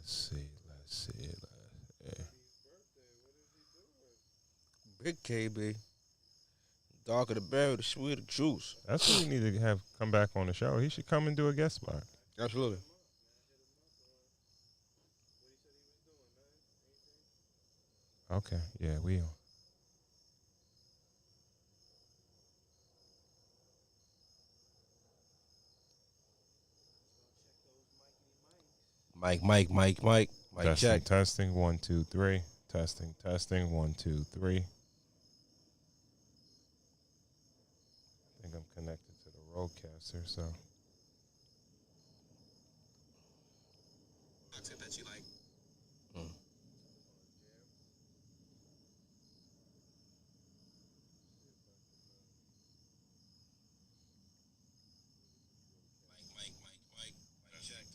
Let's see. Big KB. Darker the berry, the sweeter juice. That's what we need to have come back on the show. He should come and do a guest spot. Absolutely. Okay, yeah, we on. Mike. Mic check. Testing, 1, 2, 3. Testing, 1, 2, 3. I think I'm connected to the roadcaster, so. That you like. Mic check.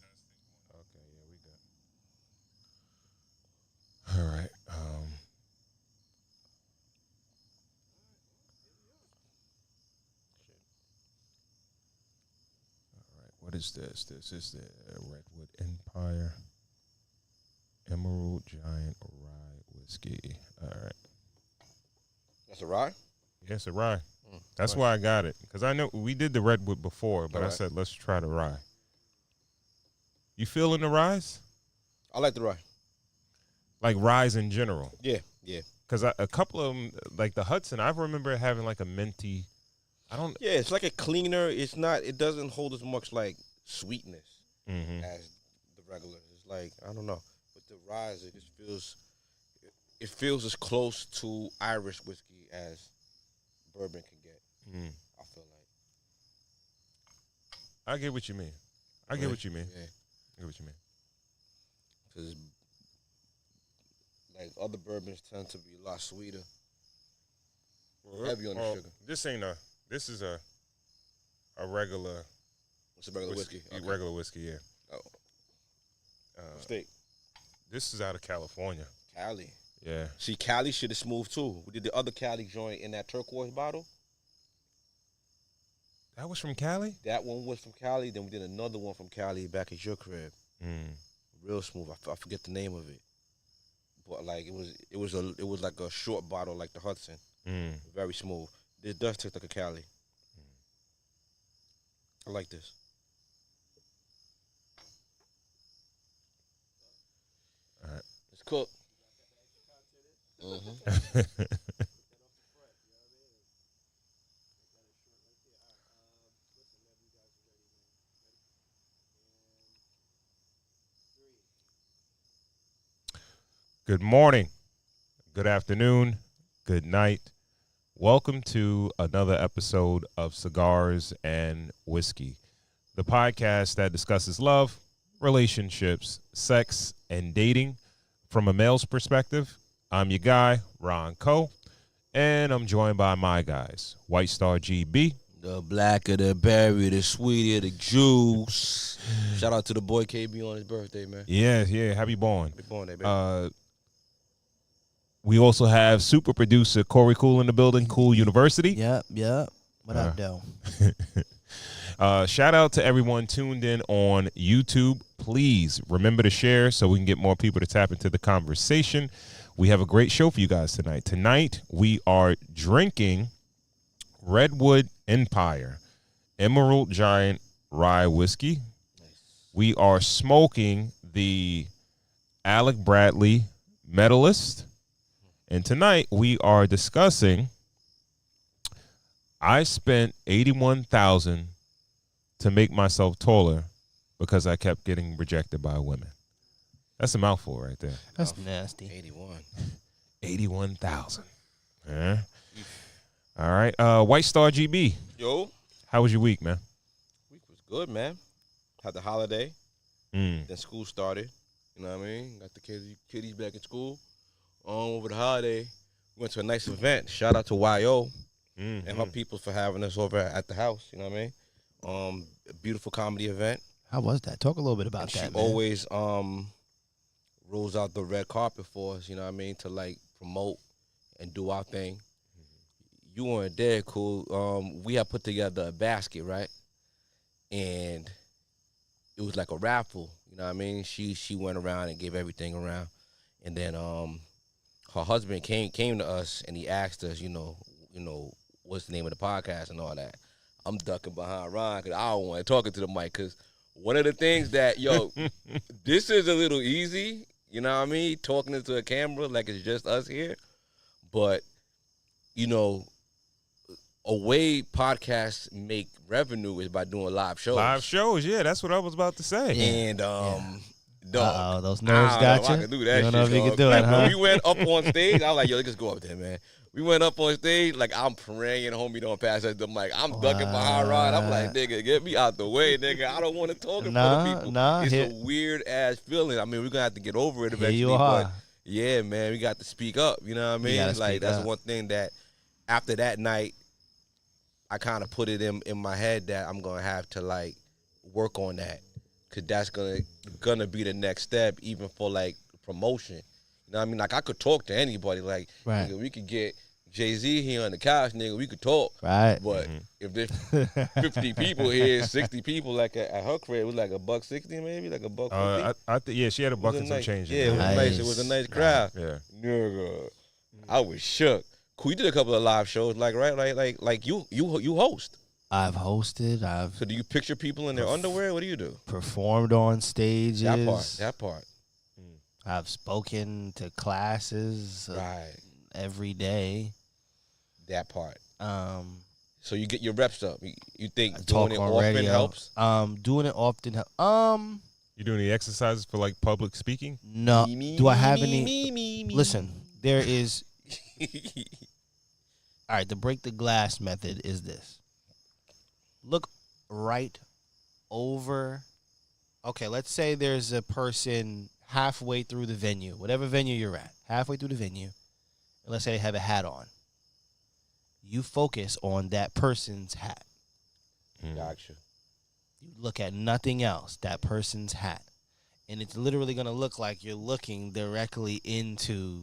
Okay, yeah, we good. All right. All right. What is this? This is the Redwood Empire Emerald Giant Rye Whiskey. All right. That's a rye? Yes, a rye. That's right. why I got it. Because I know we did the Redwood before, but I Alright. said, let's try the rye. You feeling the ryes? I like the rye. Like ryes in general? Yeah. Because a couple of them, like the Hudson, I remember having like a minty. Yeah, it's like a cleaner. It's not. It doesn't hold as much like sweetness as the regular. It's like I don't know, but the rye it just feels. It feels as close to Irish whiskey as bourbon can get. I feel like. I get what you mean. I get what you mean. Yeah, I get what you mean. because like other bourbons tend to be a lot sweeter, heavy on the sugar. This is a regular. It's a regular whiskey. Okay. Regular whiskey, yeah. Oh. Mistake. This is out of California. Cali. Yeah. See, Cali should have smooth too. We did the other Cali joint in that turquoise bottle. That was from Cali? That one was from Cali. Then we did another one from Cali back at your crib. Real smooth. I forget the name of it, but like it was like a short bottle like the Hudson. Very smooth. This does taste like a Cali. I like this. All right. It's cooked. Good morning, good afternoon, good night. Welcome to another episode of Cigars and Whiskey, the podcast that discusses love, relationships, sex, and dating from a male's perspective. I'm your guy, Ron Coe, and I'm joined by my guys, White Star GB. The blacker the berry, the sweeter the juice. Shout out to the boy KB on his birthday, man. Yeah, happy born. Happy born day, baby. We also have super producer Corey Cool in the building, Cool University. Yep. What up, though? Shout out to everyone tuned in on YouTube. Please remember to share so we can get more people to tap into the conversation. We have a great show for you guys tonight. Tonight, we are drinking Redwood Empire Emerald Giant Rye Whiskey. Nice. We are smoking the Alec Bradley Medalist. And tonight we are discussing, I spent $81,000 to make myself taller because I kept getting rejected by women. That's a mouthful right there. That's nasty. 81. 81,000. Yeah. All right. White Star GB. Yo. How was your week, man? Week was good, man. Had the holiday. Then school started. You know what I mean? Got the kiddies back in school. Over the holiday, we went to a nice event. Shout out to YO and her people for having us over at the house. You know what I mean? A beautiful comedy event. How was that? Talk a little bit about And that, she man. always rolls out the red carpet for us. You know what I mean? To like promote and do our thing. You weren't there, Cool. We had put together a basket, right? And it was like a raffle. You You know what I mean? She went around and gave everything around, and then her husband came to us and he asked us, what's the name of the podcast and all that. I'm ducking behind Ron because I don't want to talk into the mic because one of the things that this is a little easy. You know what I mean? Talking into a camera like it's just us here, but a way podcasts make revenue is by doing live shows. Live shows, yeah, that's what I was about to say. And dog, those nerves got you. I can do that. You don't know if you dog. can do it, huh? When we went up on stage, I was like, let's go up there, man. We went up on stage, like, I'm praying, homie don't pass us the mic. I'm ducking behind Ron. I'm like, nigga, get me out the way, nigga. I don't want to talk in front of people. It's a weird-ass feeling. I mean, we're going to have to get over it eventually. Here you are. But, yeah, man, we got to speak up. You know what I mean? Like, that's one thing that after that night, I kind of put it in my head that I'm going to have to, like, work on that. Because that's gonna be the next step, even for, like, promotion. You know what I mean? Like, I could talk to anybody. Like, right. Nigga, we could get Jay-Z here on the couch, nigga. We could talk. Right. But if there's 50 people here, 60 people, like, at her crib, it was like $1.60 maybe? Like $1.50? I think, yeah, she had $1 and some change. Yeah, it was nice. It was a nice crowd. Yeah. Nigga, I was shook. Cool, you did a couple of live shows, like, right? Like you host. I've hosted. So do you picture people in their underwear? What do you do? Performed on stages. That part. I've spoken to classes every day. That part. So you get your reps up. You think doing it often helps? Doing it often helps. You doing any exercises for like public speaking? No. Do I have any? Listen, there is. All right, the break the glass method is this. Look right over. Okay, let's say there's a person halfway through the venue, whatever venue you're at, halfway through the venue, and let's say they have a hat on. You focus on that person's hat. Gotcha. You look at nothing else, that person's hat. And it's literally going to look like you're looking directly into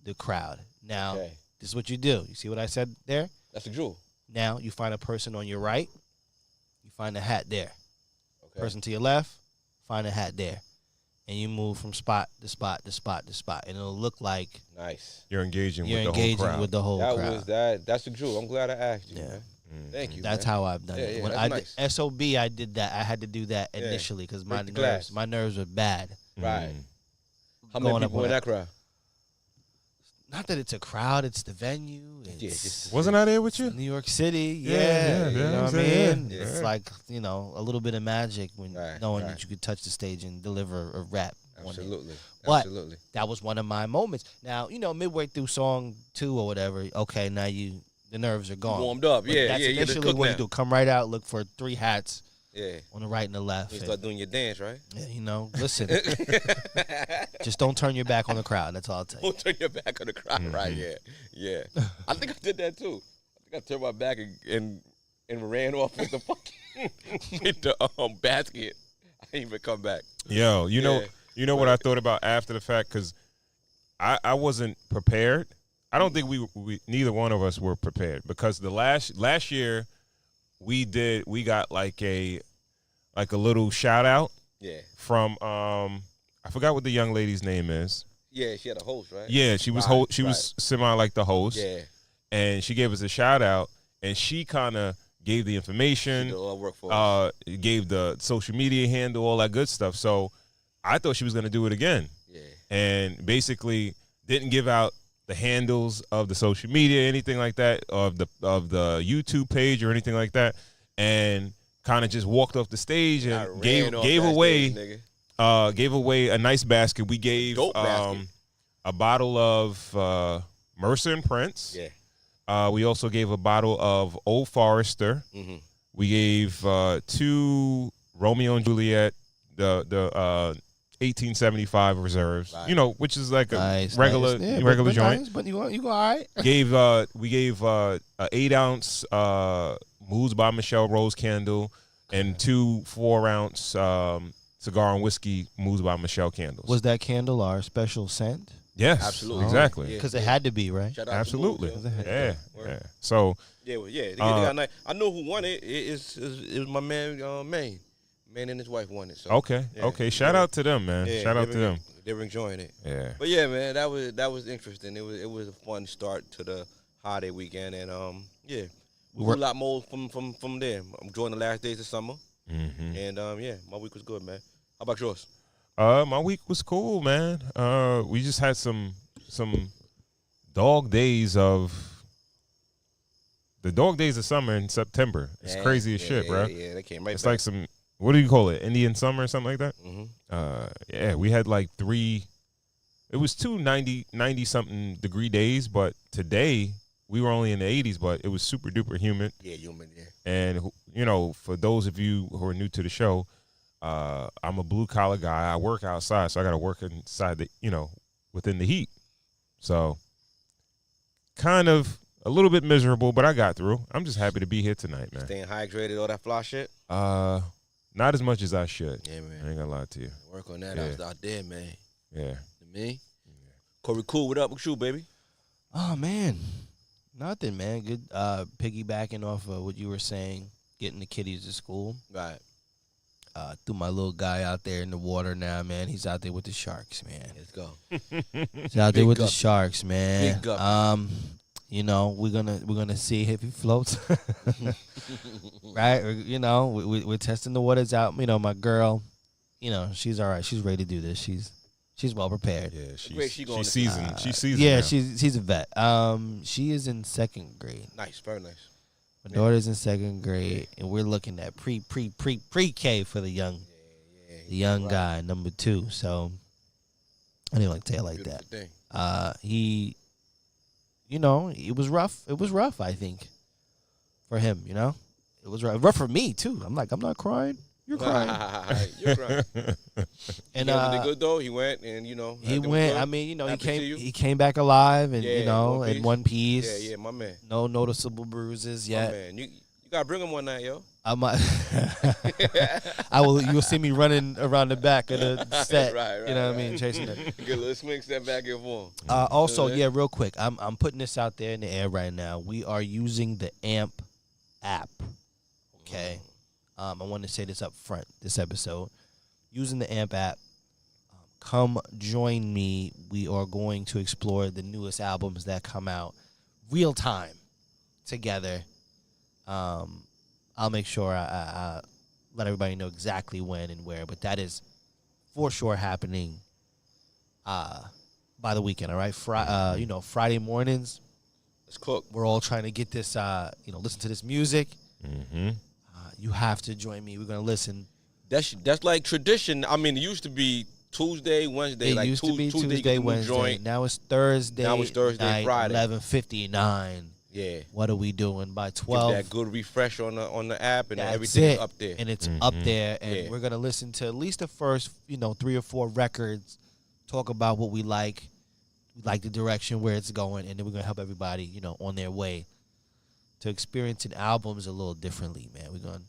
the crowd. Now, This is what you do. You see what I said there? That's the jewel. Now, you find a person on your right, you find a hat there. Okay. Person to your left, find a hat there. And you move from spot to spot to spot to spot. And it'll look like you're engaging with the whole crowd. That's the jewel. I'm glad I asked you, man. Thank you. That's how I've done it. Yeah, when I did SOB, I did that. I had to do that initially because my nerves were bad. Right. How many people in that crowd? Not that it's a crowd, it's the venue. Wasn't I there with you? New York City, you know what I mean? Yeah. It's like, a little bit of magic when knowing that you could touch the stage and deliver a rap. Absolutely. But that was one of my moments. Now, midway through song 2 or whatever, okay, now the nerves are gone. You warmed up, That's initially what you do. Come right out, look for 3 hats. Yeah. On the right and the left. You start doing your dance, right? Yeah, listen. Just don't turn your back on the crowd. That's all I'll tell you. Don't turn your back on the crowd, right? Yeah. I think I did that too. I think I turned my back and ran off with the fucking with the basket. I didn't even come back. Yo, you know what I thought about after the fact? Because I wasn't prepared. I don't think we neither one of us were prepared because the last year we got like a little shout out from I forgot what the young lady's name is. Yeah, she had a host, right? Yeah, she was was semi like the host. Yeah. And she gave us a shout out and she kind of gave the information, she did all work for us. Gave the social media handle, all that good stuff. So I thought she was going to do it again. Yeah. And basically didn't give out the handles of the social media, anything like that, of the YouTube page or anything like that, and kind of just walked off the stage and gave away a nice basket. We gave a bottle of Mercer and Prince. Yeah. We also gave a bottle of Old Forester. Mm-hmm. We gave 2 Romeo and Juliet, the 1875 reserves, which is like a regular joint. Nice, but you go all right. We gave a 8-ounce Moods by Michelle Rose candle and 2 4-ounce cigar and whiskey Moods by Michelle candles. Was that candle our special scent? Yes, absolutely, exactly. Because it had to be, right? Absolutely, Moods, yeah. So they got nice. I know who won it. It was my man, man and his wife won it. So Okay. Shout out to them, man. Yeah, Shout out to them. They were enjoying it. Yeah. But yeah, man, that was interesting. It was a fun start to the holiday weekend, and we grew a lot more from there. I'm enjoying the last days of summer, and my week was good, man. How about yours? My week was cool, man. We just had some dog days of summer in September. It's crazy as shit, bro. Yeah, they came right It's back. like some, what do you call it? Indian summer or something like that? Mm-hmm. We had like it was 90 something degree days, but today we were only in the 80s, but it was super duper humid. Yeah, humid, yeah. And, for those of you who are new to the show, I'm a blue collar guy. I work outside, so I got to work inside within the heat. So kind of a little bit miserable, but I got through. I'm just happy to be here tonight, man. Staying hydrated, all that fly shit? Not as much as I should. Yeah, man. I ain't gonna lie to you. Work on that Yeah. out there, man. Yeah. Me? Yeah. Corey Cool, what up with you, baby? Oh man, nothing, man. Good. Piggybacking off of what you were saying, getting the kiddies to school. Right. Threw my little guy out there in the water now, man. He's out there with the sharks, man. Let's go. He's out there Big with the guppy. sharks, man. Big guppy. We're gonna see if he floats, right? Or, we're testing the waters out. My girl, she's all right. She's ready to do this. She's well prepared. Yeah, grade she going she's to? seasoned. She's seasoned. Yeah, now. she's a vet. She is in second grade. Nice, very nice. My daughter's in second grade, and we're looking at pre-K for the young guy, number 2. So I didn't like to say it like Beautiful that. thing. He, it was rough. It was rough, I think, for him. It was rough for me too. I'm not crying. You're crying. You're crying. And he did good though. He went and he everything was went. good. I mean, Happy to you. he came back alive, and Yeah, in one piece. Yeah, my man. No noticeable bruises My yet. man. You gotta bring him one night, yo. I might. I will. You'll see me running around the back of the set. Right, you know what I mean, chasing it. Get a little swing step back and forth. Also, real quick, I'm putting this out there in the air right now. We are using the AMP app. Okay. I want to say this up front. This episode, using the AMP app. Come join me. We are going to explore the newest albums that come out real time together. I'll make sure I let everybody know exactly when and where, but that is for sure happening by the weekend. All right, Friday mornings. Let's cook. We're all trying to get this, listen to this music. Mm-hmm. You have to join me. We're gonna listen. That's like tradition. I mean, it used to be Tuesday, Wednesday. It like used to be Tuesday, Tuesday, you Wednesday. joint. Now it's Thursday. Night, Friday. 11:59. Yeah. What are we doing by Give 12? that good refresh on the app, and That's everything's it. up there. And it's up there, and Yeah. we're gonna listen to at least the first, 3 or 4 records. Talk about what we like the direction where it's going, and then we're gonna help everybody, on their way to experiencing albums a little differently, man. We're gonna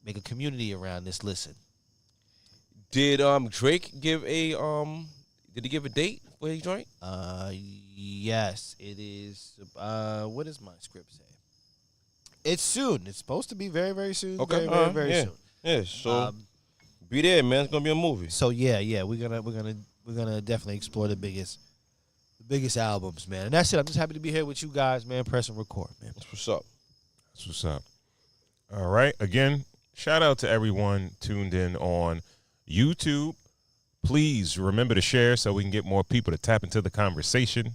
make a community around this listen. Did Drake give a Did he give a date for his joint? Yes, it is. What does my script say? It's soon. It's supposed to be very, very soon. Okay. Very, very Yeah. soon. Yeah. So be there, man. It's gonna be a movie. So yeah, we're gonna definitely explore the biggest albums, man. And that's it. I'm just happy to be here with you guys, man. Press and record, man. That's what's up. That's what's up. All right. Again, shout out to everyone tuned in on YouTube. Please remember to share so we can get more people to tap into the conversation.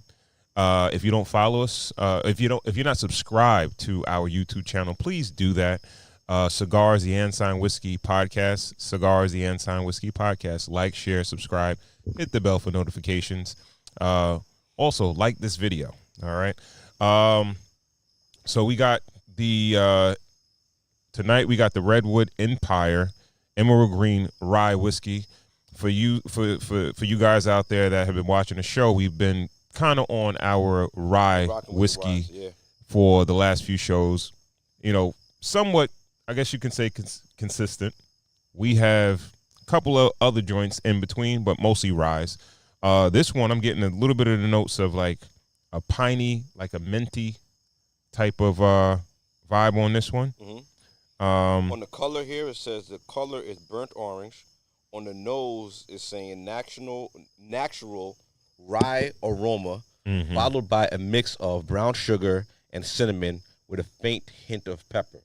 If you don't follow us, if you're not subscribed to our YouTube channel, please do that. Cigars, the Ensign Whiskey Podcast. Cigars, the Ensign Whiskey Podcast. Like, share, subscribe, hit the bell for notifications. Also, like this video. All right. So we got the tonight we got the Redwood Empire Emerald Green Rye Whiskey. For you guys out there that have been watching the show, we've been kind of on our rye whiskey for the last few shows. Somewhat, I guess you can say consistent. We have a couple of other joints in between, but mostly ryes. This one, I'm getting a little bit of the notes of like a piney, like a minty type of vibe on this one. Mm-hmm. On the color here, it says the color is burnt orange. On the nose, it's saying natural rye aroma, followed by a mix of brown sugar and cinnamon with a faint hint of pepper.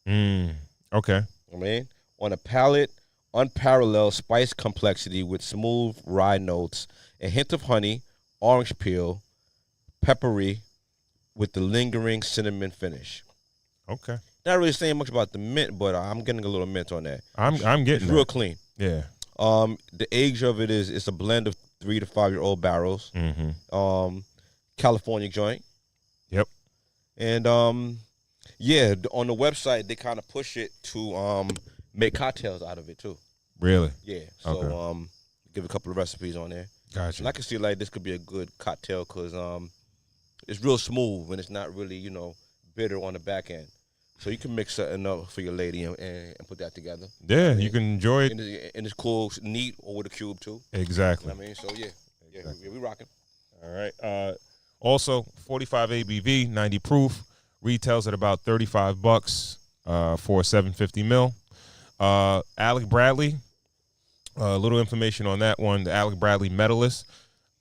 Okay. I mean, on a palate, unparalleled spice complexity with smooth rye notes, a hint of honey, orange peel, peppery, with the lingering cinnamon finish. Okay. Not really saying much about the mint, but I'm getting a little mint on that. I'm getting it's real clean. Yeah. The age of it is it's a blend of 3 to 5 year old barrels. California joint. Yep. And yeah, on the website they kind of push it to make cocktails out of it too. Really? Yeah. So give a couple of recipes on there. Gotcha. And I can see like this could be a good cocktail because it's real smooth and it's not really bitter on the back end. So you can mix something up for your lady and put that together. Yeah, you can enjoy it. And it's cool, neat, or with a cube too. Exactly. You know what I mean? So yeah, we rocking. All right. Also, 45 ABV, 90 proof, retails at about $35 for 750 mil. Alec Bradley, a little information on that one. The Alec Bradley medalist.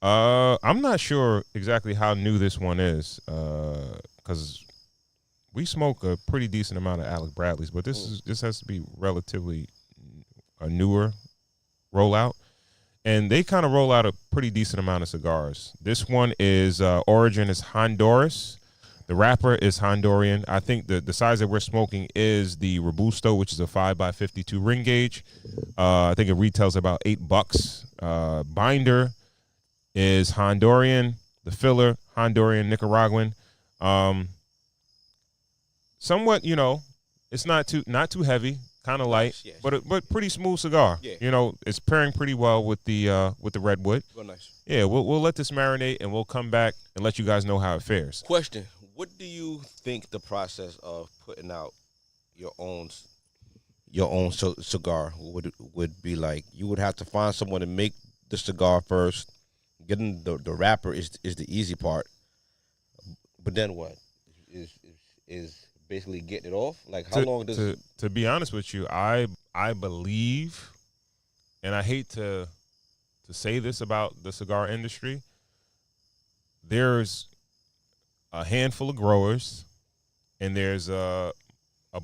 I'm not sure exactly how new this one is because we smoke a pretty decent amount of Alec Bradleys, but this has to be relatively a newer rollout. And they kind of roll out a pretty decent amount of cigars. This one is origin is Honduras. The wrapper is Honduran. I think the size that we're smoking is the Robusto, which is a 5x52 ring gauge. I think it retails about $8. Binder is Honduran. The filler, Honduran, Nicaraguan. Somewhat, it's not too heavy, kind of light, yes. but pretty smooth cigar. Yeah. It's pairing pretty well with the redwood. Real nice. Yeah, we'll let this marinate and we'll come back and let you guys know how it fares. Question: what do you think the process of putting out your own cigar would be like? You would have to find someone to make the cigar first. Getting the wrapper is the easy part, but then what is basically getting it off? Like how long does to be honest with you, I believe, and I hate to say this about the cigar industry, there's a handful of growers and there's a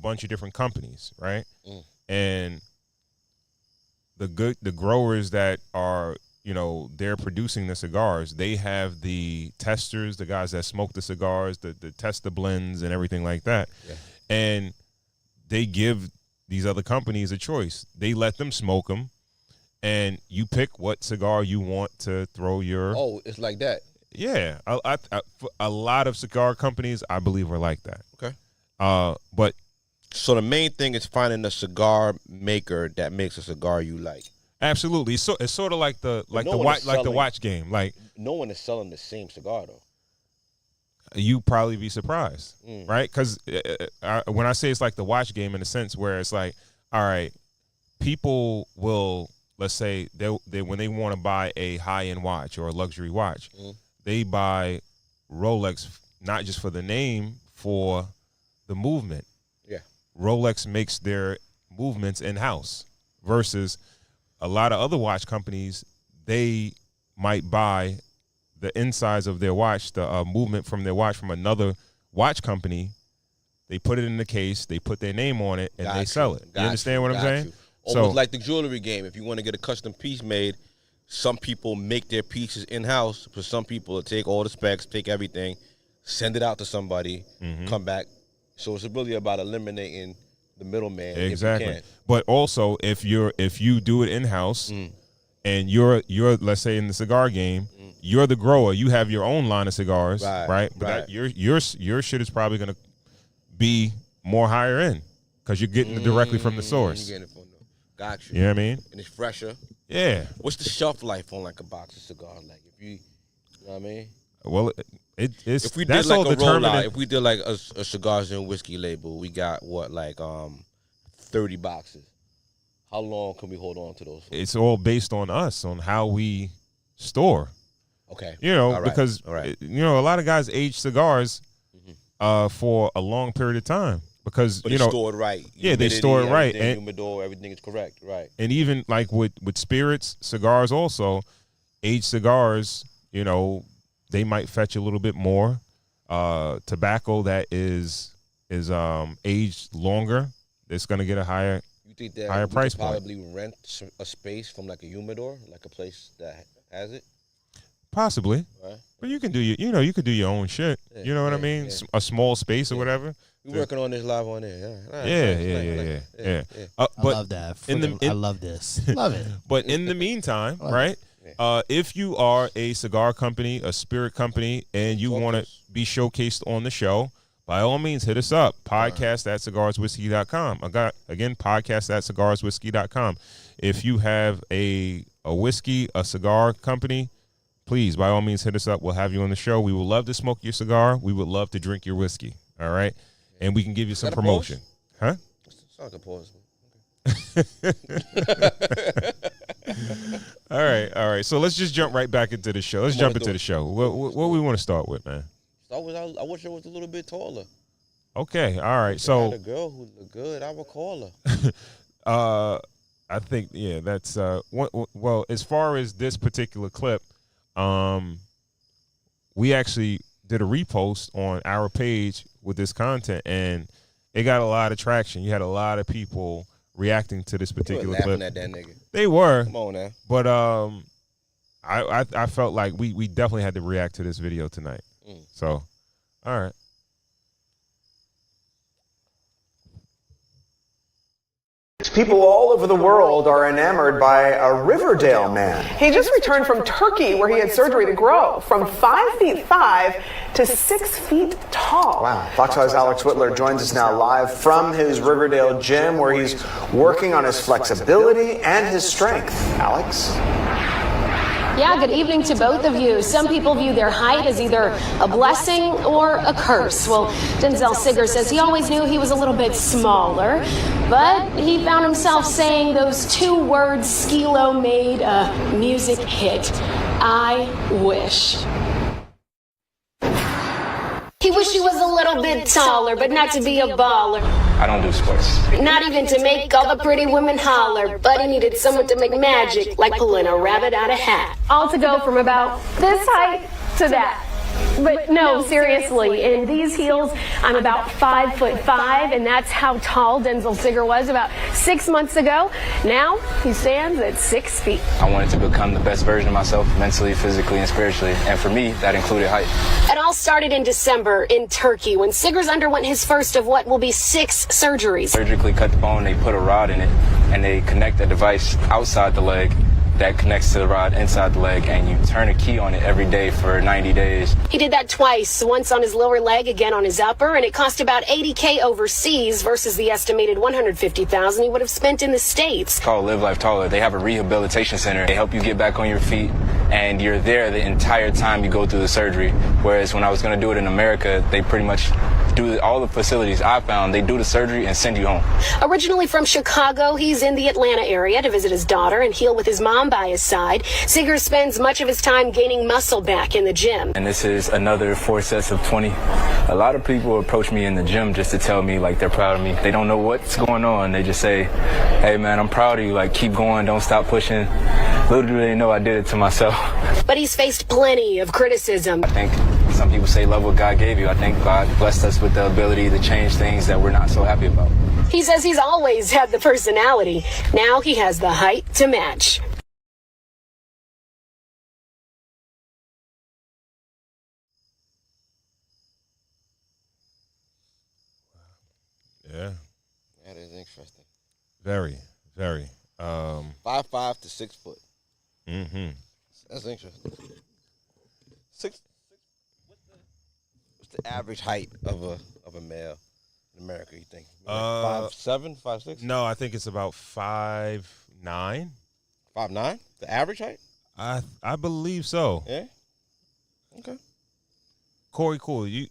bunch of different companies, right? And the growers that are they're producing the cigars. They have the testers, the guys that smoke the cigars, the test the blends and everything like that. Yeah. And they give these other companies a choice. They let them smoke them, and you pick what cigar you want to throw your. Oh, it's like that. Yeah, a lot of cigar companies, I believe, are like that. Okay. But so the main thing is finding a cigar maker that makes a cigar you like. Absolutely. So it's sort of like the watch game. Like no one is selling the same cigar though. You probably be surprised, right? Because when I say it's like the watch game, in a sense where it's like, all right, people will, let's say they when they want to buy a high end watch or a luxury watch, they buy Rolex not just for the name, for the movement. Yeah. Rolex makes their movements in house versus a lot of other watch companies, they might buy the insides of their watch, the movement from their watch from another watch company. They put it in the case, they put their name on it, and they sell it. You understand what I'm saying? Almost like the jewelry game. If you want to get a custom piece made, some people make their pieces in-house, but some people will take all the specs, take everything, send it out to somebody, come back. So it's really about eliminating the middleman. Exactly. If you can. But also, if you do it in-house and you're let's say in the cigar game, you're the grower, you have your own line of cigars, right? But your shit is probably going to be more higher end because you're getting it directly from the source. You're getting it from got you. You know what I mean? And it's fresher. Yeah. What's the shelf life on like a box of cigars? Like if you know what I mean? Well, it's if we that's did like all a determined. rollout, if we did like a cigars and whiskey label, we got what, like 30 boxes. How long can we hold on to those for? It's all based on us, on how we store. Okay. Because a lot of guys age cigars for a long period of time. because But you it's know, stored right. yeah, they store it right, and humidor, everything is correct, right? And even like with spirits, cigars also, aged cigars, you know, they might fetch a little bit more. Tobacco that is aged longer, it's gonna get a higher. You think that higher we price could point. probably rent a space from like a humidor, like a place that has it? Possibly, Right. but you can do you could do your own shit. Yeah, you know what I mean? yeah. A small space or Yeah. whatever. We're working on this live on there. Yeah. I But love that. I I love this. Love it. But in the meantime, Love right? If you are a cigar company, a spirit company, and you want to be showcased on the show, by all means, hit us up. Podcast at cigarswhiskey.com. Again, podcast at cigarswhiskey.com. If you have a whiskey, a cigar company, please, by all means, hit us up. We'll have you on the show. We would love to smoke your cigar. We would love to drink your whiskey. All right? And we can give you some promotion. Huh? Sounds like a pause. All right. So let's just jump right back into the show. Let's jump into the show. What we want to start with, man? I wish I was a little bit taller. Okay. All right. If I So had a girl who looked good, I would call her. I think that's well, as far as this particular clip, we actually did a repost on our page with this content, and it got a lot of traction. You had a lot of people reacting to this particular clip. Laughing at that nigga. They were. Come on now. But I felt like we definitely had to react to this video tonight. So, all right. People all over the world are enamored by a Riverdale man. He just returned from Turkey, where he had surgery to grow from 5'5" to 6 feet tall. Wow. Fox 5's Alex Whitler joins us now live from his Riverdale gym, where he's working on his flexibility and his strength. Alex? Yeah, good evening to both of you. Some people view their height as either a blessing or a curse. Well, Denzel Sigger says he always knew he was a little bit smaller, but he found himself saying those 2 words Skilo made a music hit. I wish. He wished he was a little bit taller, but not to be a baller. I don't do sports. Not even to make all the pretty women holler, but he needed someone to make magic, like pulling a rabbit out of a hat. All to go from about this height to that. But no, seriously, in these heels, I'm about 5'5", and that's how tall Denzel Sigger was about 6 months ago. Now he stands at 6 feet. I wanted to become the best version of myself, mentally, physically, and spiritually. And for me, that included height. It all started in December in Turkey when Siggers underwent his first of what will be 6 surgeries. Surgically cut the bone, they put a rod in it, and they connect a device outside the leg that connects to the rod inside the leg, and you turn a key on it every day for 90 days. He did that twice, once on his lower leg, again on his upper, and it cost about $80K overseas versus the estimated $150,000 he would have spent in the States. It's called Live Life Taller. They have a rehabilitation center. They help you get back on your feet, and you're there the entire time you go through the surgery. Whereas when I was going to do it in America, they pretty much do all the facilities I found. They do the surgery and send you home. Originally from Chicago, he's in the Atlanta area to visit his daughter and heal with his mom by his side. Sigger spends much of his time gaining muscle back in the gym. And this is another 4 sets of 20. A lot of people approach me in the gym just to tell me like they're proud of me. They don't know what's going on. They just say, hey man, I'm proud of you. Like keep going, don't stop pushing. Little do they know I did it to myself. But he's faced plenty of criticism. I think some people say love what God gave you. I think God blessed us with the ability to change things that we're not so happy about. He says he's always had the personality. Now he has the height to match. Yeah. That is interesting. Very. 5'5" to 6 foot. Mm-hmm. That's interesting. What's the average height of a male in America? You think? Like 5'7", 5'6"? No, I think it's about 5'9". 5'9"? The average height? I believe so. Yeah. Okay. Corey, cool. You.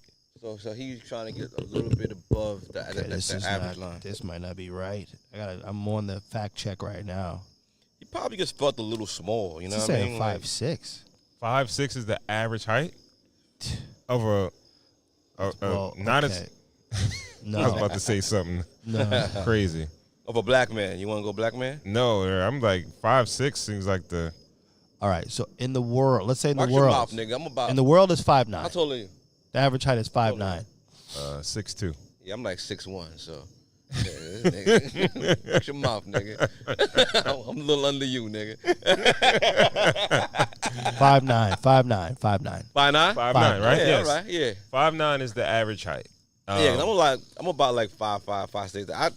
So he's trying to get a little bit above the average line. This might not be right. I'm on the fact check right now. He probably just felt a little small. You know He's what I saying mean? 5'6". 5'6" is the average height of a Well, not okay. as No. I was about to say something crazy. Of a black man. You want to go black man? No, I'm like 5'6" seems like the. All right, so in the world, let's say in Watch the your world, mouth, nigga. I'm about. in the world is 5'9". How tall are you? The average height is 5'9". 6'2". Yeah, I'm like 6'1", so. Yeah, nigga. Watch your mouth, nigga. I'm a little under you, nigga. 5'9", 5'9", 5'9". 5'9"? 5'9", right? Yeah, Yes. all right, yeah. 5'9" is the average height. Yeah, 'cause I'm about like 5'5", 5'6". I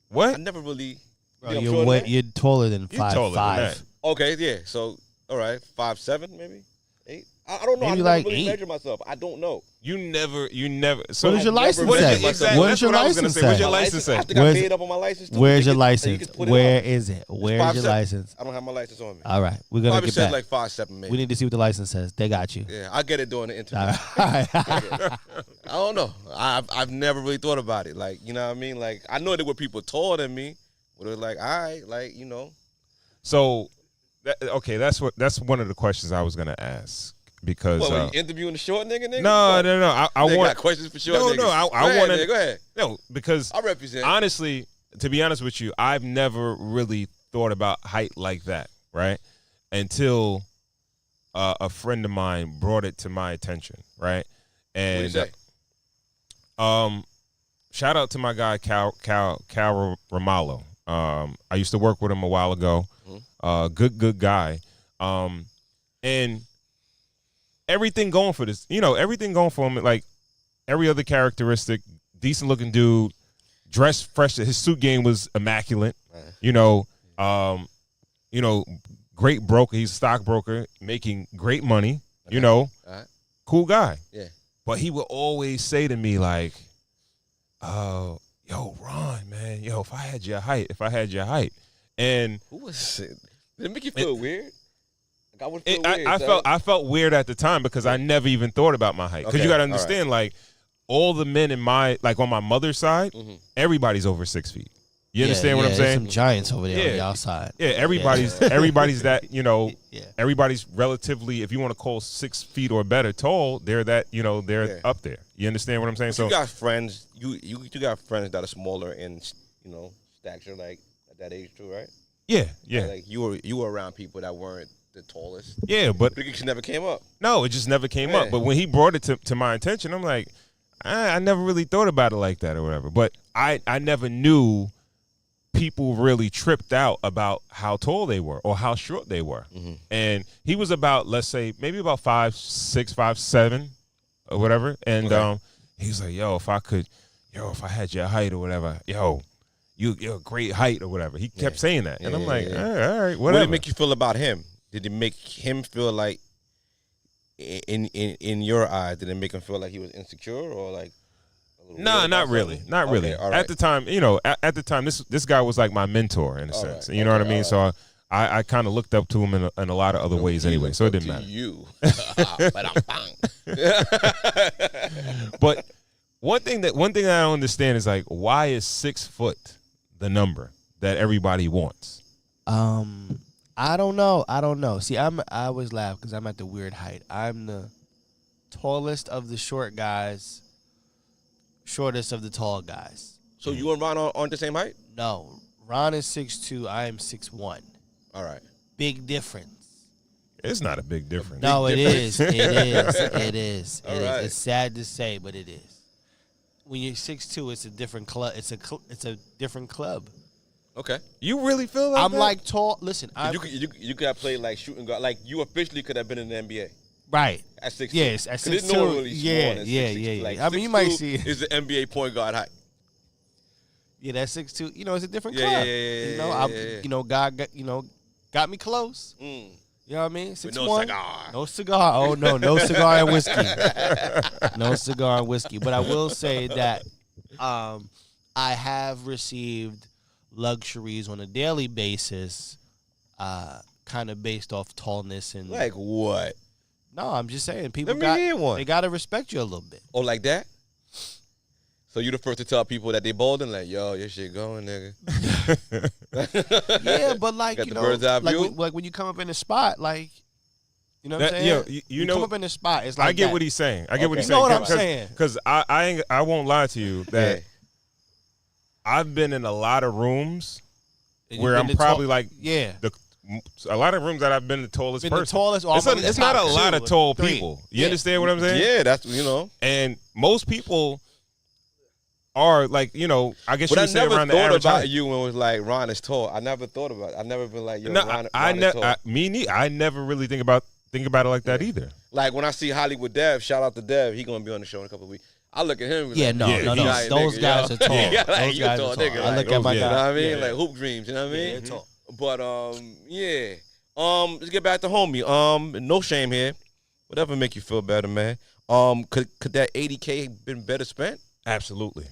What? never really. Bro, I'm shorter than that? you're taller than You're taller than 5'5". that. Okay, yeah. So, all right, 5'7", maybe 8. I don't know. Maybe I never like really 8. measure myself. I don't know. You never. So What does your license What is say? it? Exactly. What That's does your what I was gonna license say. What's say? your license say? I think Where's I it- paid up on my license too. Where's your You license? can put it Where on. is it? Where's your 5'7". license? I don't have my license on me. All right, we're gonna Probably get said back. like 5'7", maybe. We need to see what the license says. They got you. Yeah, I'll get it during the interview. All right. I don't know. I've never really thought about it. Like, you know what I mean? Like, I know there were people taller than me, but it was like, all right, like, you know. So, that's one of the questions I was gonna ask because. What, were you interviewing the short nigga? No. I They want got questions for short No, niggas. no, I Go ahead, wanna- nigga, go ahead. no because I represent. honestly, to be honest with you, I've never really thought about height like that, right? Until a friend of mine brought it to my attention, right? And What do you say? shout out to my guy Cal Ramallo. I used to work with him a while ago. Good guy. And everything going for this, everything going for him, like every other characteristic, decent looking dude, dressed fresh. His suit game was immaculate. Great broker. He's a stockbroker, making great money. Cool guy. Yeah. But he would always say to me like, "Oh, yo, Ron, man, if I had your height." And Who was it? Did it make you feel weird? Like, I would feel weird. I felt weird at the time because I never even thought about my height. Because you got to understand, like, all the men in on my mother's side, everybody's over 6 feet. You understand what I'm there's saying? some giants over there on the outside. Yeah, everybody's that, Yeah. everybody's relatively, if you want to call 6 feet or better tall, they're that, they're up there. You understand what I'm saying? But you got friends. You got friends that are smaller in stature, like at that age too, right? Yeah. Like you were around people that weren't the tallest. Yeah, but It just never came up. no, it just never came Yeah. up. But when he brought it to my attention, I'm like, I never really thought about it like that or whatever. But I never knew people really tripped out about how tall they were or how short they were. And he was about, let's say, maybe about 5'6", 5'7", or whatever. And he was like, if I had your height or whatever, you're a great height or whatever. He kept saying that. And I'm like, all right, whatever. What did it make you feel about him? Did it make him feel like, in your eyes, did it make him feel like he was insecure or like? No, not really. Not really. all right. At the time, at the time, this guy was like my mentor in a sense. right. You know what I Okay, mean? all So I kind of looked up to him in a lot of other ways anyway. So it didn't matter. You, but I'm bang. But one thing that I don't understand is like, why is 6 foot the number that everybody wants? I don't know. See, I always laugh because I'm at the weird height. I'm the tallest of the short guys, shortest of the tall guys. So you and Ron aren't the same height? No, Ron is 6'2", I am 6'1". All right. Big difference. It's not a big difference. No, it is. It is. It is. All right. It's sad to say, but it is. When you're 6'2", it's a different club. It's a different club. Okay. You really feel like I'm that? like tall. Listen, You could have played like shooting guard. Like you officially could have been in the NBA right. at 6'2". Yes, at 'Cause there's 6'2". no one really Yeah, smaller than yeah, 6'2". yeah, Like, yeah. I mean, you might 6'2" see- is the NBA point guard height. Yeah, that's 6'2". It's a different Yeah, club. yeah. God got me close. Mm. You know what I mean? 6'1". With no cigar. No cigar. Oh no, no cigar and whiskey. No cigar and whiskey. But I will say that I have received luxuries on a daily basis, kind of based off tallness and. Like what? No, I'm just saying people Let me hear one. they gotta respect you a little bit. Oh, like that? So you the first to tell people that they balding? Like, yo, your shit going, nigga. Yeah, but like Got you the know, bird's eye like view? when you come up in the spot, like You know what I'm saying? Yeah, you know, come up in the spot. It's like I get that. what he's saying. I get what he's You know saying. what I'm saying? Because I won't lie to you that I've been in a lot of rooms where I'm probably a lot of rooms that I've been the tallest person. The tallest, it's not a lot of tall people. You understand what I'm saying? Yeah, that's And most people are like, I guess you would say around the average thought about height. you when it was like Ron is tall. I never thought about it. I never been like, Ron is tall. I never really think about it like that either. Like when I see Hollywood Dev, shout out to Dev, he gonna be on the show in a couple of weeks. I look at him. Yeah, like, no. Those guys are tall. Those guys are tall. Nigga, I look at my guy. You know what I mean? Like hoop dreams. You know what I mean? Yeah, tall. But let's get back to homie. No shame here. Whatever make you feel better, man. Could that $80K been better spent? Absolutely.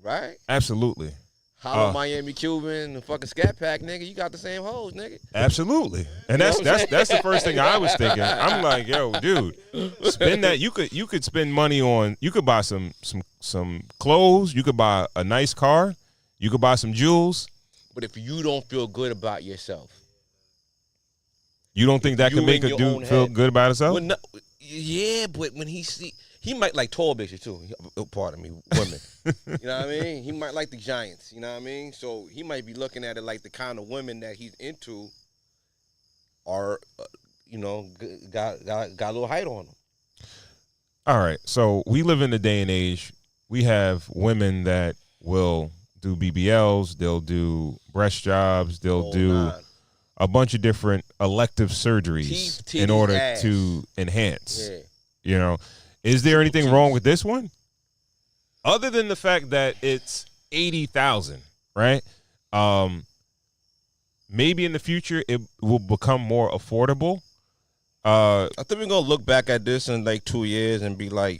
Right? Absolutely. Hollow Miami Cuban, fucking Scat Pack, nigga. You got the same hoes, nigga. Absolutely. And that's the first thing I was thinking. I'm like, yo, dude, spend that. You could spend money on. You could buy some clothes. You could buy a nice car. You could buy some jewels. But if you don't feel good about yourself, you don't think that can make a dude feel good about himself? Well, no, yeah, but when he might like tall bitches too. Pardon me, women. You know what I mean? He might like the giants. You know what I mean? So he might be looking at it like the kind of women that he's into are, got a little height on them. All right. So we live in a day and age. We have women that will do BBLs. They'll do breast jobs. They'll do a bunch of different elective surgeries in order to enhance. Yeah. Is there anything wrong with this one? Other than the fact that it's $80,000, right? Maybe in the future it will become more affordable. I think we're gonna look back at this in like 2 years and be like,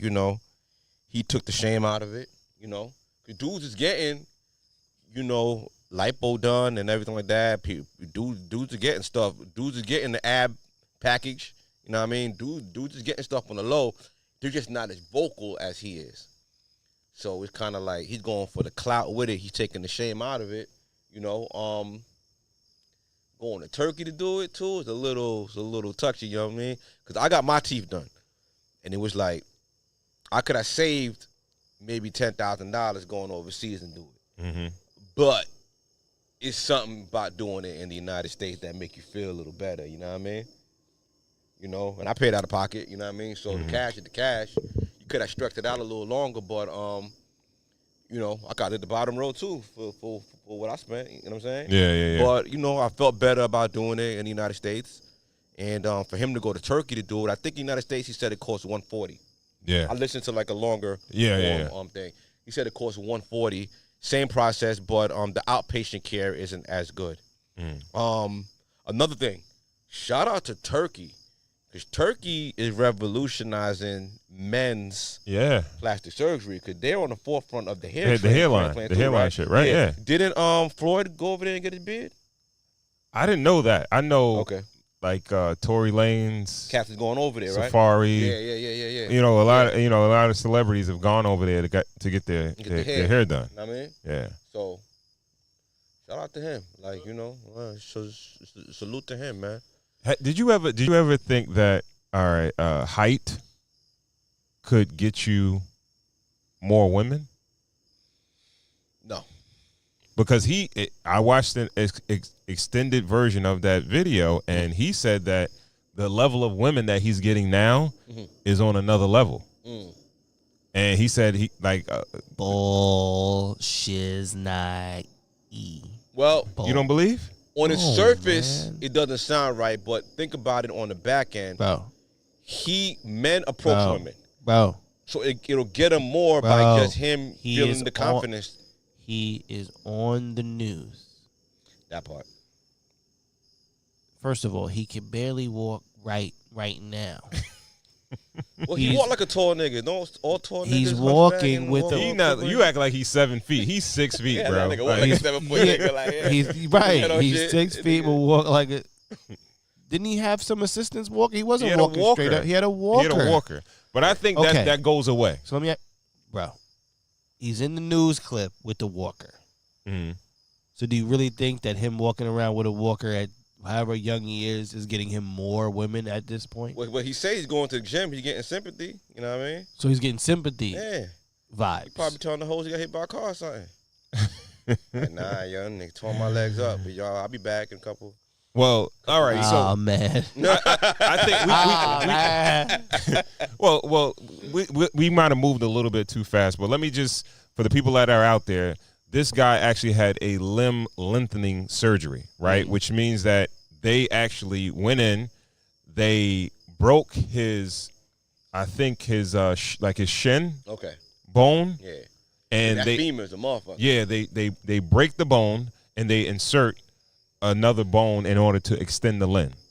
he took the shame out of it. The dudes is getting, lipo done and everything like that. Dudes are getting stuff. Dudes is getting the ab package. You know what I mean? Dudes is getting stuff on the low. They're just not as vocal as he is. So it's kind of like he's going for the clout with it. He's taking the shame out of it. Going to Turkey to do it too is a little touchy. You know what I mean? Because I got my teeth done, and it was like I could have saved maybe $10,000 going overseas and do it. Mm-hmm. But it's something about doing it in the United States that make you feel a little better. You know what I mean? And I paid out of pocket. You know what I mean? So the cash is the cash. You could have stretched it out a little longer, but I got it the bottom row too for what I spent. You know what I'm saying? Yeah. But I felt better about doing it in the United States, and for him to go to Turkey to do it, I think the United States he said it cost $140. Yeah. I listened to like a longer thing. He said it cost $140. Same process, but the outpatient care isn't as good. Another thing, shout out to Turkey. Because Turkey is revolutionizing men's plastic surgery because they're on the forefront of the hairline shit, right? Yeah. Didn't Floyd go over there and get his beard? I didn't know that. I know, like Tory Lanez, Cats is going over there, right? Safari. Yeah. A lot of celebrities have gone over there to get their hair done. You know what I mean? Yeah. So shout out to him. Like salute to him, man. Did you ever think that height could get you more women? No, because I watched an extended version of that video, and he said that the level of women that he's getting now is on another level. And he said bull shiz night. Well, you don't believe? On its surface, it doesn't sound right, but think about it on the back end. Bro. Men approach women. Bro. So it'll get him more by just him feeling the confidence. He is on the news. That part. First of all, he can barely walk right now. Well, he walk like a tall nigga. No, all tall niggas. He's walking with a. You act like he's 7 feet. He's 6 feet, yeah, bro. That nigga walk like a 7 foot nigga. Like, He's right. He's 6 feet, but walk like a. Didn't he have some assistants walking? He wasn't walking straight up. He had a walker. But I think that goes away. So bro, he's in the news clip with the walker. Mm-hmm. So do you really think that him walking around with a walker at however young he is getting him more women at this point. Well, he says he's going to the gym. He's getting sympathy. You know what I mean? So he's getting sympathy. Yeah. Vibes. He probably telling the hoes he got hit by a car or something. Like, nah, young nigga, tore my legs up. But y'all, I'll be back in a couple. Well, all right. Oh man. I think we might have moved a little bit too fast, but let me just, for the people that are out there, this guy actually had a limb lengthening surgery, right? Which means that they actually went in, they broke his, I think his his shin bone. Yeah. And that femur's a motherfucker. Yeah, they break the bone and they insert another bone in order to extend the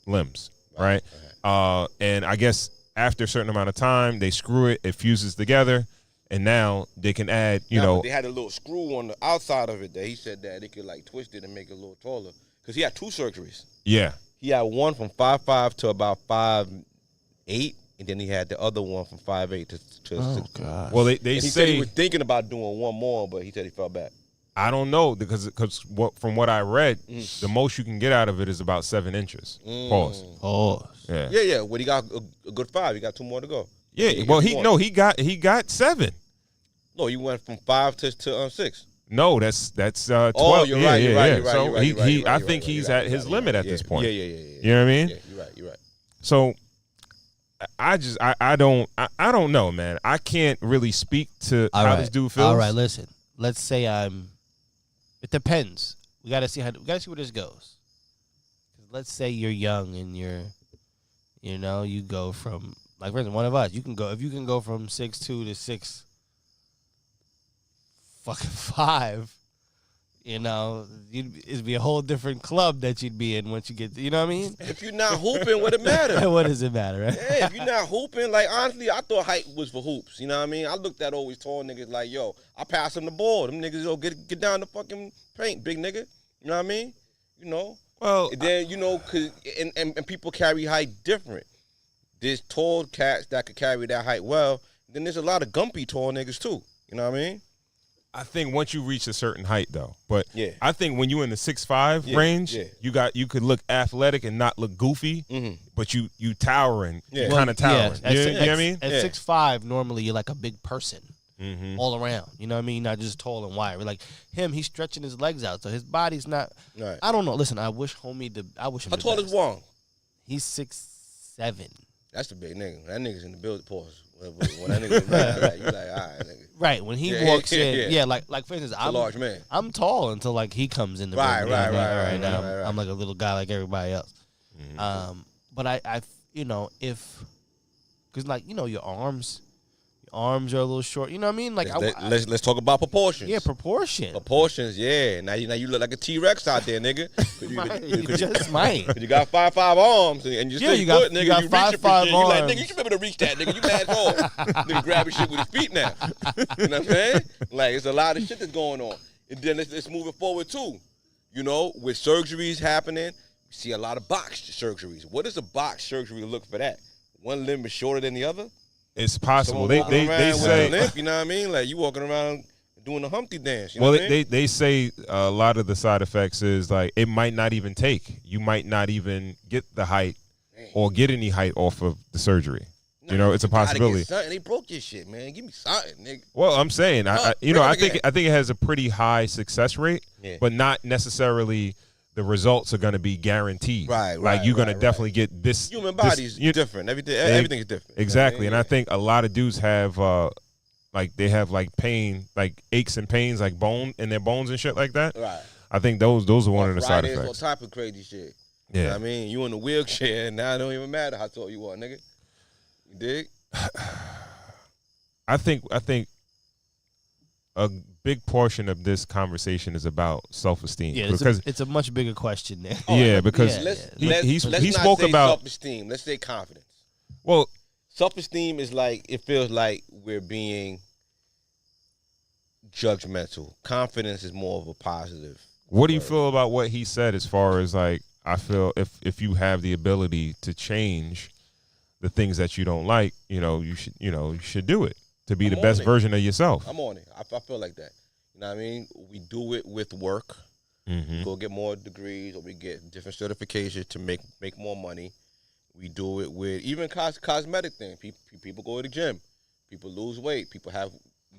limbs, right? And I guess after a certain amount of time, they screw it, it fuses together, and now they can add, you know. They had a little screw on the outside of it that he said that they could like twist it and make it a little taller. Because he had 2 surgeries. Yeah. He had one from 5'5" to about 5'8", and then he had the other one from 5'8" to 6'. God. Well, they he say said he was thinking about doing one more, but he said he fell back. I don't know because from what I read, the most you can get out of it is about 7 inches. Pause. Yeah. Yeah. Well, he got a good 5. He got 2 more to go. Yeah. Well, he got 7. No, he went from 5 to 6. No, that's 12. Oh, you're right. You're right. So I think he's at his limit at this point. Yeah. You know what I mean? Yeah, you're right. So I don't know, man. I can't really speak to how this dude feels. All right, listen. Let's say it depends. We gotta see where this goes. Let's say you're young and you go from, like, for instance, one of us. If you can go from 6'2" to 6'5", it'd be a whole different club that you'd be in once you get. You know what I mean? If you're not hooping, what it matter? What does it matter? Right? Yeah, if you're not hooping, like, honestly, I thought height was for hoops. You know what I mean? I looked at always tall niggas like, yo, I pass them the ball. Them niggas, yo, get down the fucking paint, big nigga. You know what I mean? Well, and then, cause and people carry height different. There's tall cats that could carry that height well. Then there's a lot of gumpy tall niggas too. You know what I mean? I think once you reach a certain height, though, but yeah. I think when you're in the 6'5" range, you could look athletic and not look goofy, but you towering, kind of towering. Yeah, you know what I mean? At 6'5", normally you're like a big person all around. You know what I mean? Not just tall and wiry. Like him, he's stretching his legs out, so his body's not. Right. I don't know. Listen, I wish him. How tall is Wong? He's 6'7". That's the big nigga. That nigga's in the building. Pause. When that nigga's right, you like, all right, nigga. Right, when he walks in, like for instance, I'm a large man. I'm tall until like he comes in the building. Right. I'm like a little guy like everybody else. But I because like your arms are a little short. You know what I mean? Like let's talk about proportions. Yeah, proportions. Proportions. Yeah. Now you look like a T-Rex out there, nigga. You just might. You got 5'5" arms and you still you got nigga. You got 5'5" arms. You like, nigga, you should be able to reach that, nigga. You mad tall. Nigga grab his shit with his feet now. You know what I'm saying? Like, it's a lot of shit that's going on. And then let's move it forward too. With surgeries happening, we see a lot of box surgeries. What does a box surgery look for that? One limb is shorter than the other? It's possible. They say, limp, you know what I mean? Like, you walking around doing the Humpty dance. You know what I mean? they say a lot of the side effects is like it might not even take. You might not even get the height or get any height off of the surgery. It's a possibility. They broke your shit, man. Give me something, nigga. Well, I'm saying, I think it has a pretty high success rate, but not necessarily. The results are going to be guaranteed. Right. Like you're going to definitely get this. Human body's different. Everything is different. Exactly. And I think a lot of dudes have they have pain, like aches and pains, like bone in their bones and shit like that. Right. I think those are one of the side effects. All type of crazy shit. Yeah. You know what I mean, you in a wheelchair and now it don't even matter how tall you are, nigga. You dig? I think a big portion of this conversation is about self-esteem. Yeah, because it's a much bigger question there. Because he spoke about self-esteem. Let's say confidence. Well, self-esteem is like, it feels like we're being judgmental. Confidence is more of a positive. What do you feel about what he said as far as like, I feel if you have the ability to change the things that you don't like, you should do it. To be the best version of yourself. I'm on it. I feel like that. You know what I mean? We do it with work. We go get more degrees, or we get different certifications to make more money. We do it with even cosmetic things. People go to the gym. People lose weight.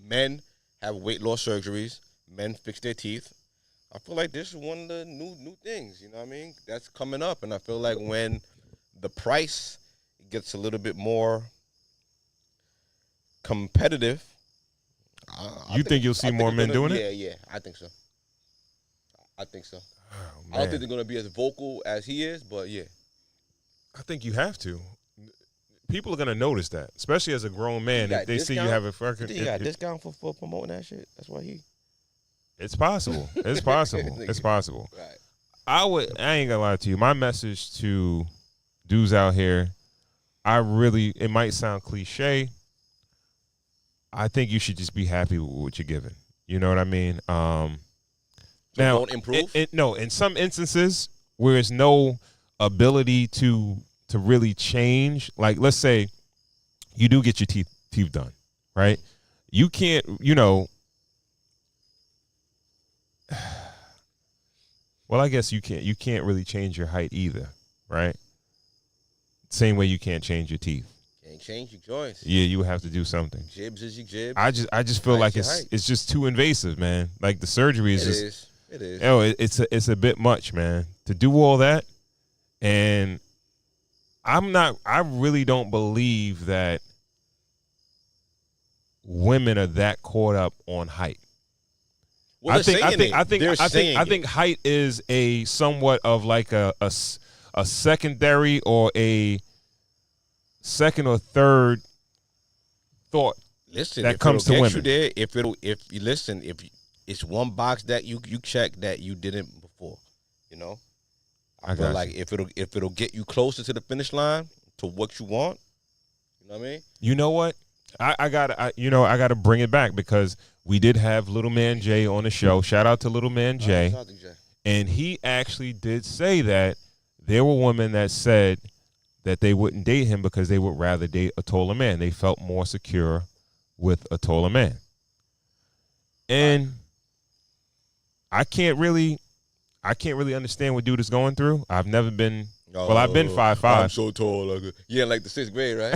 Men have weight loss surgeries. Men fix their teeth. I feel like this is one of the new things, you know what I mean? That's coming up. And I feel like when the price gets a little bit more competitive. You think you'll see more men doing it? Yeah, I think so. I don't think they're going to be as vocal as he is, but yeah. I think you have to. People are going to notice that, especially as a grown man. If they see you have a fucking... You got a discount for promoting that shit? That's why he... It's possible. It's possible. It's possible. Right. I ain't gonna lie to you. My message to dudes out here, it might sound cliche. I think you should just be happy with what you're given. You know what I mean? Now, don't improve? No, in some instances where there's no ability to really change, like let's say you do get your teeth done, right? You can't, well, I guess you can't really change your height either, right? Same way you can't change your teeth. Can't change your joints. Yeah, you would have to do something. Jibs is your jibs. I just feel like it's just too invasive, man. Like the surgery is It is. Oh, it's a bit much, man. To do all that, and I really don't believe that women are that caught up on height. Well, I think height is a somewhat of like a secondary or a second or third thought. Listen, that comes to women. If it's one box that you check that you didn't before, I feel like if it'll get you closer to the finish line to what you want, you know what I mean? You know what? I gotta bring it back because we did have Little Man Jay on the show. Shout out to Little Man Jay. Shout out to Jay. And he actually did say that there were women that said that they wouldn't date him because they would rather date a taller man. They felt more secure with a taller man. And I can't really understand what dude is going through. I've never been. Well, I've been 5'5". I'm so tall. Like the 6th grade, right?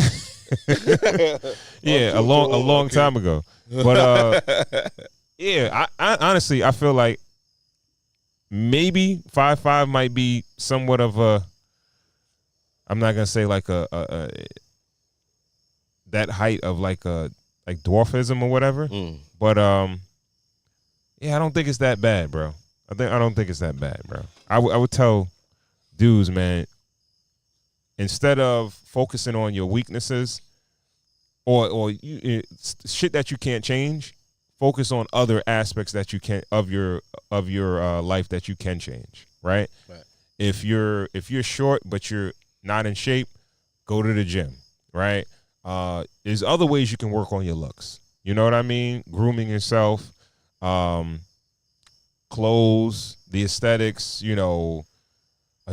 Yeah, a long time ago. But yeah, I honestly I feel like maybe 5'5" might be somewhat of a. I'm not gonna say like a that height of like dwarfism or whatever. But yeah, I don't think it's that bad, bro. I don't think it's that bad, bro. I would tell dudes, man, instead of focusing on your weaknesses or shit that you can't change, focus on other aspects that you can of your life that you can change, right? If you're short but you're not in shape, go to the gym, right? There's other ways you can work on your looks. You know what I mean? Grooming yourself, clothes, the aesthetics, a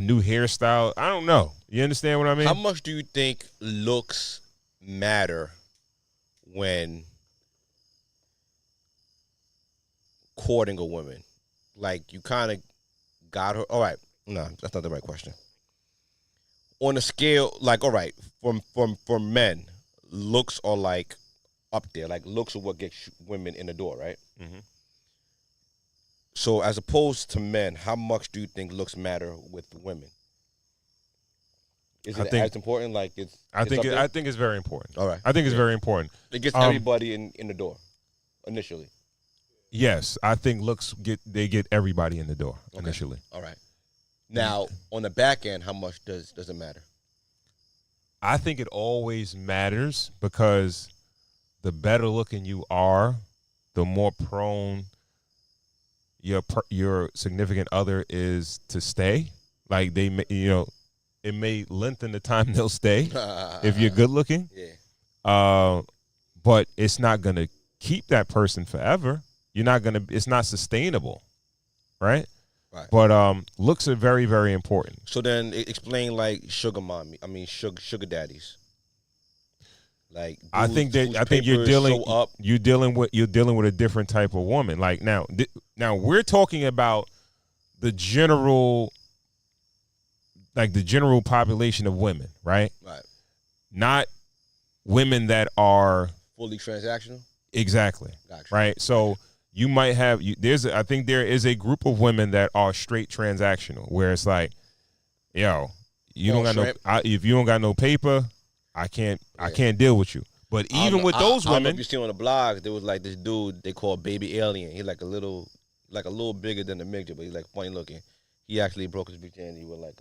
new hairstyle. I don't know. You understand what I mean? How much do you think looks matter when courting a woman? Like you kind of got her. All right. No, that's not the right question. On a scale, like, all right, for men, looks are like up there. Like looks are what gets women in the door, right? Mm-hmm. So as opposed to men, how much do you think looks matter with women? Is it as important? Like I think it's very important. All right. I think it's very important. It gets everybody in the door initially. Yes, I think looks get everybody in the door initially. All right. Now, on the back end, how much does it matter? I think it always matters because the better looking you are, the more prone your significant other is to stay. Like they may, it may lengthen the time they'll stay if you're good looking. Yeah. But it's not gonna keep that person forever. It's not sustainable, right? Right. But looks are very, very important. So then explain like sugar daddies. Like I think you're dealing with a different type of woman. Like now we're talking about the general population of women, right? Right. Not women that are fully transactional. Exactly. Gotcha. Right. So you might have I think there is a group of women that are straight transactional, where it's like, yo, you don't got shrimp. if you don't got no paper, I can't deal with you. But even with those I don't know women, if you see on the blogs, there was like this dude they call Baby Alien. He's like a little bigger than the midget, but he's like funny looking. He actually broke his virginity with like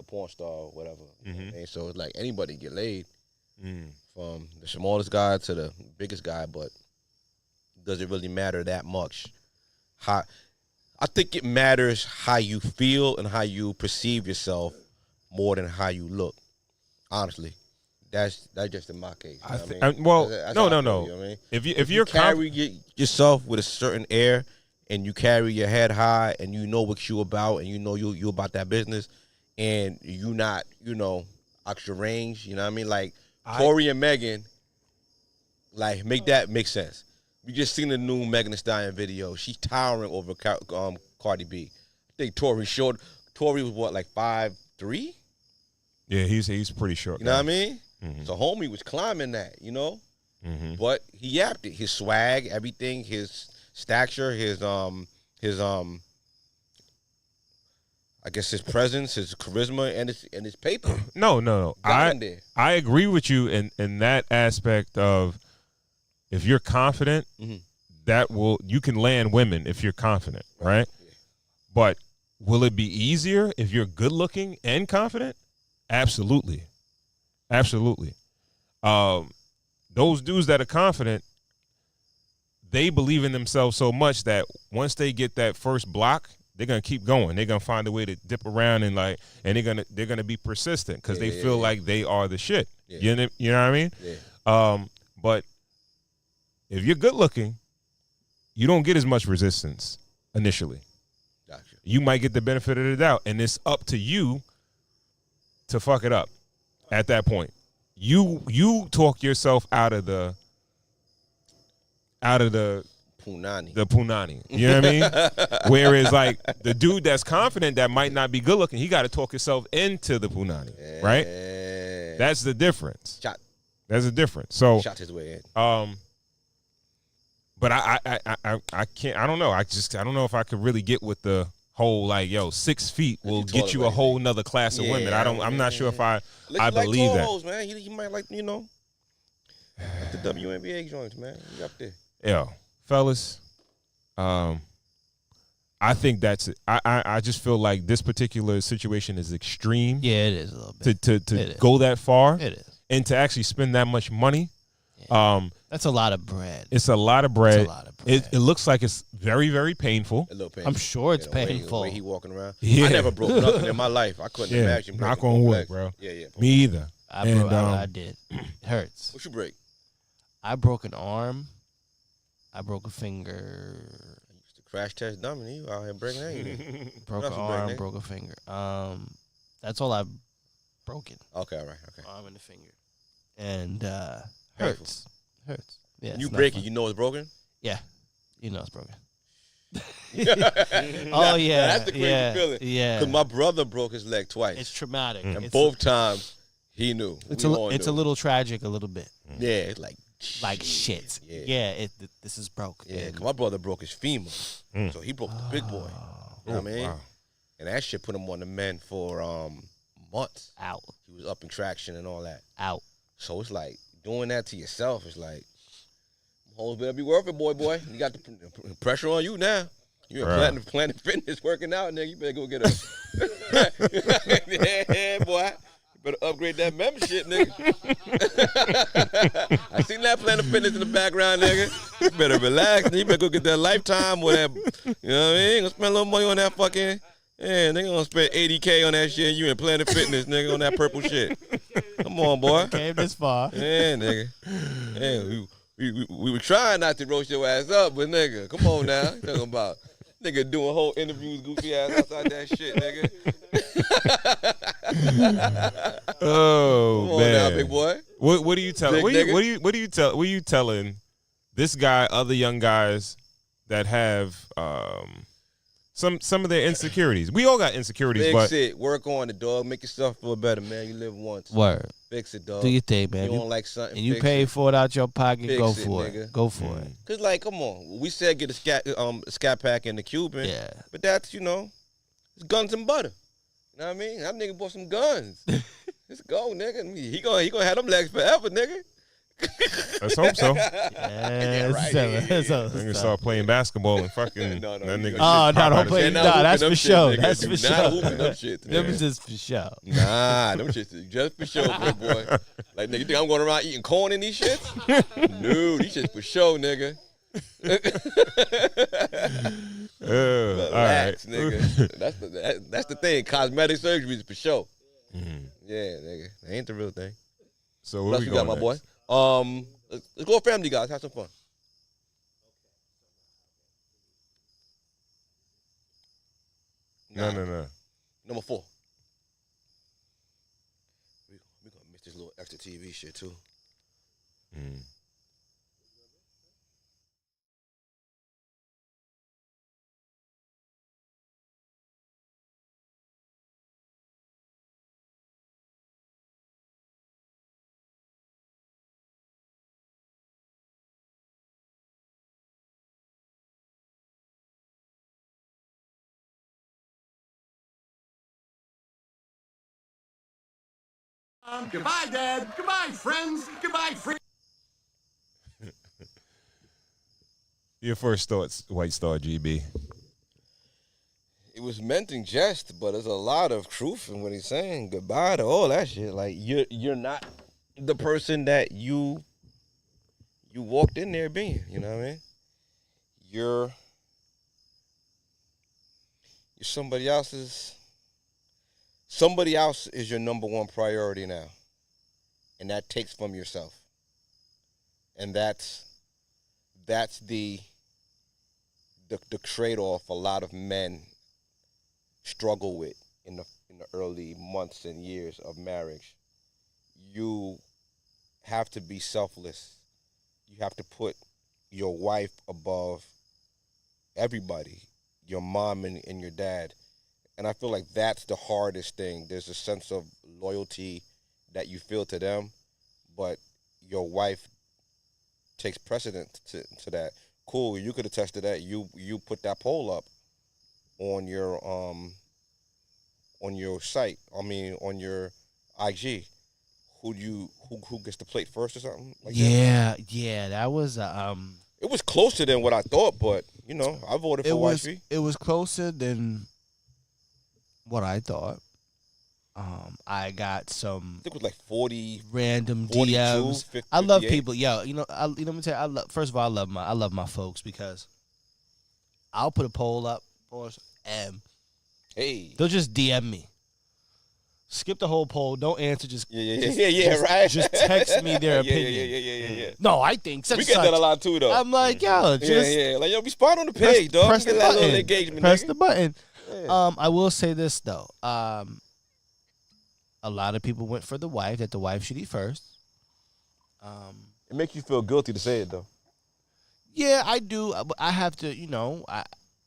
a porn star or whatever. You know what I mean? So it's like anybody get laid, from the smallest guy to the biggest guy, but does it really matter that much? I think it matters how you feel and how you perceive yourself more than how you look. Honestly, that's just in my case. You know what I mean? No. You know what I mean? If you carry yourself with a certain air and you carry your head high and you know what you about and you know you about that business and you not extra range. You know what I mean? Like Tory and Megan, like make that make sense. We just seen the new Megan Thee Stallion video. She's towering over Cardi B. I think Tory short. Tory was what, like 5'3"? Yeah, he's pretty short. You know what I mean? Mm-hmm. So homie was climbing that, but he yapped it. His swag, everything, his stature, his I guess his presence, his charisma, and his paper. No. I agree with you in that aspect of, if you're confident, you can land women if you're confident, right? Yeah. But will it be easier if you're good looking and confident? Absolutely. Those dudes that are confident, they believe in themselves so much that once they get that first block, they're gonna keep going. They're gonna find a way to dip around and they're gonna be persistent because they feel like they are the shit. Yeah. You know what I mean? Yeah. But if you're good looking, you don't get as much resistance initially. Gotcha. You might get the benefit of the doubt, and it's up to you to fuck it up at that point. You talk yourself out of the punani. The punani. You know what I mean? Whereas like the dude that's confident that might not be good looking, he got to talk himself into the punani, right? That's the difference. That's the difference. So shot his way in. But I can't. I don't know. I don't know if I could really get with the whole 6 feet will get you a whole nother class of women. I'm not sure if I believe that. Hoes, man. He might like the WNBA joints, man. He up there. Yeah, fellas. I think that's it. I just feel like this particular situation is extreme. Yeah, it is a little bit. To go that far. It is. And to actually spend that much money. Yeah. That's a lot of bread. It's a lot of bread. It looks like it's very, very painful. A little painful. I'm sure it's painful. The way he walking around. Yeah. I never broke nothing in my life. I couldn't imagine. Knock on wood, bro. Yeah. Me either. I did. It hurts. What you break? I broke an arm. I broke a finger. Crash test dummy. You out here breaking anything. Broke an arm, broke a finger. That's all I've broken. Okay, all right. Okay. Arm and a finger. And hurts. Hurts. Yeah. When you break it, you know it's broken? Yeah. You know it's broken. Oh, yeah. That's the crazy feeling. Yeah. Because my brother broke his leg twice. It's traumatic. And both times, he knew. It's a little tragic a little bit. Yeah, it's like shit. Yeah, this is broke. Yeah, because my brother broke his femur. So he broke the big boy. You know what I mean? Wow. And that shit put him on the mend for months. Out. He was up in traction and all that. Out. So it's like, doing that to yourself is like, hoes better be worth it, boy. You got the pressure on you now. You in Planet Fitness working out, nigga. You better go get a yeah, boy. You better upgrade that membership, nigga. I seen that Planet Fitness in the background, nigga. You better relax. You better go get that Lifetime or that. You know what I mean? Gonna spend a little money on that fucking. Yeah, nigga gonna spend $80K on that shit. You in Planet Fitness, nigga, on that purple shit. Come on, boy. Came this far. Yeah, nigga. Yeah, we were trying not to roast your ass up, but nigga, come on now. Talking about nigga doing whole interviews, goofy ass outside that shit, nigga. Oh come on man, now, big boy. What are you telling? What are you telling this guy, other young guys that have some of their insecurities. We all got insecurities, Fix but it. Work on it, dog. Make yourself feel better, man. You live once. Word. Fix it, dog. Do your thing, man. You don't like something, and you fix pay it. for it out your pocket, Fix go it, for nigga. it. Go for it. Cause like, come on. We said get a scat pack in the Cuban. Yeah. But that's, it's guns and butter. You know what I mean? That nigga bought some guns. Let's go, nigga. He gonna have them legs forever, nigga. let's hope so. Yeah, right. Nigga start playing basketball and fucking No, that nigga. Oh, no, don't play. They're Nah, not that's hooping for them sure. shit, nigga. That's Do for not sure. hooping them shit. Them is just for sure. Nah, them shits just for sure, boy. Like, nigga, you think I'm going around eating corn in these shits? No, these shits for sure, nigga. Relax, all right. nigga. That's the thing. Cosmetic surgery is for sure. Mhm. Yeah, nigga. That ain't the real thing. So What where else we you got, going my next? boy? Let's go Family Guys. Have some fun. No. Number 4. We're going to miss this little extra TV shit, too. Mm. Goodbye, Dad. Goodbye, friends. Goodbye, friends. Your first thoughts, White Star GB. It was meant in jest, but there's a lot of truth in what he's saying. Goodbye to all that shit. Like, you're not the person that you walked in there being. You know what I mean? You're somebody else's. Somebody else is your number one priority now, and that takes from yourself. And that's the trade-off a lot of men struggle with in the early months and years of marriage. You have to be selfless. You have to put your wife above everybody, your mom and your dad. And I feel like that's the hardest thing. There's a sense of loyalty that you feel to them, but your wife takes precedent to that. Cool, you could attest to that. You put that poll up on your site. I mean, on your IG. Who gets the plate first or something like that? Yeah, that was It was closer than what I thought, but I voted for wifey. It was closer than what I thought. I got some. I think it was like 40 random 42, DMs. 50, I love 58. people. Yo, let me tell you. First of all, I love my folks because I'll put a poll up for us and they'll just DM me. Skip the whole poll. Don't answer. Just right. Just text me their opinion. Yeah. No, I think such We and get such. that a lot too, though. I'm like, yo, just Like, yo, respond on the page, dog. press Get the that button. little engagement. Press nigga. the button. Yeah. I will say this though. A lot of people went for the wife, that the wife should eat first. It makes you feel guilty to say it, though. Yeah, I do. I have to,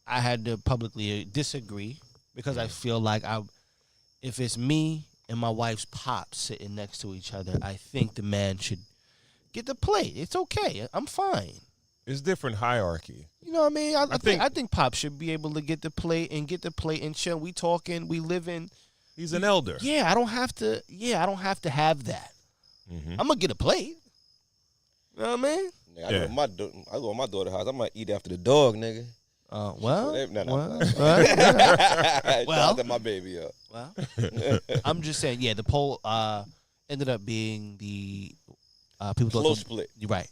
I had to publicly disagree because I feel like if it's me and my wife's pop sitting next to each other, I think the man should get the plate. It's okay. I'm fine. It's different hierarchy. You know what I mean? I think- think Pop should be able to get the plate and chill. We talking, we living. He's an elder. Yeah, I don't have to. Yeah, I don't have to have that. Mm-hmm. I'm gonna get a plate. You know what I mean? Nigga, I go to my daughter's house. I might eat after the dog, nigga. Well, Well, Well. shout out to my baby, yo. well. I'm just saying. Yeah, the poll ended up being the people thought Close split. You're right.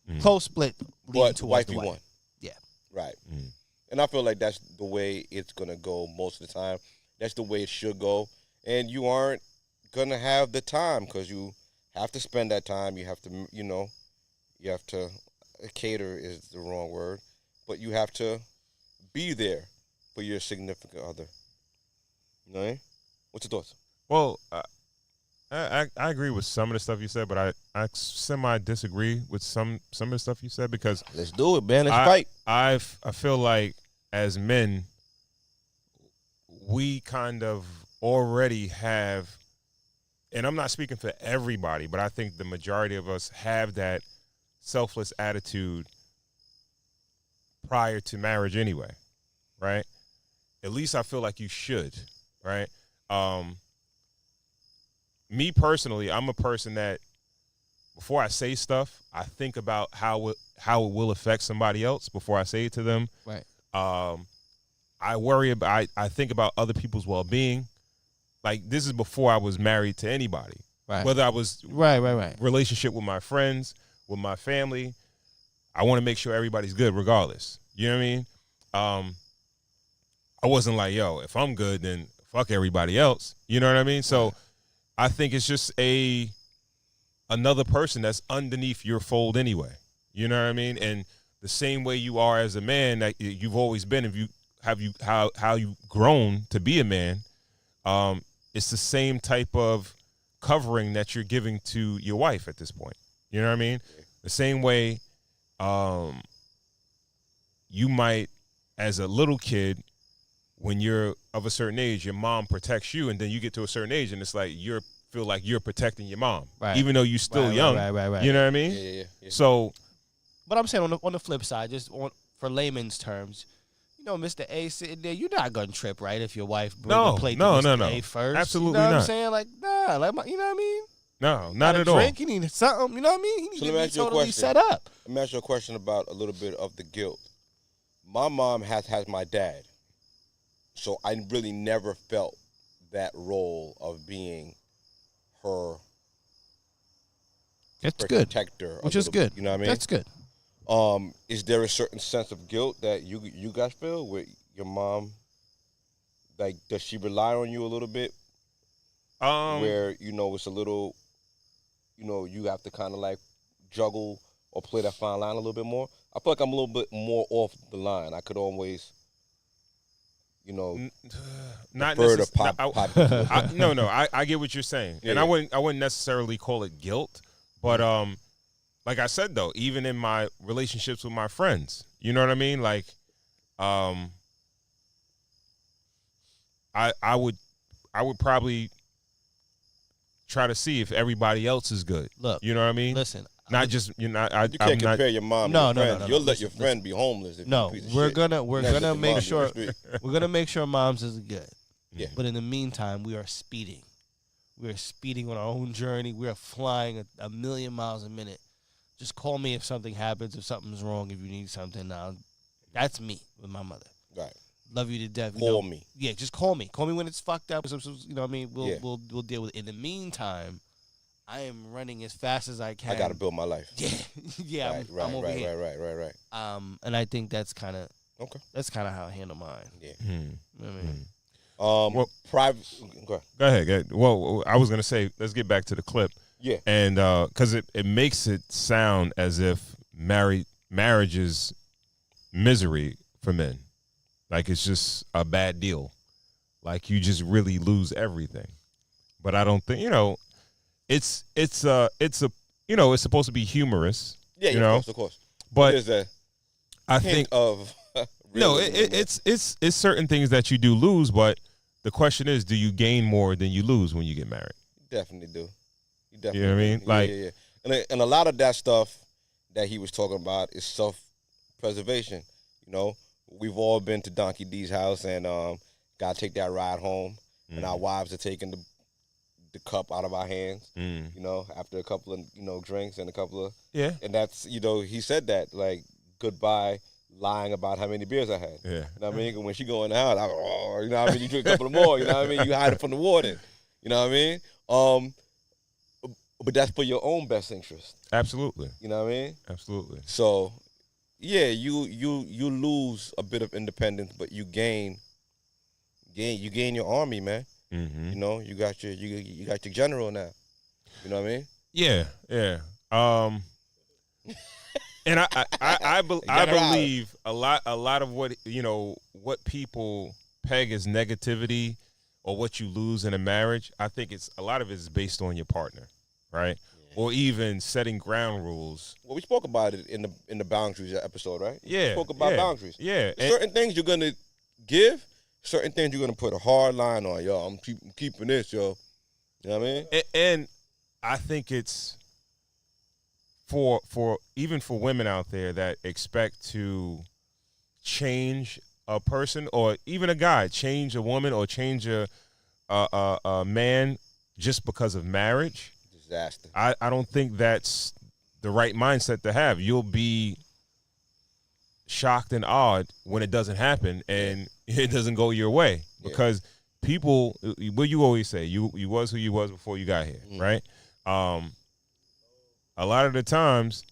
Mhm. Close split. leading But towards wifey the wife. won. Yeah. Right. Mm. And I feel like that's the way it's going to go most of the time. That's the way it should go. And you aren't going to have the time because you have to spend that time. You have to, you have to, cater is the wrong word, but you have to be there for your significant other. You know what I mean? What's your thoughts? Well, I agree with some of the stuff you said, but I semi disagree with some of the stuff you said because Let's do it, man. Let's fight. I feel like as men, we kind of already have, and I'm not speaking for everybody, but I think the majority of us have that selfless attitude prior to marriage anyway, right? At least I feel like you should, right? Me personally, I'm a person that before I say stuff, I think about how it will affect somebody else before I say it to them. Right. I worry about, I think about other people's well-being. Like, this is before I was married to anybody. Right. Whether I was right. Relationship with my friends, with my family, I want to make sure everybody's good regardless. You know what I mean? I wasn't like, yo, if I'm good, then fuck everybody else. You know what I mean? So I think it's just another person that's underneath your fold anyway. You know what I mean? And the same way you are as a man that you've always been, how you've grown to be a man, it's the same type of covering that you're giving to your wife at this point. You know what I mean? The same way you might, as a little kid, when you're of a certain age, your mom protects you, and then you get to a certain age, and it's like feel like you're protecting your mom, right, even though you're still young. Right. You know what I mean? Yeah. So, but I'm saying on the flip side, for layman's terms, Mr. A sitting there, you're not gonna trip, right? If your wife brings a plate to Mr. A first, absolutely you know not. What I'm saying, like, nah, like, you know what I mean? No, not at all. all. Drink, he need something, you know what I mean? He need to be totally set up. Let me ask you a question about a little bit of the guilt. My mom has my dad, so I really never felt that role of being her protector, which is good. You know what I mean? That's good. Is there a certain sense of guilt that you guys feel with your mom? Like, does she rely on you a little bit? Where it's a little, you have to kind of like juggle or play that fine line a little bit more. I feel like I'm a little bit more off the line. I could always, not defer to pop. No, I get what you're saying, and I wouldn't necessarily call it guilt, but like I said though, even in my relationships with my friends, you know what I mean? Like, I would probably try to see if everybody else is good. Look, you know what I mean? Listen, not just you can't compare your mom. No, to your friend. no. You'll let your friend be homeless. We're gonna make sure moms is good. Yeah. But in the meantime, we are speeding. We are speeding on our own journey. We are flying a million miles a minute. Just call me if something happens, if something's wrong, if you need something. Now, that's me with my mother. Right. Love you to death. Call me. Yeah, just call me. Call me when it's fucked up. You know what I mean? We'll deal with it. In the meantime, I am running as fast as I can. I got to build my life. Yeah. I'm over here. Right. And I think that's kind of okay. That's kind of how I handle mine. Yeah. You know what I mean? Well, private. Go ahead. Well, I was gonna say, let's get back to the clip. Yeah. And because it makes it sound as if marriage is misery for men, like it's just a bad deal, like you just really lose everything. But I don't think it's supposed to be humorous. Yeah, of course. But there's a I think of it's certain things that you do lose, but the question is, do you gain more than you lose when you get married? Definitely do. You know what I mean? Like, yeah. And a lot of that stuff that he was talking about is self-preservation. We've all been to Donkey D's house and got to take that ride home, and our wives are taking the cup out of our hands. After a couple of drinks and a couple of and that's he said that, like, goodbye lying about how many beers I had. Yeah. You know what I mean? When she going out, you drink a couple of more, you know what I mean? You hide it from the warden. You know what I mean? But that's for your own best interest. Absolutely. You know what I mean? Absolutely. So, yeah, you lose a bit of independence, but you gain your army, man. Mm-hmm. You got your general now. You know what I mean? Yeah. And I believe a lot of what people peg as negativity or what you lose in a marriage, I think a lot of it is based on your partner, right? Yeah. Or even setting ground rules. Well, we spoke about it in the boundaries episode, right? Yeah. We spoke about boundaries. Yeah. Certain things you're gonna give, certain things you're gonna put a hard line on. Yo, I'm keeping this, yo. You know what I mean? And I think it's for even for women out there that expect to change a person or even a guy, change a woman or change a man just because of marriage. Disaster. I don't think that's the right mindset to have. You'll be shocked and awed when it doesn't happen and it doesn't go your way because people, what you always say, you was who you was before you got here, right? A lot of the times,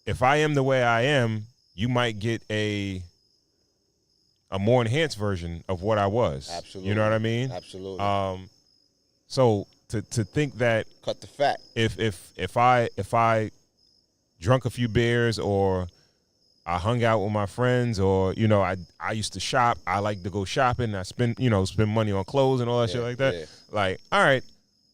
if I am the way I am, you might get a more enhanced version of what I was. Absolutely. You know what I mean? Absolutely. So to think that cut the fat. If I drunk a few beers or I hung out with my friends or, you know, I used to shop. I like to go shopping. I spend money on clothes and all that shit like that. Yeah. Like, all right,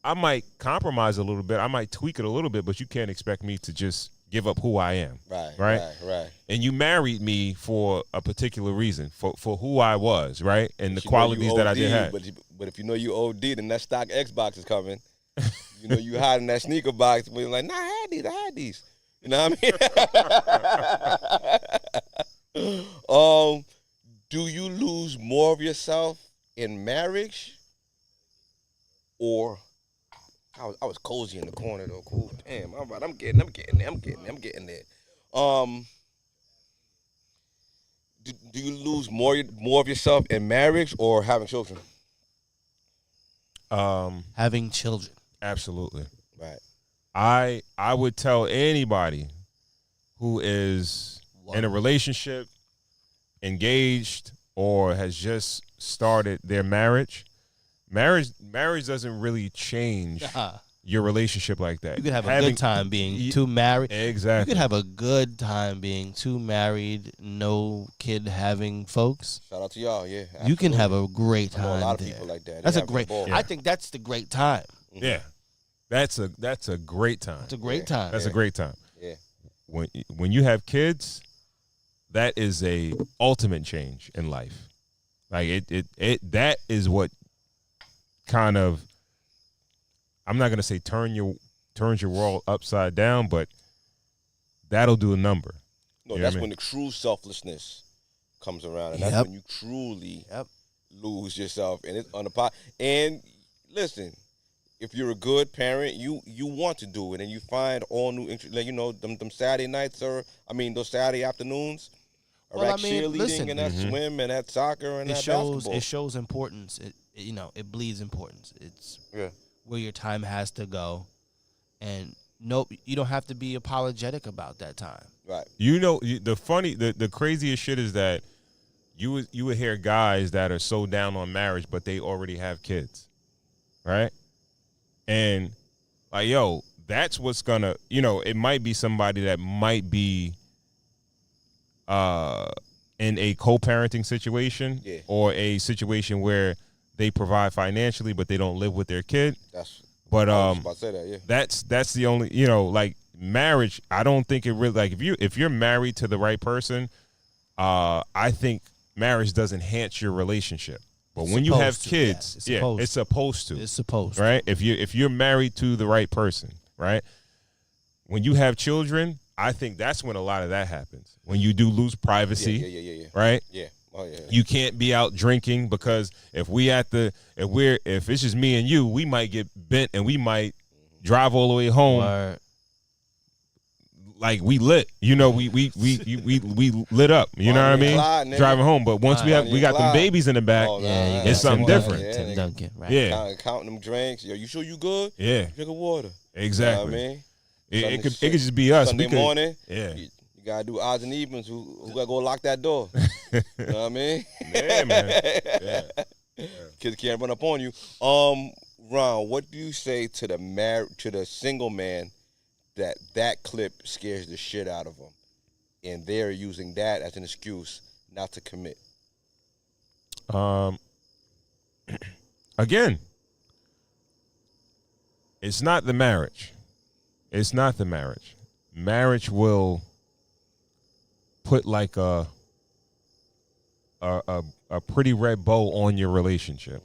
I might compromise a little bit. I might tweak it a little bit, but you can't expect me to just give up who I am. Right. And you married me for a particular reason, for who I was, right? And the qualities that I did have. But if you know you OD, then that stock Xbox is coming. You know you hiding that sneaker box. But you're like, nah, I had these. You know what I mean? Do you lose more of yourself in marriage, or I was cozy in the corner though. Cool. Damn. All right. I'm getting there. Do you lose more of yourself in marriage or having children? Having children. Absolutely. Right. I would tell anybody who is in a relationship, engaged, or has just started their marriage doesn't really change your relationship like that. You could have a good time being two married. Exactly. You could have a good time being two married, no kid having folks. Shout out to y'all, yeah. Absolutely. You can have a great time. I know a lot there. of people like that. That's a great. I think that's the great time. Yeah, that's a great time. It's a great time. That's a great time. Yeah. When you have kids, that is a ultimate change in life. Like it that is what kind of, I'm not gonna say turns your world upside down, but that'll do a number. No, that's when the true selflessness comes around, and that's when you truly lose yourself, and it's on the pot. And listen, if you're a good parent, you want to do it, and you find all new interest. Like, you know, them Saturday nights those Saturday afternoons. Cheerleading and that swim and that soccer and that basketball. It shows importance. It bleeds importance. It's where your time has to go, and you don't have to be apologetic about that time. Right. You know, the craziest shit is that you would hear guys that are so down on marriage, but they already have kids, right? And like, yo, that's what's gonna, it might be somebody that might be in a co-parenting situation or a situation where they provide financially but they don't live with their kid. I was about to say that, yeah. That's the only, like marriage, I don't think it really, like if you're married to the right person, I think marriage does enhance your relationship. But when you have kids, it's supposed to. It's supposed to. Right? If you're married to the right person, right? When you have children, I think that's when a lot of that happens. When you do lose privacy, yeah. Right? Yeah. Oh yeah. You can't be out drinking because if it's just me and you, we might get bent and we might drive all the way home. Like we lit, we lit up. You know what I mean? Clyde, driving home, but once we got them babies in the back, it's something different. Tim Duncan, right? Yeah, counting them drinks. Yo, you sure you good? Yeah, drink of water. Exactly. You know what I mean? It could just be us. Sunday morning. Yeah. You gotta do odds and evens. Who gotta go lock that door? You know what I mean? Yeah, man. Yeah. Kids can't run up on you. Ron, what do you say to the single man that clip scares the shit out of them, and they're using that as an excuse not to commit? Again, it's not the marriage. It's not the marriage. Marriage will put like a a pretty red bow on your relationship,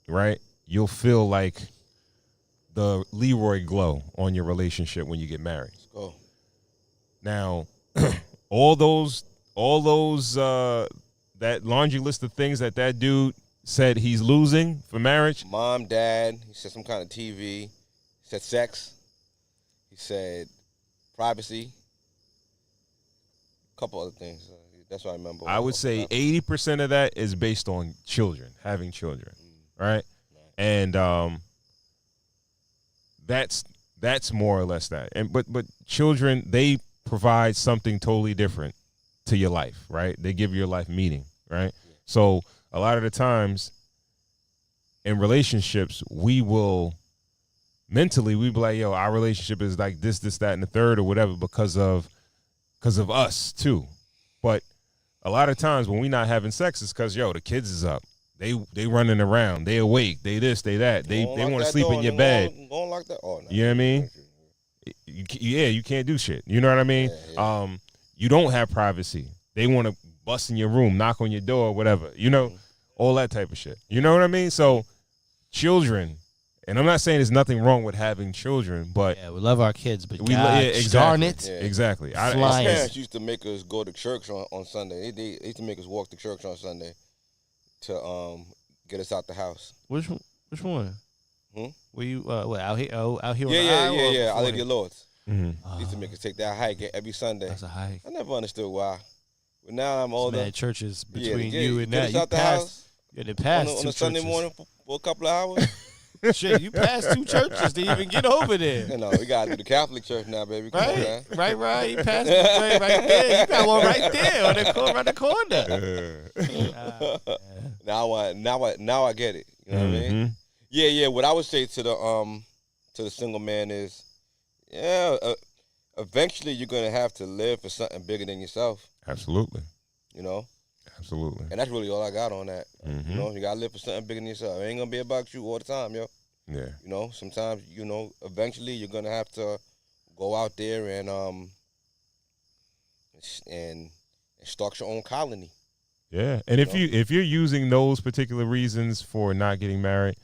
right? You'll feel like the Leroy glow on your relationship when you get married. Let's go. Now, all those that laundry list of things that dude said he's losing for marriage. Mom, dad. He said some kind of TV. He said sex. He said privacy. A couple other things. That's what I remember. I would say 80% of that is based on children, having children, right? And that's more or less that. And but children, they provide something totally different to your life, right? They give your life meaning, right? So a lot of the times in relationships, we will mentally we be like, yo, our relationship is like this, that, and the third or whatever because of us too. But a lot of times when we not having sex, it's because, yo, the kids is up. They running around. They awake. They this, they that. They want to sleep in your bed. Going like that. Oh, no. You know what I mean? You can't do shit. You know what I mean? Yeah. You don't have privacy. They want to bust in your room, knock on your door, whatever. You know, all that type of shit. You know what I mean? So children, and I'm not saying there's nothing wrong with having children, but we love our kids, but exactly. darn it. Yeah. Exactly. Our parents used to make us go to church on Sunday. They used to make us walk to church on Sunday to get us out the house. Which one? Were you out here? Out here? Yeah. Our Lady of Lords. Mm-hmm. Used to make us take that hike every Sunday. That's a hike. I never understood why. But now I'm older. Mad churches between you and that. You out the house. You had to pass on a Sunday morning for a couple of hours. Shit, you passed 2 churches to even get over there. You know, we gotta do the Catholic church now, baby. Come on, man. Right. You passed right there. You got one right there around the corner. Now I get it. You know what I mean? Yeah. What I would say to the single man is, eventually you're gonna have to live for something bigger than yourself. Absolutely. You know. Absolutely. And that's really all I got on that. You know, you gotta live for something bigger than yourself. It ain't gonna be about you all the time, yo. Yeah. You know, sometimes, eventually you're gonna have to go out there and start your own colony. Yeah. And if you're using those particular reasons for not getting married,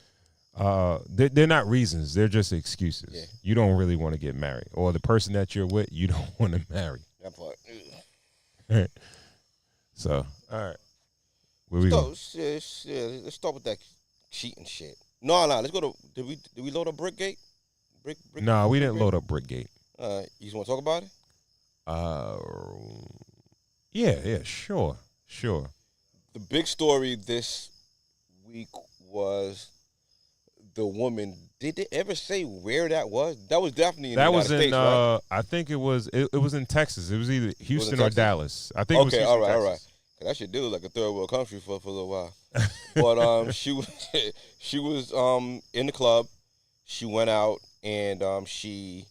they're not reasons. They're just excuses. Yeah. You don't really want to get married, or the person that you're with, you don't want to marry. That part. So, all right. Where we go? Let's start with that cheating shit. No. Let's go to. Did we load up Brickgate? Brick. No, we didn't load up Brickgate. You just want to talk about it? Yeah, sure. The big story this week was the woman. Did they ever say where that was? That was definitely in the United States, right? I think it was in Texas. It was either Houston or Dallas. I think it was Houston, all right. Texas. That shit did look like a third world country for a little while. But she was in the club. She went out and she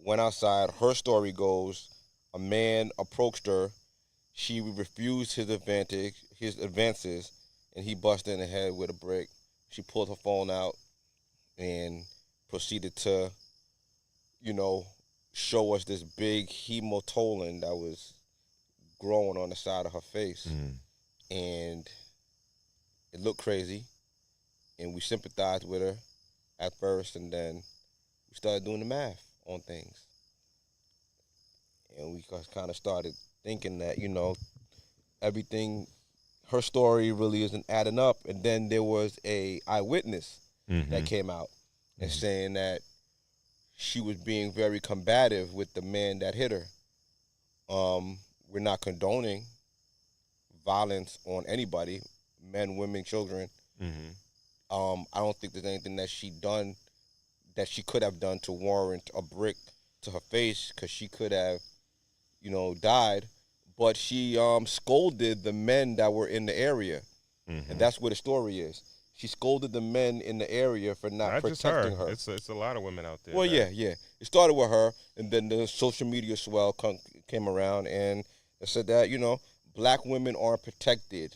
went outside. Her story goes, a man approached her. She refused his advances, and he busted in the head with a brick. She pulled her phone out and proceeded to, show us this big hematoma that was growing on the side of her face. And it looked crazy, and we sympathized with her at first, and then we started doing the math on things. And we kind of started thinking that, everything, her story really isn't adding up. And then there was a eyewitness that came out and saying that she was being very combative with the man that hit her. We're not condoning violence on anybody, men, women, children. I don't think there's anything that she could have done to warrant a brick to her face, because she could have, died. But she scolded the men that were in the area, and that's where the story is. She scolded the men in the area for not protecting her. It's a lot of women out there. Well, yeah. It started with her, and then the social media swell came around, and it said that, black women aren't protected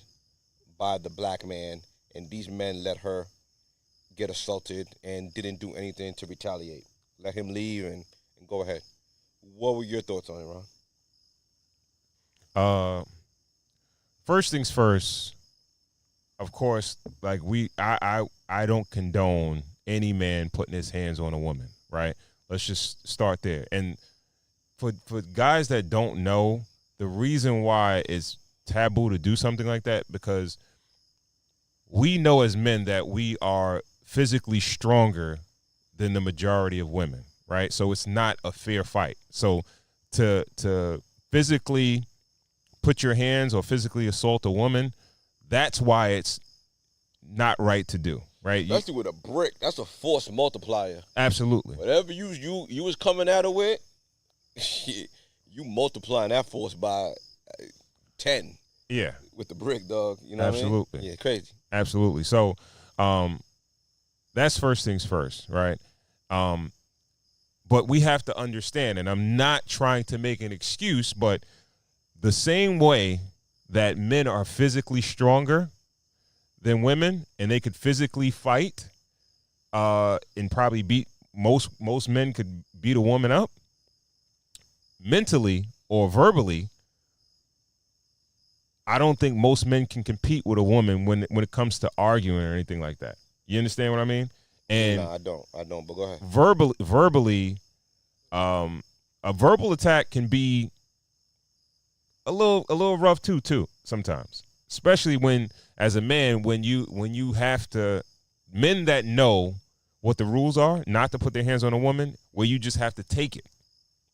by the black man, and these men let her get assaulted and didn't do anything to retaliate. Let him leave and go ahead. What were your thoughts on it, Ron? first things first, of course, like I don't condone any man putting his hands on a woman, right? Let's just start there. And for guys that don't know, the reason why it's taboo to do something like that, because we know as men that we are physically stronger than the majority of women, right? So it's not a fair fight. So to physically put your hands or physically assault a woman, that's why it's not right to do, right? Especially with a brick, that's a force multiplier. Absolutely. Whatever you was coming at her with, you multiplying that force by 10. Yeah. With the brick, dog. You know Absolutely. what I mean? Yeah, crazy. Absolutely. So that's first things first, right? But we have to understand, and I'm not trying to make an excuse, but the same way that men are physically stronger than women and they could physically fight and probably beat most men could beat a woman up mentally or verbally, I don't think most men can compete with a woman when it comes to arguing or anything like that. You understand what I mean? And no, I don't, but go ahead. Verbally, a verbal attack can be a little rough too sometimes, especially when, as a man, when you have to, men that know what the rules are, not to put their hands on a woman, where you just have to take it,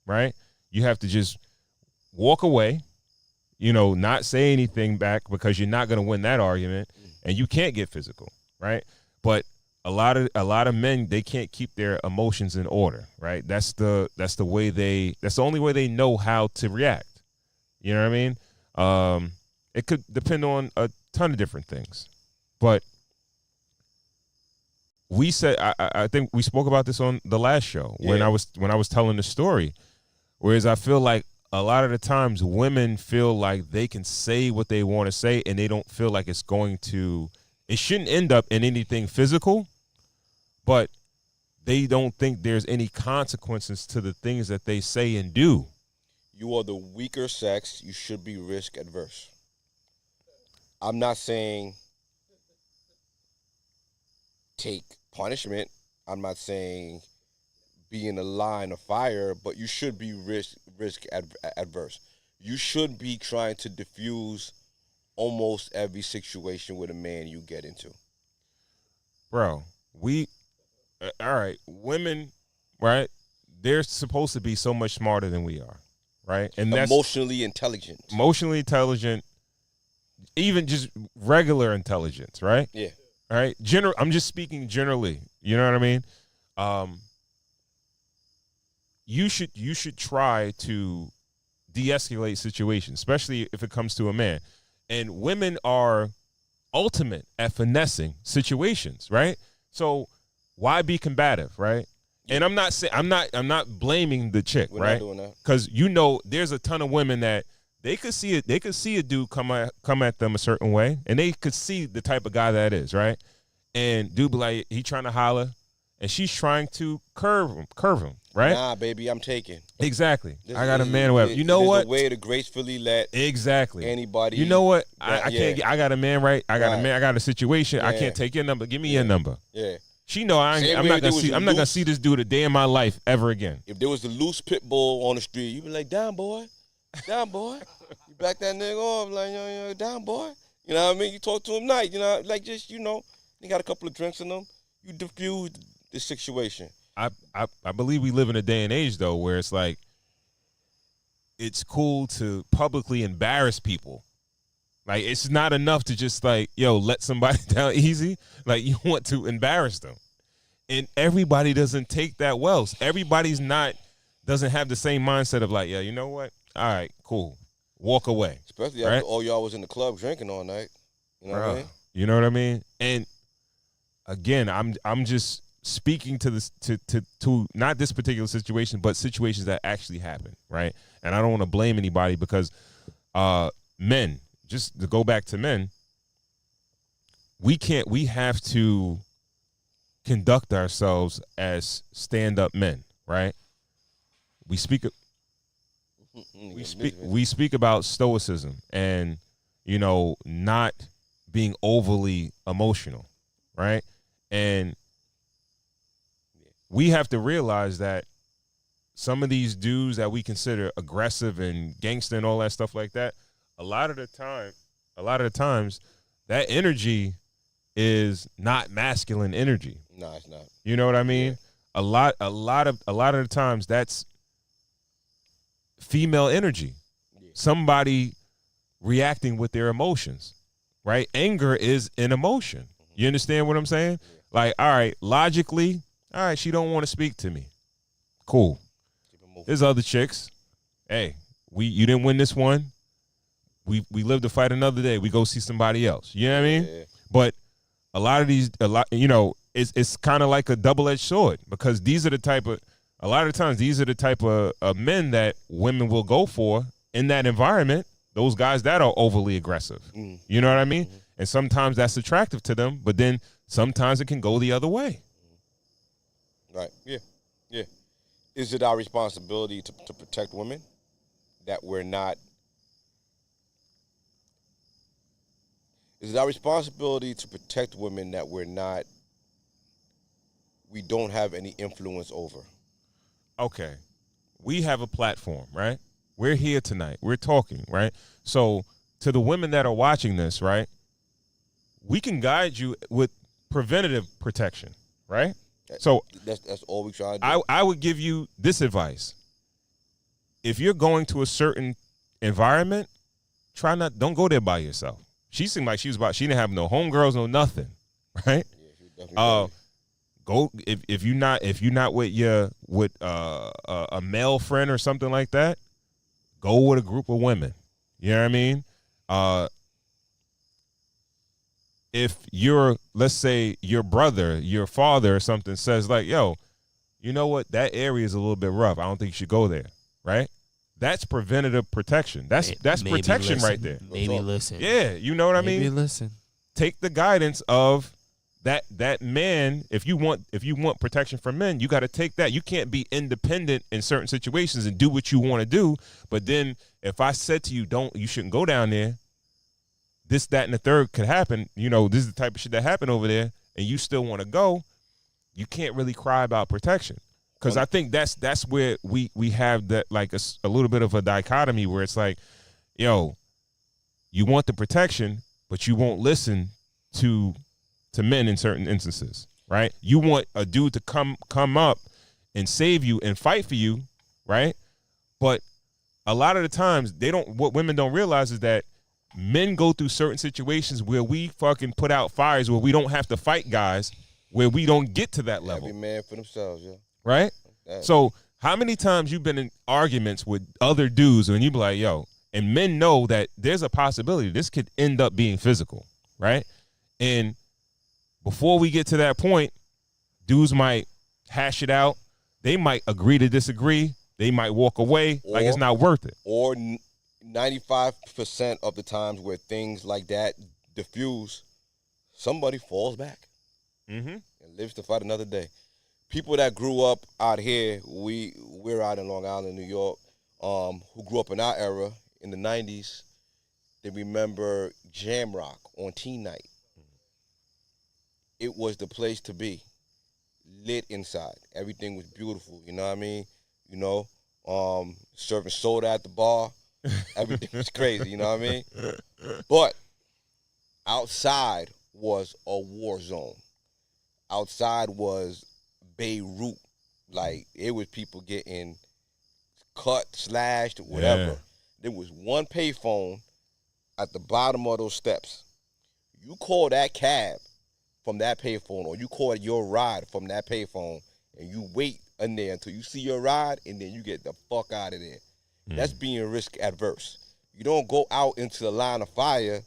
right? You have to just walk away, not say anything back, because you're not going to win that argument, and you can't get physical, right? But a lot of men, they can't keep their emotions in order, right? That's the only way they know how to react. You know what I mean? It could depend on a ton of different things, but we said, I think we spoke about this on the last show when I was telling the story, whereas I feel like a lot of the times women feel like they can say what they want to say and they don't feel like it shouldn't end up in anything physical, but they don't think there's any consequences to the things that they say and do. You are the weaker sex. You should be risk adverse. I'm not saying take punishment. I'm not saying be in a line of fire, but you should be risk adverse. You should be trying to diffuse almost every situation with a man you get into. Bro, all right, women, right? They're supposed to be so much smarter than we are, right? And that's emotionally intelligent, even just regular intelligence, right? Yeah. All right. I'm just speaking generally. You know what I mean? You should try to de-escalate situations, especially if it comes to a man. And women are ultimate at finessing situations, right? So why be combative, right? And I'm not blaming the chick, We're right? not doing that. Because there's a ton of women that they could see it. They could see a dude come at them a certain way, and they could see the type of guy that is, right? And dude be like, he trying to holler, and she's trying to curve him, right? Nah, baby, I'm taking. Exactly. I got a man who, you know what? A way to gracefully let anybody. You know what? I can't. I got a man, right? I got a man. I got a situation. I can't take your number. Give me your number. Yeah. She know I'm not gonna see this dude a day in my life ever again. If there was a loose pit bull on the street, you be like, down boy. You back that nigga off, like, yo, down boy. You know what I mean? You talk to him nice, like just, you got a couple of drinks in them. You diffuse the situation. I believe we live in a day and age though where it's like it's cool to publicly embarrass people. Like, it's not enough to just like, let somebody down easy. Like, you want to embarrass them. And everybody doesn't take that well. Everybody's doesn't have the same mindset of like, yeah, you know what? All right, cool. Walk away. Especially after all y'all was in the club drinking all night. You know what I mean? You know what I mean? And again, I'm just speaking to this to not this particular situation, but situations that actually happen, right? And I don't want to blame anybody because men, just to go back to men, we have to conduct ourselves as stand-up men, right? We speak about stoicism, and not being overly emotional, right? And we have to realize that some of these dudes that we consider aggressive and gangster and all that stuff like that, a lot of the times, that energy is not masculine energy. No, it's not. You know what I mean? Yeah. A lot of the times that's female energy. Yeah. Somebody reacting with their emotions, right? Anger is an emotion. You understand what I'm saying? Yeah. Like, all right, logically, all right, she don't want to speak to me. Cool. There's other chicks. Hey, you didn't win this one. We live to fight another day. We go see somebody else. You know what I mean? Yeah. But a lot of these, it's kind of like a double-edged sword, because a lot of times these are the type of men that women will go for in that environment, those guys that are overly aggressive. Mm. You know what I mean? Mm-hmm. And sometimes that's attractive to them, but then sometimes it can go the other way. Right. Yeah. Yeah. Is it our responsibility to protect women that we're not? Is it our responsibility to protect women that we don't have any influence over? Okay. We have a platform, right? We're here tonight. We're talking, right? So to the women that are watching this, right, we can guide you with preventative protection, right? So that's all we try to do. I would give you this advice. If you're going to a certain environment, don't go there by yourself. She seemed like she didn't have no homegirls, no nothing, right? Yeah, go if you're not with a male friend or something like that, go with a group of women. You know what I mean? If let's say your brother, your father or something says like, yo, you know what? That area is a little bit rough. I don't think you should go there, right? That's preventative protection. That's protection listen. Right there. Maybe listen. Yeah, you know what I mean? Maybe listen. Take the guidance of that man. If you want protection from men, you got to take that. You can't be independent in certain situations and do what you want to do. But then if I said to you, you shouldn't go down there, this, that, and the third could happen. This is the type of shit that happened over there, and you still want to go, you can't really cry about protection. Because I think that's where we have that, like a little bit of a dichotomy where it's like, yo, you want the protection, but you won't listen to men in certain instances, right? You want a dude to come up and save you and fight for you, right? But a lot of the times what women don't realize is that men go through certain situations where we fucking put out fires where we don't have to fight guys, where we don't get to that level. Every man for themselves, yeah. Right? So how many times you've been in arguments with other dudes and you be like, yo, and men know that there's a possibility this could end up being physical, right? And before we get to that point, dudes might hash it out. They might agree to disagree. They might walk away like it's not worth it. Or 95% of the times where things like that diffuse, somebody falls back and lives to fight another day. People that grew up out here, we're out in Long Island, New York, who grew up in our era in the 90s, they remember Jam Rock on teen night. It was the place to be, lit inside. Everything was beautiful, you know what I mean? Serving soda at the bar. Everything was crazy, you know what I mean? But outside was a war zone. Outside was Beirut. Like, it was people getting cut, slashed, whatever. Yeah. There was one payphone at the bottom of those steps. You call that cab from that payphone, or you call your ride from that payphone, and you wait in there until you see your ride, and then you get the fuck out of there. That's being risk adverse. You don't go out into the line of fire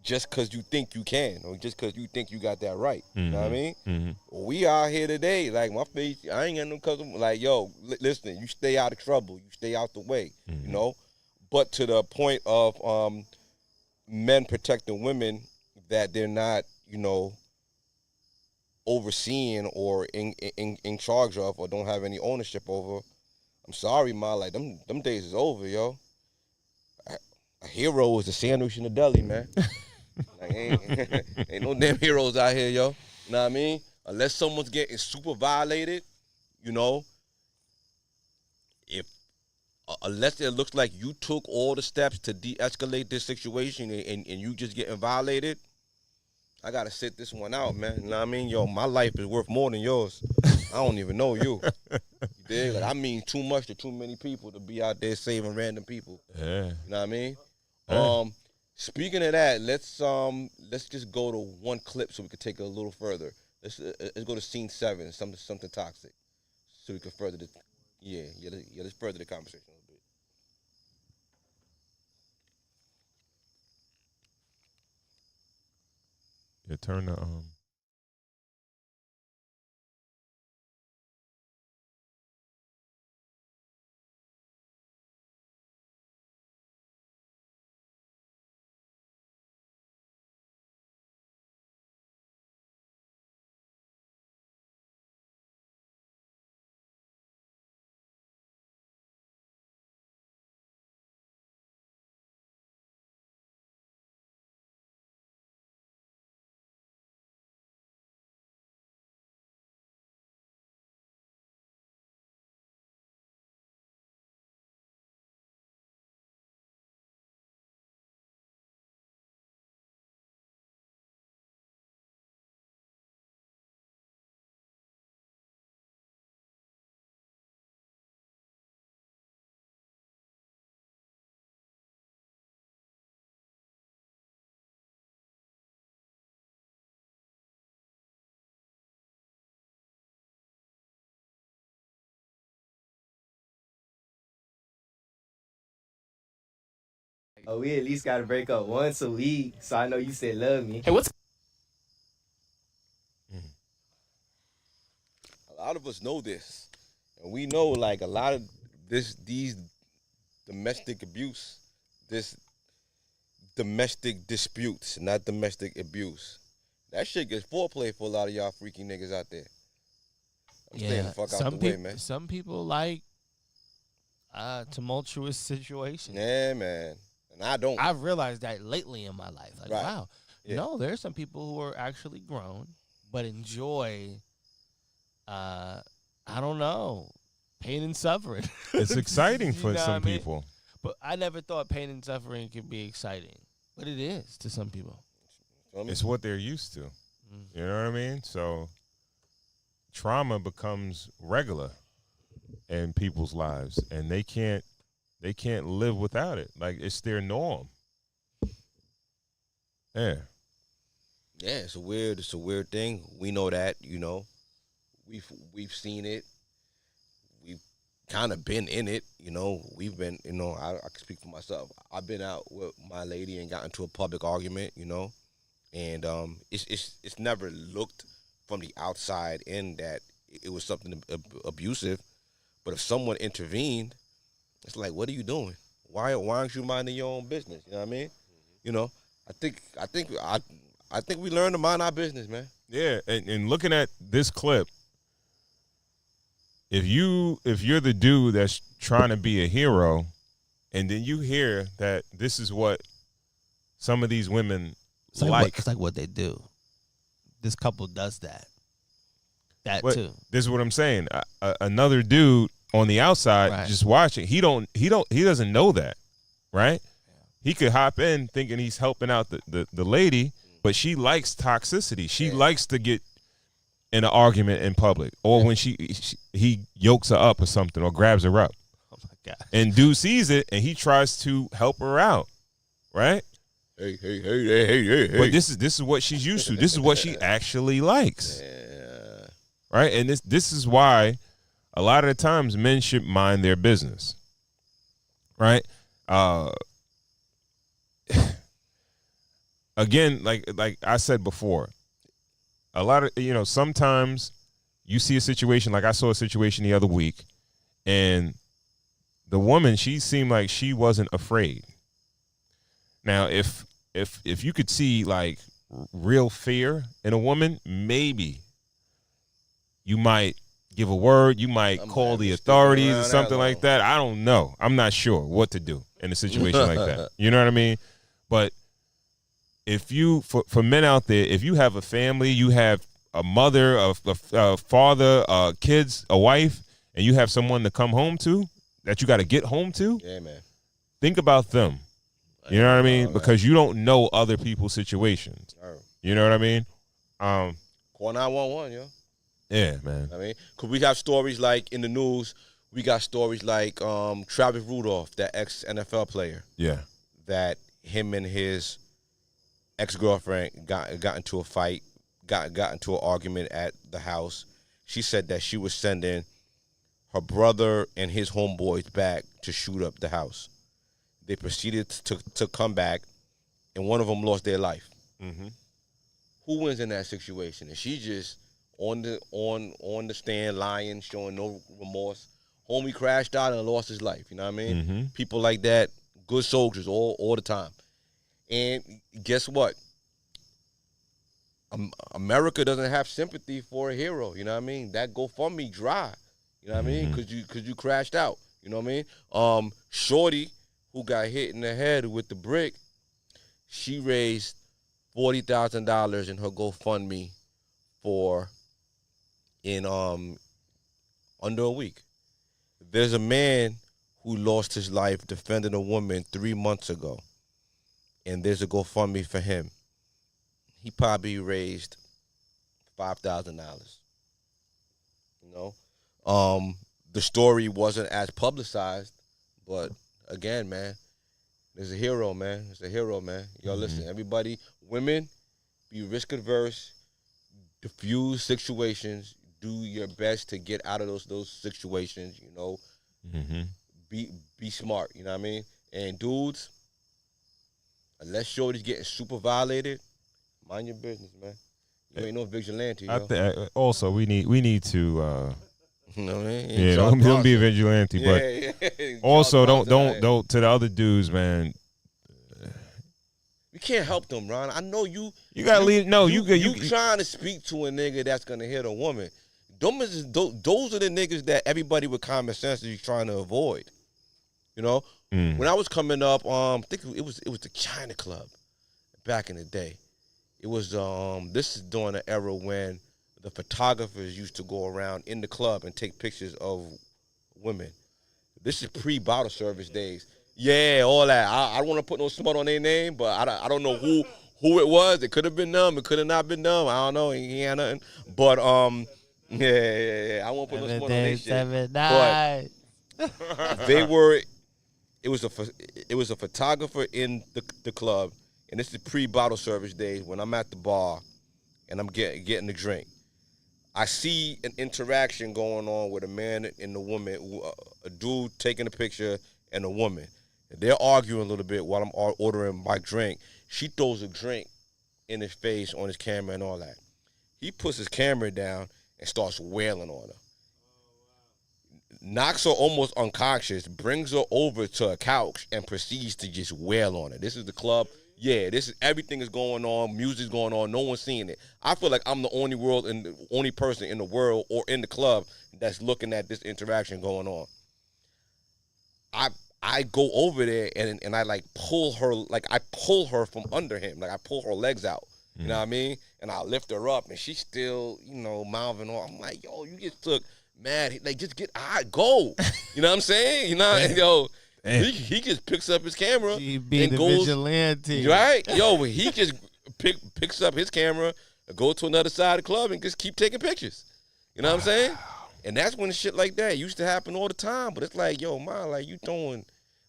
just because you think you can, or just because you think you got that right. You know what I mean? Well, we out here today, like, my face, I ain't got no cousin. Like, yo, listen, you stay out of trouble. You stay out the way, you know? But to the point of men protecting women that they're not, overseeing or in charge of, or don't have any ownership over, I'm sorry, ma, like, them days is over, yo. A hero is a sandwich in the deli, man. Like, ain't no damn heroes out here, yo. You know what I mean? Unless someone's getting super violated, you know, if unless it looks like you took all the steps to de-escalate this situation and you just getting violated, I gotta sit this one out, man. You know what I mean? Yo, my life is worth more than yours. I don't even know you. You dig? Like, I mean too much to too many people to be out there saving random people. Yeah. You know what I mean? Yeah. Speaking of that, let's just go to one clip so we can take it a little further. Let's go to scene 7, something toxic, so we can further the let's further the conversation a little bit. Yeah, turn the Oh, we at least gotta break up once a week, so I know you said love me. Hey, what's A lot of us know this, and we know like a lot of these domestic abuse, this domestic disputes, not domestic abuse. That shit gets foreplay for a lot of y'all freaky niggas out there. I'm staying the fuck out the way, man. Some people like tumultuous situations. Yeah, man. And I don't. I've realized that lately in my life. Like, Right. wow, Yeah. no, there's some people who are actually grown but enjoy, I don't know, pain and suffering. it's exciting for You know some what I mean? people. But I never thought pain and suffering could be exciting. But it is to some people. It's what they're used to. You know what I mean? So trauma becomes regular in people's lives, and they can't live without it. Like, it's their norm. Yeah. Yeah, it's a weird thing. We know that, you know. We've seen it. We've kind of been in it, you know. We've been, you know, I can speak for myself. I've been out with my lady and got into a public argument, you know. And it's never looked from the outside in that it was something abusive. But if someone intervened, it's like, what are you doing? Why aren't you minding your own business? You know what I mean? You know, I think we learned to mind our business, man. Yeah, and looking at this clip, if you're the dude that's trying to be a hero, and then you hear that this is what some of these women like. It's like what they do. This couple does that. That But too. this is what I'm saying. Another dude on the outside just watching, he doesn't know that, right? He could hop in thinking he's helping out the lady, but she likes toxicity. She likes to get in an argument in public, or when he yokes her up or something, or grabs her up. Oh my God. And dude sees it, and he tries to help her out, right? Hey. But this is what she's used to. This is what she actually likes. Yeah. Right? And this is why a lot of the times men should mind their business. Right? Again, like I said before, a lot of, you know, sometimes you see a situation, like I saw a situation the other week, and the woman, she seemed like she wasn't afraid. Now, if you could see like real fear in a woman, maybe you might give a word, you might call the authorities or something like that. I don't know. I'm not sure what to do in a situation like that. You know what I mean? But if you, for men out there, if you have a family, you have a mother, a father, kids, a wife, and you have someone to come home to that you got to get home to, yeah, man. think about them. You know what I mean? Because you don't know other people's situations. You know what I mean? Call 911, yo. Yeah, man. I mean, because we have stories like in the news, we got stories like Travis Rudolph, that ex-NFL player. Yeah. That him and his ex-girlfriend got into a fight, got into an argument at the house. She said that she was sending her brother and his homeboys back to shoot up the house. They proceeded to come back, and one of them lost their life. Mm-hmm. Who wins in that situation? And she just on the stand lying, showing no remorse. Homie crashed out and lost his life. You know what I mean? Mm-hmm. People like that, good soldiers all the time. And guess what? America doesn't have sympathy for a hero. You know what I mean? That GoFundMe dry. You know what I mean? Because you crashed out. You know what I mean? Shorty, who got hit in the head with the brick, she raised $40,000 in her GoFundMe in under a week. There's a man who lost his life defending a woman 3 months ago, and there's a GoFundMe for him. He probably raised $5,000. You know, the story wasn't as publicized, but again, man, there's a hero, man. It's a hero, man. Yo, listen, everybody, women, be risk adverse, diffuse situations, do your best to get out of those situations. You know, be smart. You know what I mean? And dudes, unless shorty's getting super violated, mind your business, man. You ain't no vigilante. Yo. Also, we need to. You know what I mean? Yeah, don't be a vigilante, but also don't to the other dudes, man. You can't help them, Ron. I know you. You gotta leave. No, you trying to speak to a nigga that's gonna hit a woman. Those are the niggas that everybody with common sense is trying to avoid. You know, when I was coming up, I think it was the China Club back in the day. It was this is during the era when the photographers used to go around in the club and take pictures of women. This is pre-bottle service days. Yeah, all that. I don't want to put no smut on their name, but I don't know who it was. It could have been them. It could have not been them. I don't know. He had nothing. But yeah. I won't put no smut on their shit. But they were. It was a photographer in the club, and this is pre-bottle service days when I'm at the bar, and I'm getting a drink. I see an interaction going on with a man and a woman, a dude taking a picture and a woman. They're arguing a little bit while I'm ordering my drink. She throws a drink in his face on his camera and all that. He puts his camera down and starts wailing on her. Knocks her almost unconscious, brings her over to a couch, and proceeds to just wail on her. This is the club. Yeah, everything is going on, music's going on, no one's seeing it. I feel like I'm the only person in the world or in the club that's looking at this interaction going on. I go over there and I pull her from under him. Like I pull her legs out. You know what I mean? And I lift her up and she's still, mouthing on. I'm like, yo, you just took mad. Like, just get go. You know what I'm saying? You know, yo. He just picks up his camera and goes vigilante. Right? Yo, he just picks up his camera, go to another side of the club and just keep taking pictures. You know what I'm saying? And that's when shit like that used to happen all the time. But it's like, yo, man, like you throwing,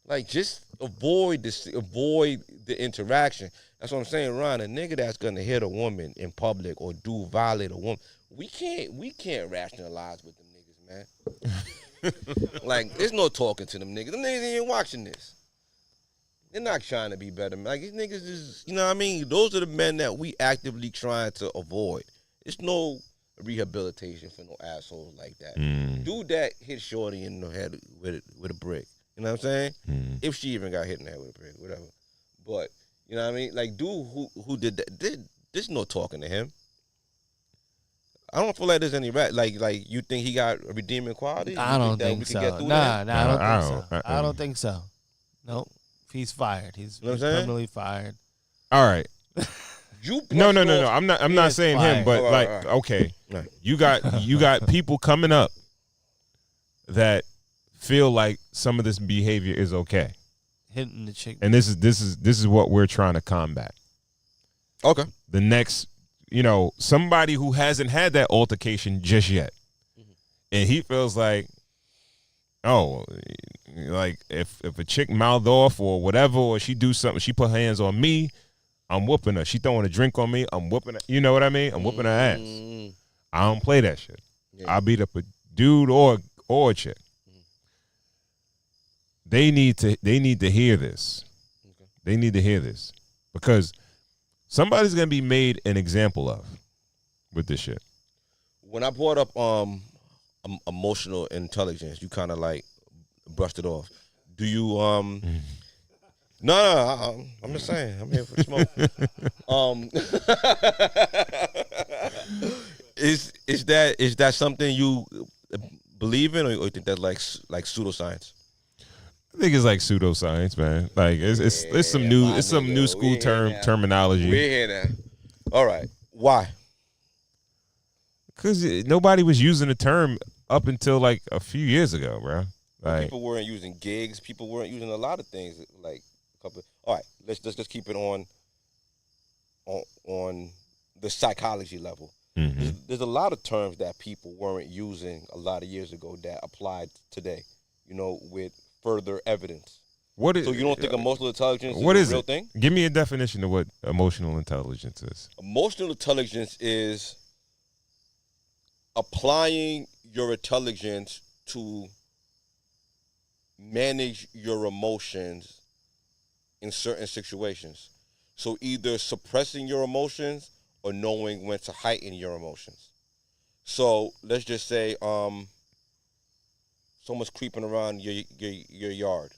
like just avoid the interaction. That's what I'm saying, Ron. A nigga that's gonna hit a woman in public or violate a woman, we can't rationalize with them niggas, man. Like, there's no talking to them niggas. Them niggas ain't watching this. They're not trying to be better. Like, these niggas is, you know what I mean? Those are the men that we actively trying to avoid. There's no rehabilitation for no assholes like that. Dude that hit shorty in the head with a brick. You know what I'm saying? If she even got hit in the head with a brick, whatever. But, you know what I mean? Like, dude who did that, there's no talking to him. I don't feel like there's any like you think he got redeeming quality? I don't think so. Nah, I don't think so. I don't think so. Nope. He's fired. He's You know what I'm saying? permanently fired. All right. No. off- I'm not saying him, but All like, right. okay, Right. you got people coming up that feel like some of this behavior is okay, Hitting the chick. and this is what we're trying to combat. Okay. The next, somebody who hasn't had that altercation just yet, and he feels like, oh, like if a chick mouth off or whatever, or she do something, she put hands on me, I'm whooping her. She throwing a drink on me, I'm whooping her. You know what I mean? I'm whooping her ass. I don't play that shit. Yeah. I beat up a dude or a chick. They need to hear this. Okay. They need to hear this because somebody's gonna be made an example of with this shit. When I brought up emotional intelligence, you kind of like brushed it off. Do you No, I'm just saying. I'm here for smoke. Is that something you believe in, or you think that's like pseudoscience? I think it's like pseudoscience, man. Like it's some new school terminology. We're here now. All right. Why? Because nobody was using the term up until like a few years ago, bro. Like People weren't using gigs. People weren't using a lot of things. Like a couple. All right. Let's just keep it on the psychology level. mm-hmm. There's a lot of terms that people weren't using a lot of years ago that applied today. With further evidence. What is? So you don't think emotional intelligence what is is a real it? thing? Give me a definition of what emotional intelligence is. Emotional intelligence is applying your intelligence to manage your emotions in certain situations. So either suppressing your emotions or knowing when to heighten your emotions. So let's just say someone's creeping around your yard.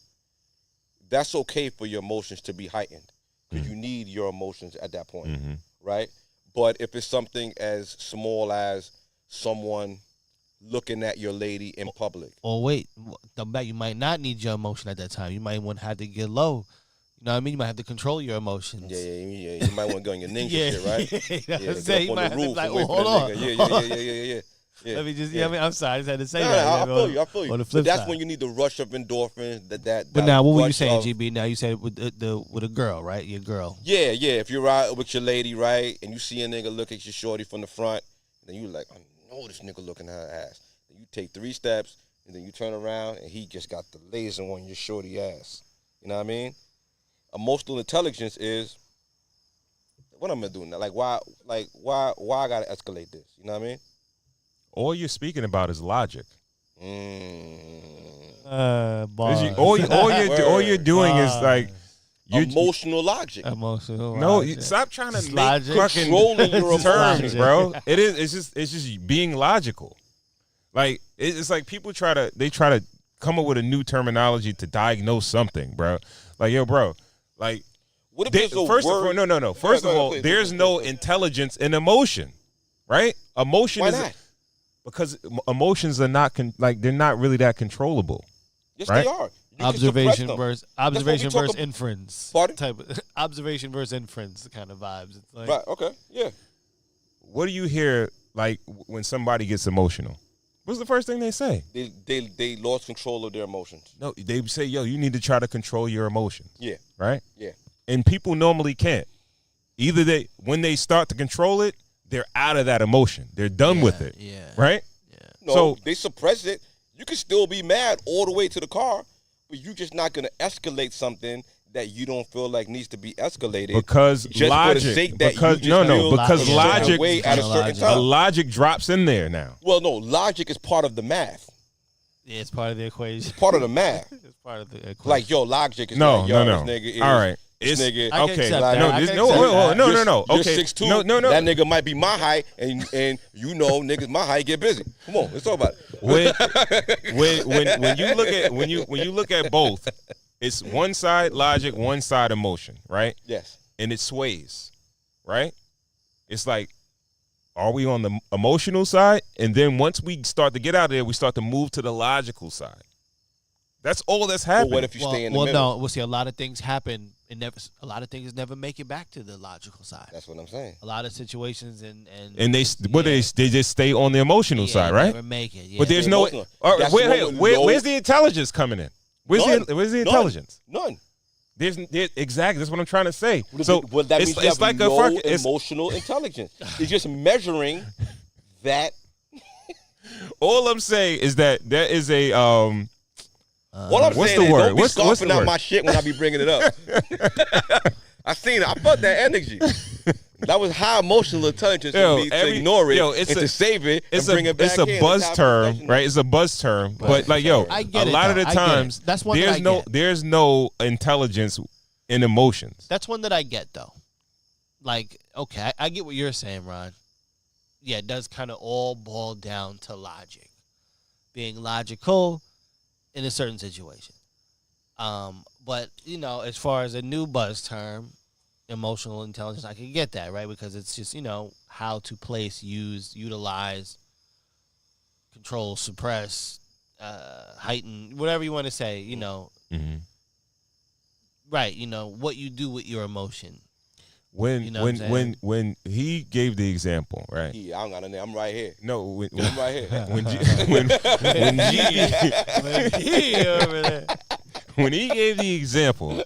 That's okay for your emotions to be heightened because you need your emotions at that point, right? But if it's something as small as someone looking at your lady in public. Or wait, you might not need your emotion at that time. You might want to have to get low. You know what I mean? You might have to control your emotions. Yeah. You might want to go on your ninja shit, right? You know what I'm saying? You might have to be like, hold on. Yeah. Let me just, I am sorry, I just had to say No, that. I feel you. On the flip that's side. when you need the rush of endorphins. But now, what were you saying, GB? Now you said with a girl, right? Your girl. Yeah. If you're out with your lady, right, and you see a nigga look at your shorty from the front, then you like, I know this nigga looking at her ass. Then you take 3 steps, and then you turn around, and he just got the laser on your shorty ass. You know what I mean? Emotional intelligence is what I'm gonna do now. Like why I gotta escalate this? You know what I mean? All you're speaking about is logic. All you're doing is like emotional logic. Stop trying to make logic. fucking Controlling your terms, bro. It's just being logical. Like it's like people try to come up with a new terminology to diagnose something, bro. Like yo, bro. Like what if there's a first word? No. First of all, there's no intelligence in emotion, right? Emotion Why is not? because emotions are not they're not really that controllable. Yes, right? they are. You Observation versus talk inference. Pardon? Type of, observation versus inference kind of vibes. It's like, right. Okay. Yeah. What do you hear like when somebody gets emotional? What's the first thing they say? They lost control of their emotions. No, they say, yo, you need to try to control your emotions. Yeah. Right? Yeah. And people normally can't. Either when they start to control it, they're out of that emotion. They're done with it. Yeah. Right? Yeah. No, so they suppress it. You can still be mad all the way to the car, but you're just not gonna escalate something that you don't feel like needs to be escalated because just logic. For the sake that because you just feel because logic. way at a certain The time. logic drops in there now. Well, no, logic is part of the math. Yeah, it's part of the equation. Part of the math. It's part of the equation. Like yo, logic is No. This nigga is all right. This nigga. I can Okay. accept that. No. I This, can no. accept that. No. You're Okay. 6'2". No. That nigga might be my height, and niggas my height get busy. Come on, let's talk about it. When you look at both, it's one side logic, one side emotion, right? Yes. And it sways, right? It's like, are we on the emotional side? And then once we start to get out of there, we start to move to the logical side. That's all that's happening. Or what if you stay in the middle? No. We'll see. A lot of things happen. A lot of things never make it back to the logical side. That's what I'm saying. A lot of situations and they just stay on the emotional side, right? Never make it. Yeah. But there's no. Where's the intelligence coming in? Where's the intelligence? None. There's exactly. That's what I'm trying to say. So that means you have like no emotional intelligence. It's just measuring that. All I'm saying is that there is a What I'm what's saying the word? Don't be scoffing out my shit when I be bringing it up. I seen it. I felt that energy. That was high emotional intelligence to ignore it and to save it and bring it back. It's a buzz term, right? It's a buzz term. But like, a lot of the times, there's no intelligence in emotions. That's one that I get, though. Like, okay, I get what you're saying, Ron. Yeah, it does kind of all boil down to logic. Being logical in a certain situation. But, as far as a new buzz term, emotional intelligence, I can get that, right? Because it's just, how to place, use, utilize, control, suppress, heighten, whatever you want to say, Mm-hmm. Right, what you do with your emotion. When he gave the example, right? I don't got a name. I'm right here. No, I'm right here. When he gave the example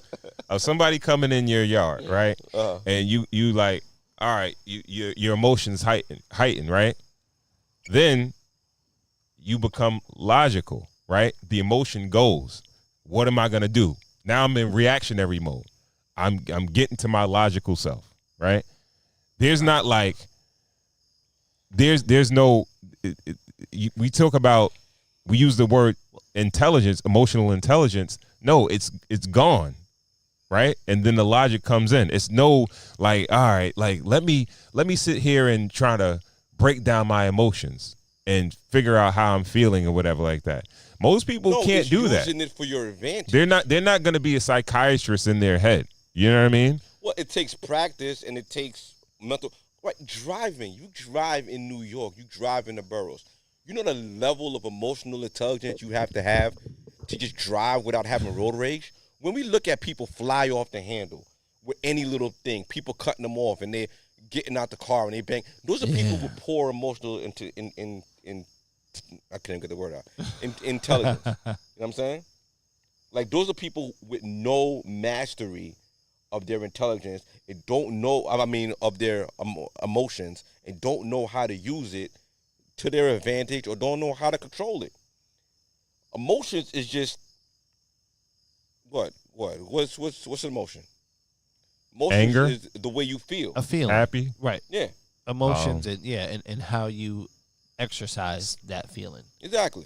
of somebody coming in your yard, right? And you like, all right, your emotions heighten, right? Then you become logical, right? The emotion goes. What am I gonna do? Now I'm in reactionary mode. I'm getting to my logical self, right? There's not like there's no we talk about, we use the word intelligence, emotional intelligence. No, it's gone, right? And then the logic comes in. It's no like, all right, like let me sit here and try to break down my emotions and figure out how I'm feeling or whatever like that. Most people can't do that. Using it for your advantage. They're not going to be a psychiatrist in their head. You know what I mean? Well, it takes practice and it takes mental. Right, driving. You drive in New York. You drive in the boroughs. You know the level of emotional intelligence you have to just drive without having road rage? When we look at people fly off the handle with any little thing, people cutting them off and they're getting out the car and they bang. Those are people with poor emotional I can't get the word out. Intelligence. You know what I'm saying? Like, those are people with no mastery of their intelligence and don't know, of their emotions and don't know how to use it to their advantage or don't know how to control it. Emotions is just what's emotion? Emotion anger is the way you feel. A feeling. Happy. Right. Yeah. Emotions and how you exercise that feeling. Exactly.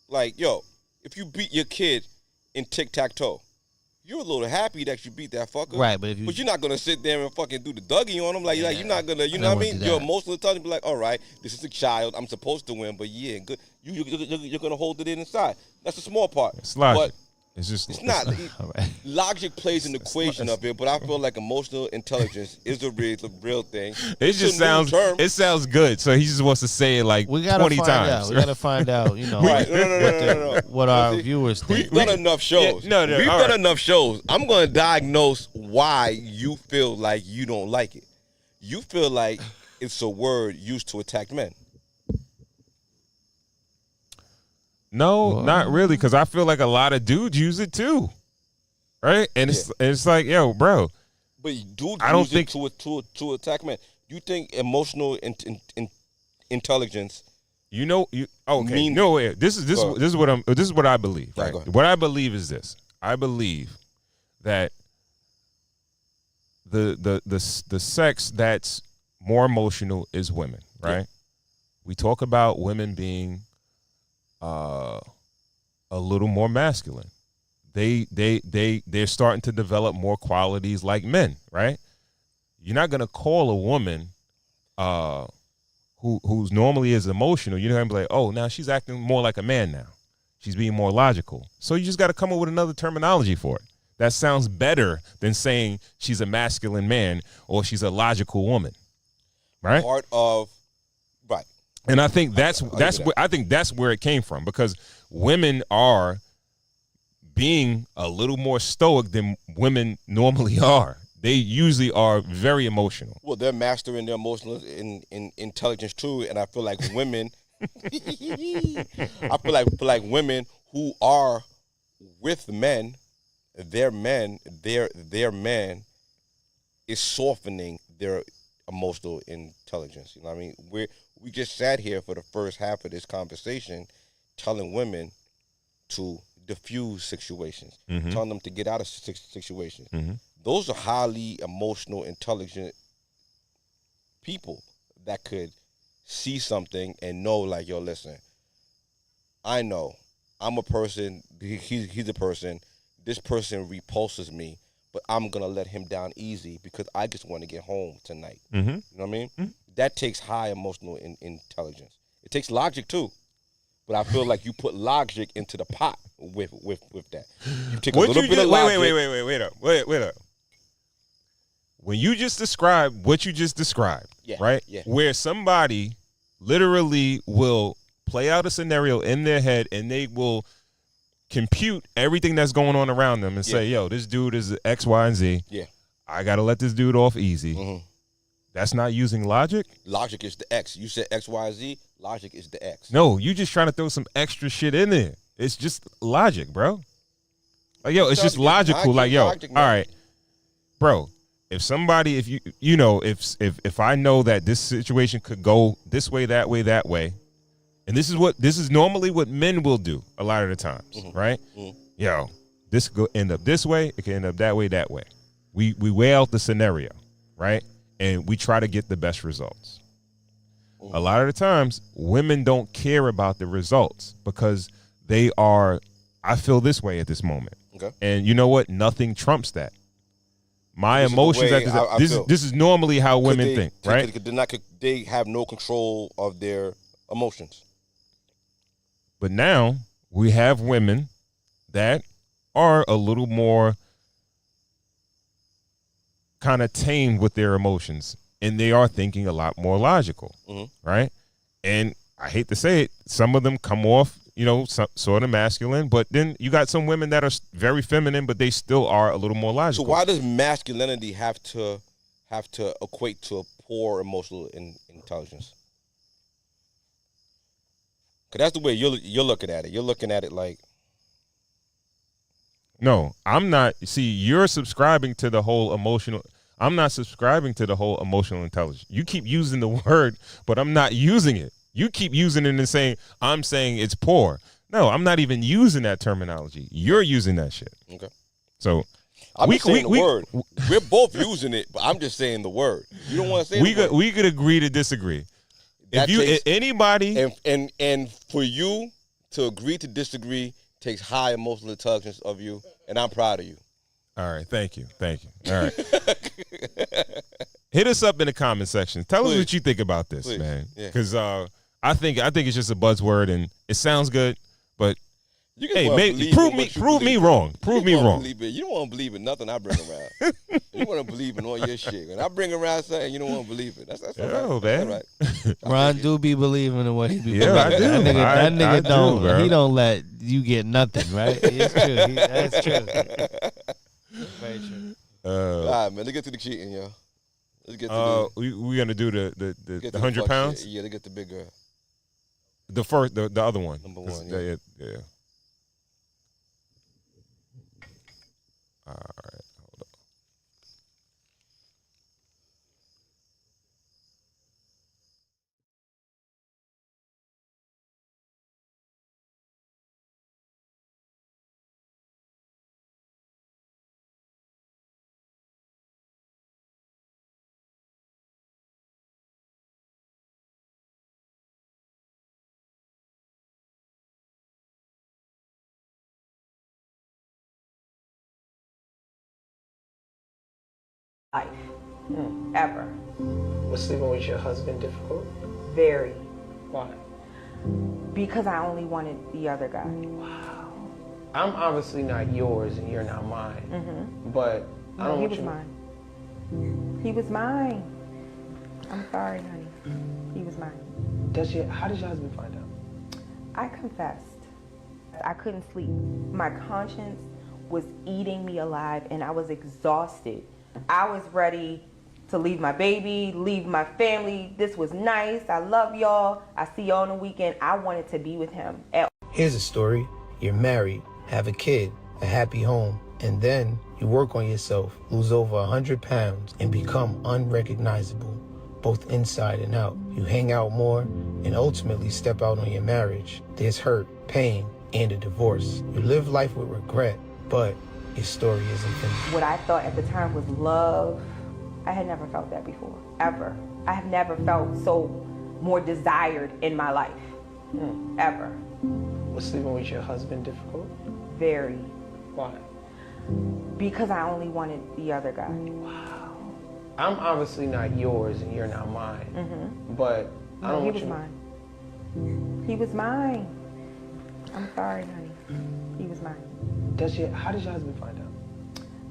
Like, if you beat your kid in tic-tac-toe, you're a little happy that you beat that fucker. Right, but you're not gonna sit there and fucking do the Dougie on him. Like you're not gonna, you know what I mean? Your emotional intelligence be like, all right, this is a child. I'm supposed to win, but yeah, good. You're gonna hold it inside. That's the small part. It's logic. But it's not. Logic plays an equation of it, but I feel like emotional intelligence is the real thing. It sounds good, so he just wants to say it like 20 times. We gotta find out, what our viewers think. We've done enough shows. We've done enough shows. I'm gonna diagnose why you feel like you don't like it. You feel like it's a word used to attack men. No, not really, because I feel like a lot of dudes use it too, right? And it's like, yo, bro. But dudes use it to attack men. You think emotional intelligence? Okay. No, this is what I believe. Right. What I believe is this. I believe that the sex that's more emotional is women, right? Yeah. We talk about women being a little more masculine. They're starting to develop more qualities like men, right? You're not gonna call a woman who's normally is emotional. You're not gonna be like, oh, now she's acting more like a man now. She's being more logical. So you just got to come up with another terminology for it. That sounds better than saying she's a masculine man or she's a logical woman, right? Part of right. And I think that's where it came from, because women are being a little more stoic than women normally are. They usually are very emotional. Well, they're mastering their emotional intelligence too, and I feel like women. I feel like women who are with men, their men is softening their emotional intelligence. You know what I mean? We just sat here for the first half of this conversation telling women to diffuse situations, telling them to get out of situations. Those are highly emotional, intelligent people that could see something and know, like, yo, listen, I know I'm a person, he's a person, this person repulses me, but I'm going to let him down easy because I just want to get home tonight. You know what I mean? That takes high emotional intelligence. It takes logic too, but I feel like you put logic into the pot with that. You take a little bit of logic. Wait up. When you just described what you just described, right? Yeah. Where somebody literally will play out a scenario in their head and they will compute everything that's going on around them and say, yo, this dude is X, Y, and Z. Yeah. I got to let this dude off easy. That's not using logic? Logic is the X. You said X, Y, Z. Logic is the X. No, you just trying to throw some extra shit in there. It's just logic, bro. Like, yo, it's just logical. Like, yo, all right, bro. If somebody, if you know, if I know that this situation could go this way, that way, and this is normally what men will do a lot of the times, right? Yo, this could end up this way, it can end up that way. We weigh out the scenario, right? And we try to get the best results. A lot of the times, women don't care about the results because they are, I feel this way at this moment. Okay. And you know what? Nothing trumps that. My emotions at this is normally how women think, right? They have no control of their emotions. But now we have women that are a little more kind of tamed with their emotions, and they are thinking a lot more logical, right? And I hate to say it, some of them come off, you know, sort of masculine, but then you got some women that are very feminine, but they still are a little more logical. So why does masculinity have to equate to a poor emotional intelligence? Because that's the way you're looking at it. You're looking at it like, no, I'm not. See, you're subscribing to the whole emotional. I'm not subscribing to the whole emotional intelligence. You keep using the word, but I'm not using it. You keep using it and saying, I'm saying it's poor. No, I'm not even using that terminology. You're using that shit. Okay. So I'm just saying the word. We're both using it, but I'm just saying the word. You don't want to say the word. We could agree to disagree. That Anybody and for you to agree to disagree takes high emotional intelligence of you, and I'm proud of you. All right, thank you. All right. Hit us up in the comment section. Tell us what you think about this, man. Because I think it's just a buzzword and it sounds good, but hey, prove me wrong. Prove me wrong. You don't want to believe in nothing I bring around. You want to believe in all your shit. When I bring around something, you don't want to believe it. That's all right. Man. That's all right. Ron do be believing in what he be believing. Yeah, I do. That nigga I don't. do, bro. He don't let you get nothing, right? It's true. That's true. Very true. All right, man. Let's get to the cheating, yo. Let's get to we gonna do the 100 pounds. Shit. Yeah, they get the big girl. The first, the other one. Number one. Yeah. All right, hold on. Life, ever. Was sleeping with your husband difficult? Very. Why? Because I only wanted the other guy. Wow. I'm obviously not yours and you're not mine. But I don't want you. He was mine. He was mine. I'm sorry, honey. He was mine. How did your husband find out? I confessed. I couldn't sleep. My conscience was eating me alive and I was exhausted. I was ready to leave my baby, leave my family. This was nice. I love y'all. I see y'all on the weekend. I wanted to be with him. Here's a story. You're married, have a kid, a happy home, and then you work on yourself, lose over 100 pounds, and become unrecognizable, both inside and out. You hang out more and ultimately step out on your marriage. There's hurt, pain, and a divorce. You live life with regret, but your story isn't finished. What I thought at the time was love, I had never felt that before, ever. I have never felt so more desired in my life, ever. Was sleeping with your husband difficult? Very. Why? Because I only wanted the other guy. Wow. I'm obviously not yours and you're not mine, but I don't want you. He was mine. He was mine. I'm sorry, honey. He was mine. How did your husband find out?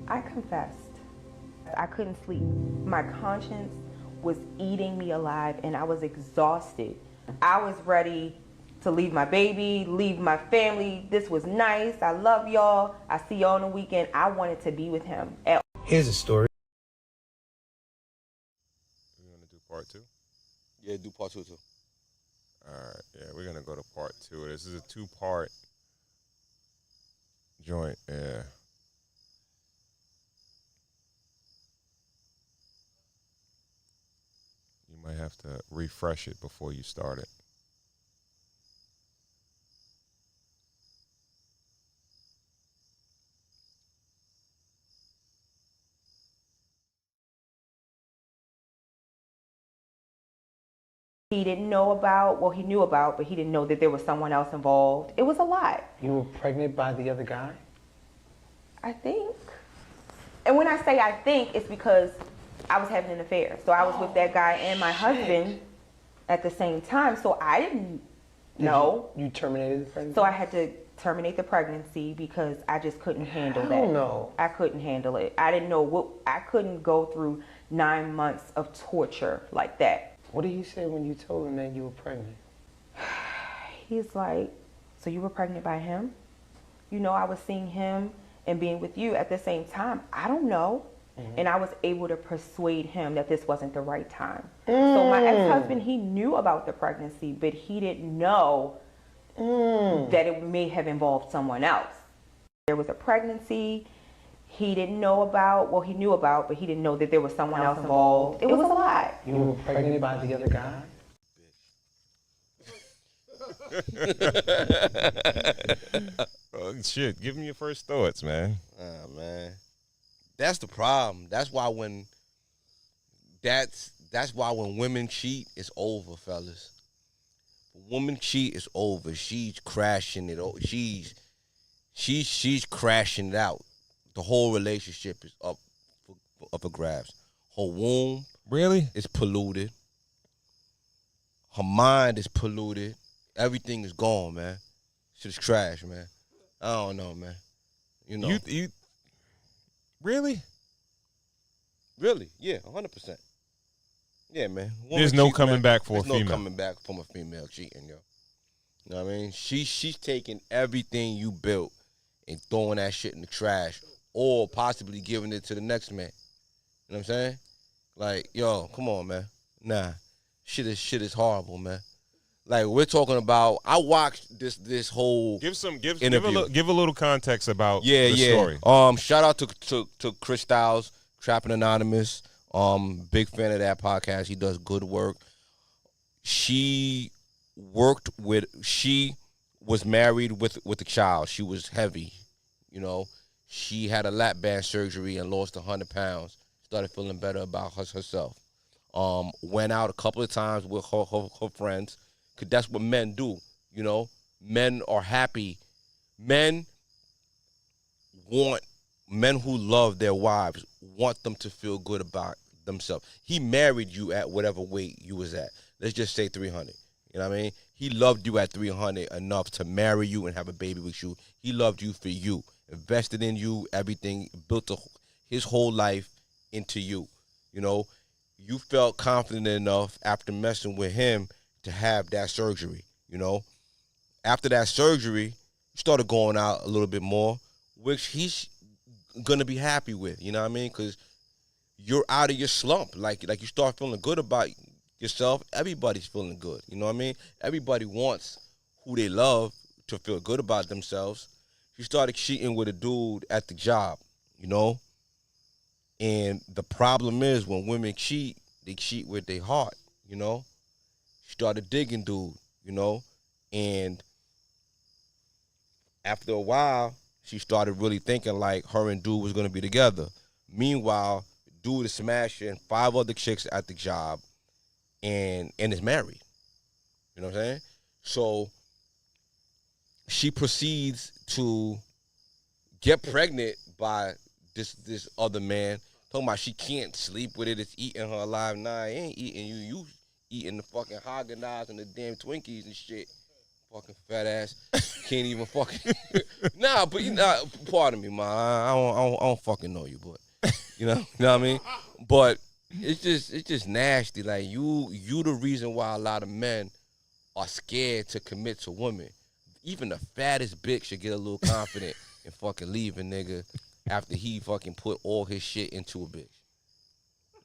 I confessed. I couldn't sleep. My conscience was eating me alive and I was exhausted. I was ready to leave my baby, leave my family. This was nice. I love y'all. I see y'all on the weekend. I wanted to be with him. Here's a story. You want to do part 2? Yeah, do part 2 too. All right, yeah, we're going to go to part 2. This is a 2-part joint, yeah. You might have to refresh it before you start it. He didn't know about, well, he knew about, but he didn't know that there was someone else involved. It was a lot. You were pregnant by the other guy? I think. And when I say I think, it's because I was having an affair. So I was with that guy and my husband at the same time. So I didn't know. You terminated the pregnancy? So I had to terminate the pregnancy because I just couldn't handle that. I don't know. I couldn't handle it. I didn't know what, I couldn't go through 9 months of torture like that. What did he say when you told him that you were pregnant? He's like, so you were pregnant by him? You know, I was seeing him and being with you at the same time. I don't know. And I was able to persuade him that this wasn't the right time. So my ex-husband, he knew about the pregnancy, but he didn't know that it may have involved someone else. There was a pregnancy he didn't know about, well, he knew about, but he didn't know that there was someone else involved. It was a lot. You were pregnant by the other guy? Oh, shit, give me your first thoughts, man. Man. That's the problem. That's why when women cheat, it's over, fellas. When women cheat, it's over. She's crashing it. She's crashing it out. The whole relationship is up for grabs. Her womb really is polluted. Her mind is polluted. Everything is gone, man. Shit's trash, man. I don't know, man. You know. You really? Really? Yeah, 100%. Yeah, man. There's no coming back for a female. There's no coming back from a female cheating, yo. You know what I mean? She's taking everything you built and throwing that shit in the trash or possibly giving it to the next man. You know what I'm saying? Like, yo, come on, man. Nah. Shit is horrible, man. Like, we're talking about, I watched this whole interview. Give a little context about the story. Shout out to Chris Styles, Trapping Anonymous. Big fan of that podcast. He does good work. She was married with a child. She was heavy, you know. She had a lap band surgery and lost 100 pounds. Started feeling better about herself. Went out a couple of times with her friends. Cause that's what men do, you know. Men are happy. Men who love their wives want them to feel good about themselves. He married you at whatever weight you was at. Let's just say 300. You know what I mean? He loved you at 300 enough to marry you and have a baby with you. He loved you for you, invested in you, everything, built his whole life into you. You know, you felt confident enough after messing with him to have that surgery, you know. After that surgery, started going out a little bit more, which he's gonna be happy with. You know what I mean? Because you're out of your slump. Like you start feeling good about yourself. Everybody's feeling good. You know what I mean? Everybody wants who they love to feel good about themselves. She started cheating with a dude at the job, you know? And the problem is when women cheat, they cheat with their heart, you know? She started digging dude, you know? And after a while, she started really thinking like her and dude was going to be together. Meanwhile, dude is smashing 5 other chicks at the job and is married. You know what I'm saying? So she proceeds to get pregnant by this other man, talking about she can't sleep with it, it's eating her alive. Nah, it ain't eating you. You eating the fucking Haagen-Dazs and the damn Twinkies and shit. Fucking fat ass. Can't even fucking... Nah, but you know, pardon me, man. I don't fucking know you, but you know what I mean? But it's just nasty. Like you the reason why a lot of men are scared to commit to women. Even the fattest bitch should get a little confident and fucking leave a nigga after he fucking put all his shit into a bitch.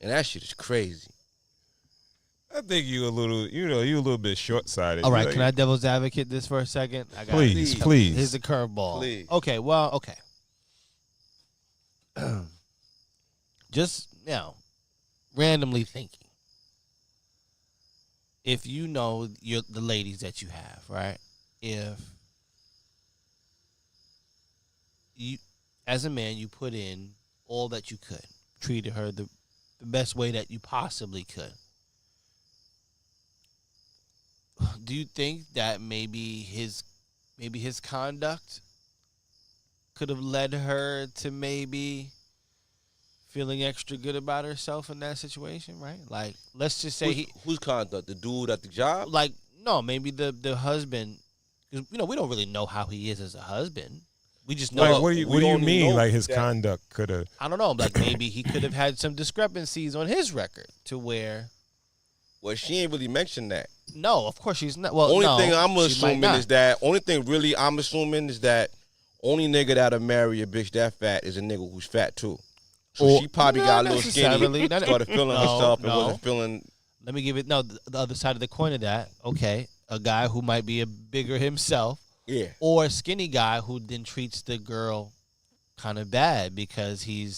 And that shit is crazy. I think you a little bit short-sighted. All right, can I devil's advocate this for a second? Please. Here's the curveball. Please. Okay, well, okay. Just, randomly thinking. If you know the ladies that you have, right? If you, as a man, you put in all that you could, treated her the best way that you possibly could, do you think that maybe his conduct could have led her to maybe feeling extra good about herself in that situation, right? Like, let's just say whose conduct? The dude at the job? Like, no, maybe the husband. Because, we don't really know how he is as a husband. We just know. Like, what do you mean? Like his conduct could have? I don't know. Like maybe he could have had some discrepancies on his record to where. Well, she ain't really mentioned that. No, of course she's not. Well, only thing I'm assuming is that only nigga that'll marry a bitch that fat is a nigga who's fat too. So she probably got a little skinny, started feeling herself and wasn't feeling. Let me give it the other side of the coin of that. Okay, a guy who might be a bigger himself. Yeah. Or a skinny guy who then treats the girl kind of bad because he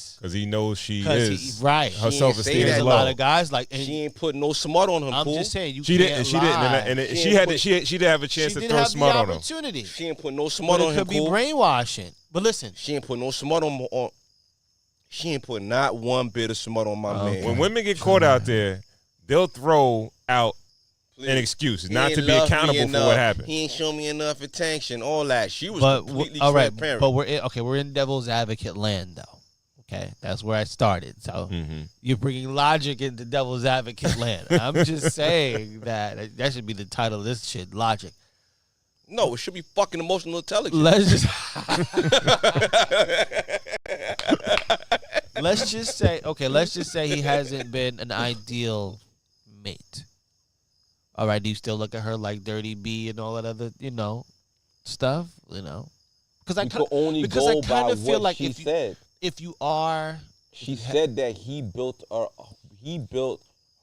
knows she is right. Her self-esteem is low. A lot of guys like she ain't putting no smut on him. I'm just saying she didn't, and she didn't have a chance to throw smut on him. She ain't put no smut on him. It could be brainwashing. But listen, she ain't put no smut on. She ain't put not one bit of smut on my man. When women get caught out there, they'll throw out an excuse, not to be accountable for what happened. He ain't show me enough attention, all that. She was completely transparent. But we're in devil's advocate land, though. Okay, that's where I started. So you're bringing logic into devil's advocate land. I'm just saying that should be the title of this shit, logic. No, it should be fucking emotional intelligence. Let's just say he hasn't been an ideal mate. All right, do you still look at her like Dirty B and all that other, stuff? Because I kind of feel like she said. If you are, she said that he built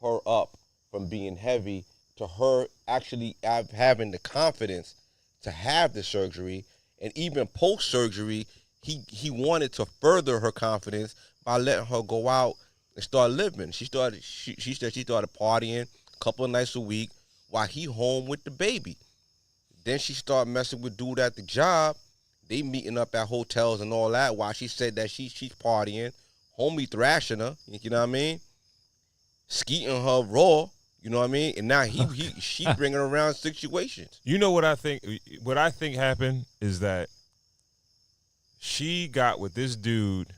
her up from being heavy to her actually having the confidence to have the surgery, and even post surgery, he wanted to further her confidence by letting her go out and start living. She said she started partying a couple of nights a week while he home with the baby. Then she started messing with dude at the job. They meeting up at hotels and all that while she said that she's partying. Homie thrashing her, you know what I mean? Skeeting her raw, you know what I mean? And now she bringing around situations. You know what I think? What I think happened is that she got with this dude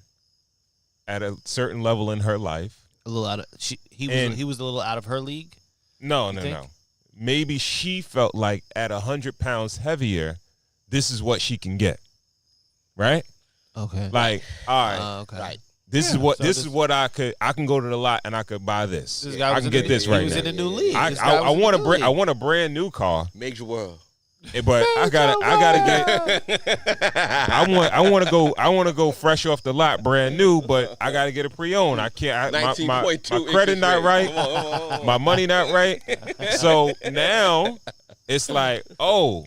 at a certain level in her life. A little out of he was a little out of her league. No. Maybe she felt like at 100 pounds heavier, this is what she can get, right? Okay. Like, all right, okay. Right. This is what I can go to the lot and I could buy this. I can get this right now. He was in a new league. I want a brand new car. Major world. But I gotta get. I want to go fresh off the lot, brand new. But I gotta get a pre-owned. I can't. My credit not right. My money not right. So now it's like, oh,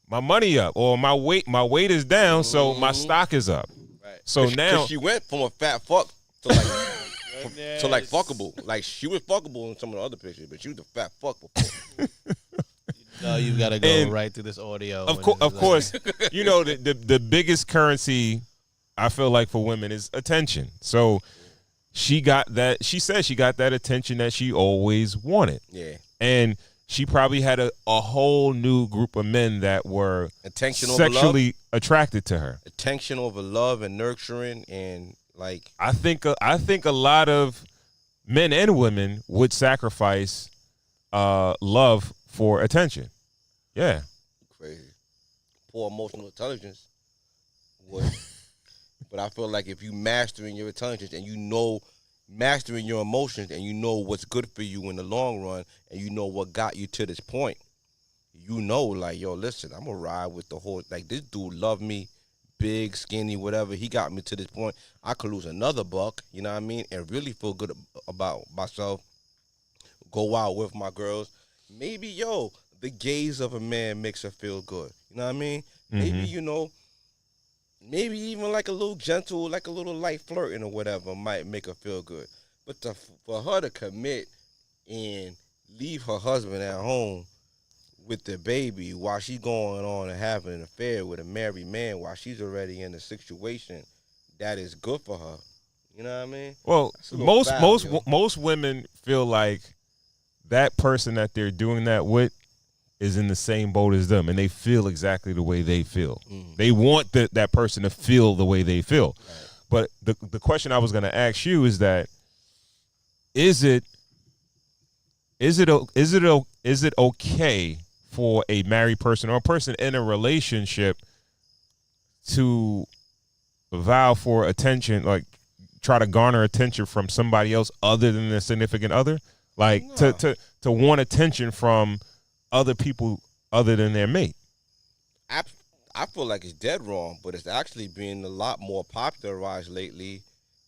my money up, or my weight is down, so my stock is up. Right. So now she went from a fat fuck to like fuckable. Like she was fuckable in some of the other pictures, but she was a fat fuck before. No, you gotta go right through this audio. Of course, you know the biggest currency I feel like for women is attention. So she got that. She said she got that attention that she always wanted. Yeah, and she probably had a whole new group of men that were sexually attracted to her. Attention over love and nurturing, and like I think a lot of men and women would sacrifice love for attention. Yeah. Crazy. Poor emotional intelligence would. But I feel like if you mastering your intelligence and you know mastering your emotions and you know what's good for you in the long run and you know what got you to this point, you know, like, yo, listen, I'm gonna ride with the whole, like, this dude loved me, big, skinny, whatever. He got me to this point. I could lose another buck, you know what I mean, and really feel good about myself. Go out with my girls. Maybe, yo, the gaze of a man makes her feel good. You know what I mean? Mm-hmm. Maybe, you know, maybe even like a little gentle, like a little light flirting or whatever might make her feel good. But for her to commit and leave her husband at home with the baby while she's going on and having an affair with a married man while she's already in a situation that is good for her. You know what I mean? Well, most women feel like that person that they're doing that with is in the same boat as them, and they feel exactly the way they feel. Mm. They want that person to feel the way they feel. Right. But the question I was going to ask you is that is it okay for a married person or a person in a relationship to vow for attention, like try to garner attention from somebody else other than their significant other? Like to want attention from other people other than their mate. I feel like it's dead wrong, but it's actually being a lot more popularized lately,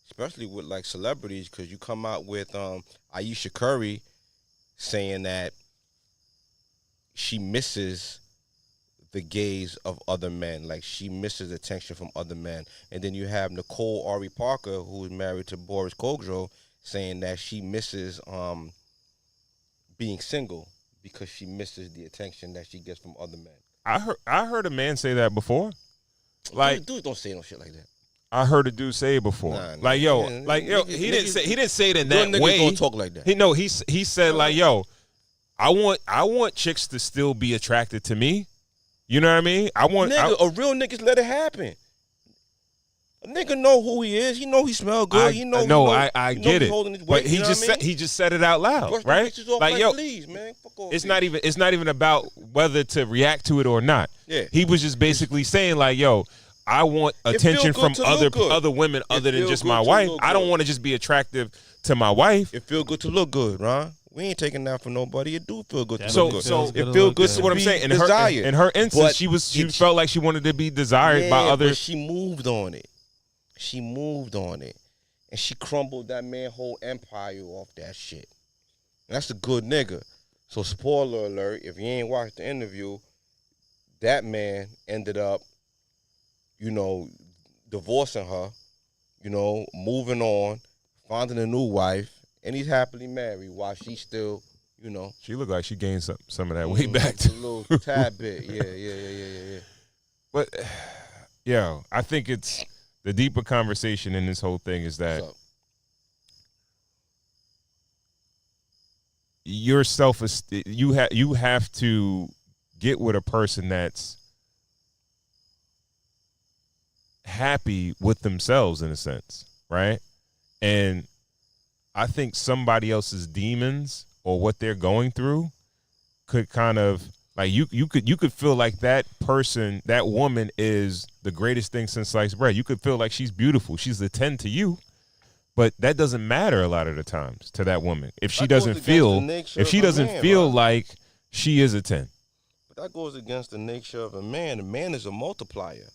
especially with like celebrities, because you come out with Ayesha Curry saying that she misses the gaze of other men, like she misses attention from other men. And then you have Nicole Ari Parker, who is married to Boris Kodjoe, saying that she misses being single because she misses the attention that she gets from other men. I heard a man say that before. Like, dudes don't say no shit like that. I heard a dude say it before. Like, yo, he didn't say it in that way. Don't talk like that. He said like, yo, I want chicks to still be attracted to me. You know what I mean? A real niggas let it happen. A nigga know who he is. He know he smell good. I get it. But he just said it out loud, right? Like, yo, please, man. Fuck off, it's not even about whether to react to it or not. Yeah. He was just basically saying like, yo, I want attention from other women other than just my wife. I don't want to just be attractive to my wife. It feel good to look good, Ron. We ain't taking that from nobody. It do feel good to look good. So it feel good. This is what I'm saying. In her instance, she felt like she wanted to be desired by others. But she moved on it. She moved on it. And she crumbled that man's whole empire off that shit. And that's a good nigga. So spoiler alert, if you ain't watched the interview, that man ended up, divorcing her, moving on, finding a new wife, and he's happily married while she's still, She looked like she gained some of that weight back. A little tad bit. Yeah. But, I think it's the deeper conversation in this whole thing is that your self-esteem, you have to get with a person that's happy with themselves in a sense, right? And I think somebody else's demons or what they're going through could kind of like you could feel like that person, that woman is the greatest thing since sliced bread. You could feel like she's beautiful. She's a 10 to you. But that doesn't matter a lot of the times to that woman. If she doesn't feel like she is a 10. But that goes against the nature of a man. A man is a multiplier.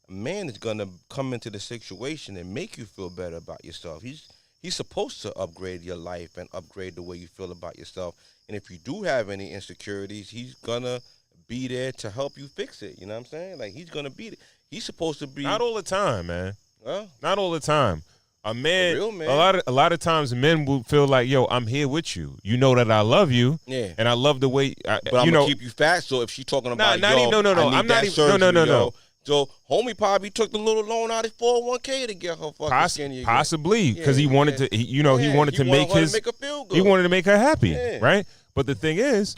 A man is gonna come into the situation and make you feel better about yourself. He's supposed to upgrade your life and upgrade the way you feel about yourself. And if you do have any insecurities, he's gonna be there to help you fix it. You know what I'm saying? Like, he's gonna be. He's supposed to be. Not all the time, man. Well, not all the time. A real man. A lot of times men will feel like, yo, I'm here with you. You know that I love you. Yeah. And I love the way. But I'm gonna keep you fat. So if she's talking about, no. I'm not even. No. So homie probably took the little loan out of 401k to get her fucking skinny again. Possibly, because he wanted to. He wanted to make her feel good. He wanted to make her happy, right? But the thing is,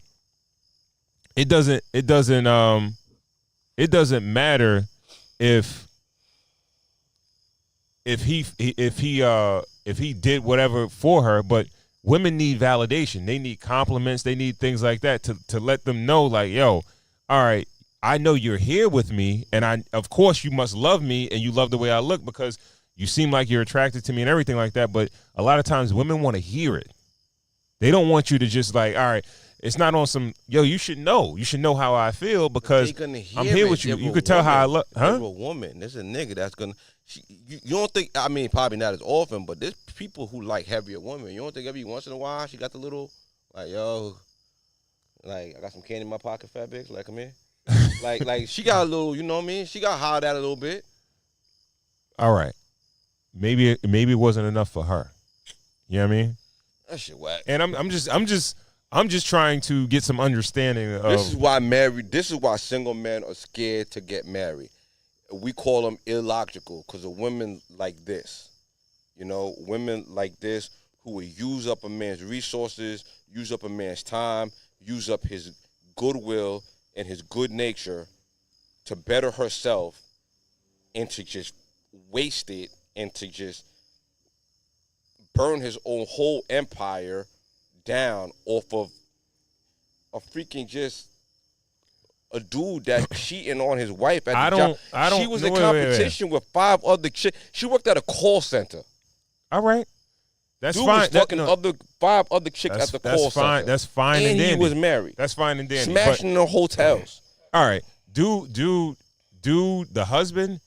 it doesn't matter if he did whatever for her, but women need validation. They need compliments. They need things like that to let them know, like, yo, all right, I know you're here with me, and of course you must love me, and you love the way I look because you seem like you're attracted to me and everything like that. But a lot of times women want to hear it. They don't want you to just like, all right, it's not on some, yo, you should know how I feel because I'm here with you. You could tell how I look. Huh? A woman, there's a nigga that's gonna. You don't think? I mean, probably not as often, but there's people who like heavier women. You don't think every once in a while she got the little, like, yo, like, I got some candy in my pocket, fat bitch. Like, come here. like she got a little, you know what I mean? She got hollered at a little bit. All right, maybe it wasn't enough for her. You know what I mean? That shit whack. And I'm just trying to get some understanding of. This is why single men are scared to get married. We call them illogical because of women like this. You know, women like this who will use up a man's resources, use up a man's time, use up his goodwill and his good nature to better herself and to just waste it and to just burn his own whole empire down off of a freaking just a dude that cheating on his wife at the job. She was in competition with 5 other chicks. She worked at a call center. All right. That's dude fine. Was fucking 5 other chicks at the call center. That's fine and dandy. He was married. That's fine and dandy. Smashing in hotels. All right. Dude, the husband,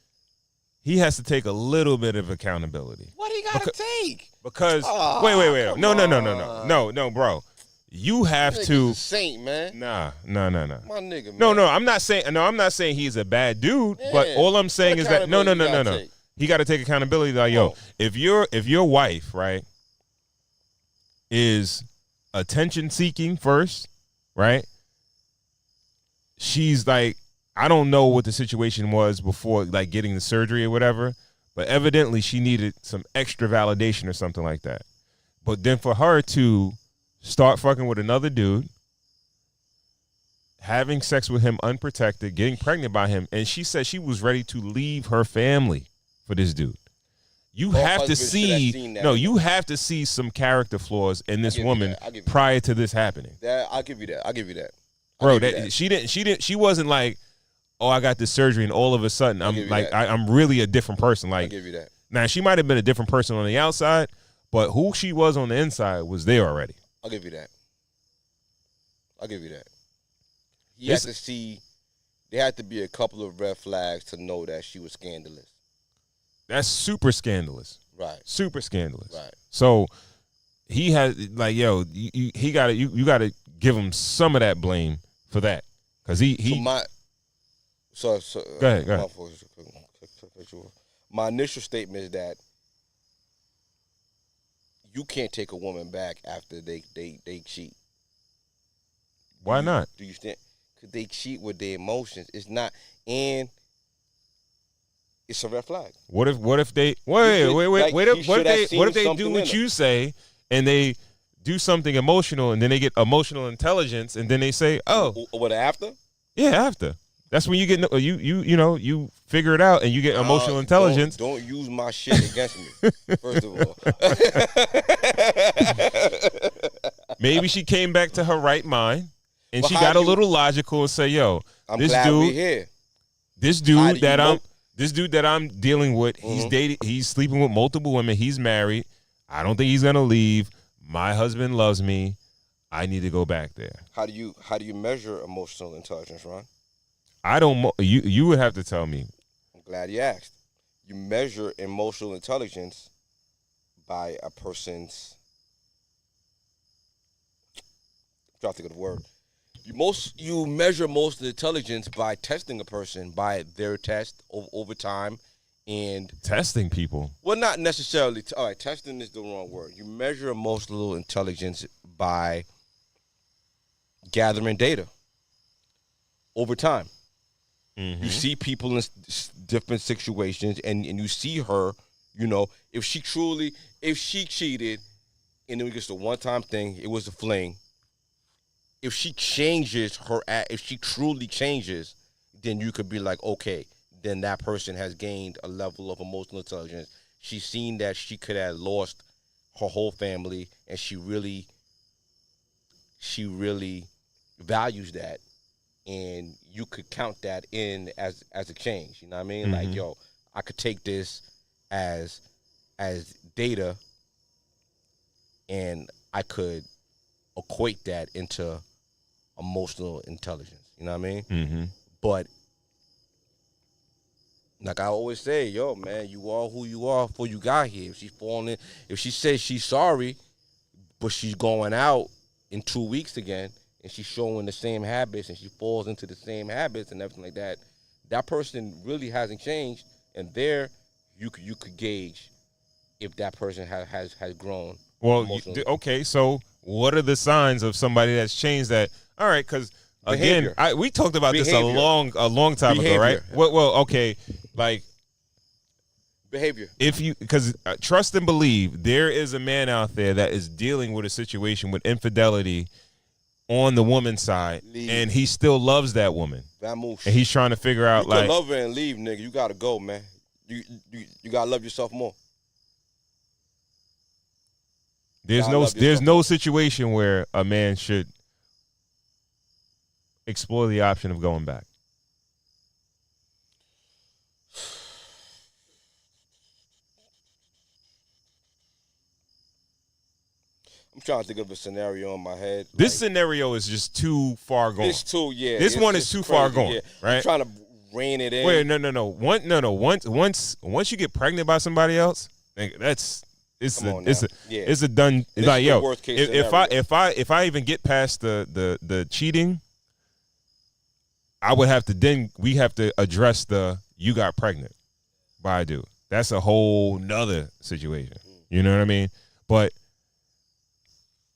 he has to take a little bit of accountability. What he got to take? Because wait. No, bro. You have to. A saint, man. Nah. My nigga, man. No, I'm not saying he's a bad dude, but all I'm saying is that no. He got to take accountability. Like, yo, if your wife, right, is attention seeking first, right? She's like, I don't know what the situation was before, like, getting the surgery or whatever, but evidently she needed some extra validation or something like that. But then for her to start fucking with another dude, having sex with him unprotected, getting pregnant by him, and she said she was ready to leave her family for this dude. You have to see some character flaws in this woman prior to this happening. I'll give you that. Bro, she wasn't like, oh, I got this surgery and all of a sudden I'm really a different person. Like, I'll give you that. Now she might have been a different person on the outside, but who she was on the inside was there already. I'll give you that. There had to be a couple of red flags to know that she was scandalous. That's super scandalous. Right. Super scandalous. Right. So he has, like, yo, you gotta give him some of that blame for that. Cause he go ahead. My initial statement is that you can't take a woman back after they cheat. Why not? Do you think? Because they cheat with their emotions. It's not, and it's a red flag. What if they what if they do what you say and they do something emotional and then they get emotional intelligence and then they say, oh, what, after? Yeah, after. That's when you get you figure it out and you get emotional intelligence. Don't use my shit against me. First of all, maybe she came back to her right mind and she got a little logical and say, "Yo, this dude that I'm dealing with, he's dating, he's sleeping with multiple women, he's married. I don't think he's gonna leave. My husband loves me. I need to go back there. How do you measure emotional intelligence, Ron? I don't. You would have to tell me. I'm glad you asked. You measure emotional intelligence by a person's. I'm trying to think of the word. You measure emotional intelligence by testing a person by their test over time, and testing people. Well, not necessarily. All right, testing is the wrong word. You measure emotional intelligence by gathering data over time. Mm-hmm. You see people in different situations, and you see her, if she cheated, and it was just a one-time thing, it was a fling. If she if she truly changes, then you could be like, okay, then that person has gained a level of emotional intelligence. She's seen that she could have lost her whole family, and she really values that, and you could count that in as a change. You know what I mean? Mm-hmm. Like, yo, I could take this as data, and I could equate that into emotional intelligence. You know what I mean? Mm-hmm. But like I always say, yo, man, you are who you are before you got here. If she says she's sorry, but she's going out in 2 weeks again, and she's showing the same habits, and she falls into the same habits and everything like that, that person really hasn't changed. And there, you could gauge if that person has grown. Well, okay. So, what are the signs of somebody that's changed? That all right? Because again, we talked about this a long time ago, right? Well, okay, like behavior. Because trust and believe, there is a man out there that is dealing with a situation with infidelity on the woman's side, and he still loves that woman. And he's trying to figure out, you love her and leave, nigga. You gotta go, man. You gotta love yourself more. There's no situation where a man should explore the option of going back. I'm trying to think of a scenario in my head. This scenario is just too far gone. This one is too far gone, right? I'm trying to rein it in. Wait, no. Once you get pregnant by somebody else, it's a done. It's like, yo, if I even get past the cheating, we have to address you got pregnant by a dude. That's a whole nother situation. You know what I mean? But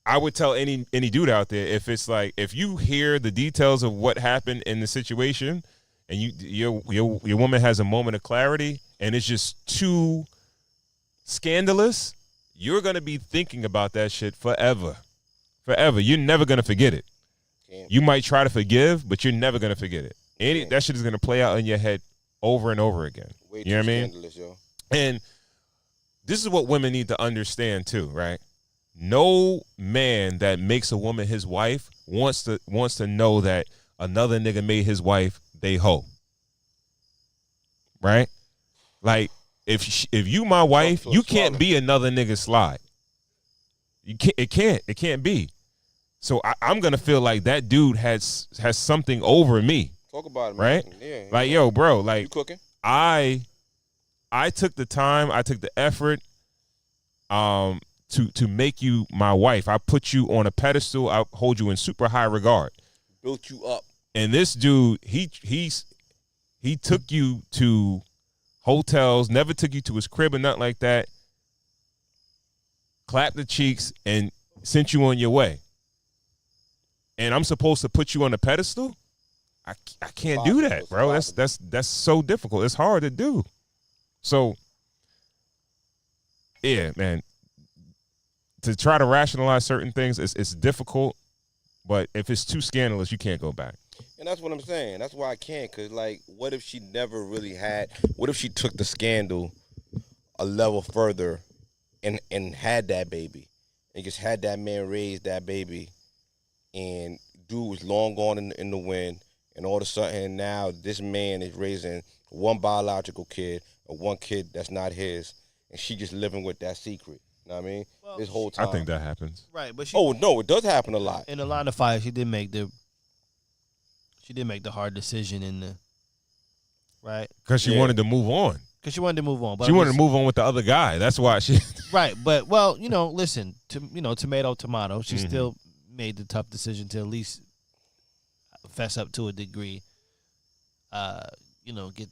I would tell any dude out there, if it's like, if you hear the details of what happened in the situation, and your woman has a moment of clarity, and it's just too scandalous, you're gonna be thinking about that shit forever. You're never gonna forget it. You might try to forgive, but you're never gonna forget it. That shit is gonna play out in your head over and over again. You know what I mean? Yo. And this is what women need to understand too, right? No man that makes a woman his wife wants to know that another nigga made his wife they hoe. Right? Like, if you my wife, you can't be another nigga slide. It can't be. So I'm gonna feel like that dude has something over me. Talk about it, right? Man. Yeah. Like, yo, bro, like, you cooking? I took the time, I took the effort, to make you my wife. I put you on a pedestal. I hold you in super high regard. Built you up. And this dude, he took you to hotels, never took you to his crib or nothing like that, clapped the cheeks and sent you on your way. And I'm supposed to put you on a pedestal? I can't do that, bro. That's so difficult. It's hard to do. So, yeah, man. To try to rationalize certain things, it's difficult. But if it's too scandalous, you can't go back. And that's what I'm saying. That's why I can't. Because, like, what if she never really had – what if she took the scandal a level further and had that baby and just had that man raise that baby, and dude was long gone in the wind, and all of a sudden now this man is raising one biological kid or one kid that's not his, and she just living with that secret. You know what I mean? Well, this whole time. I think that happens. Right, but she, Oh no, it does happen a lot. in the line of fire, she did make the hard decision in the right Because she wanted to move on. Because she wanted to move on. But She wanted to move on with the other guy. That's why she. Right, but well, listen, tomato. She still made the tough decision to at least fess up to a degree. Get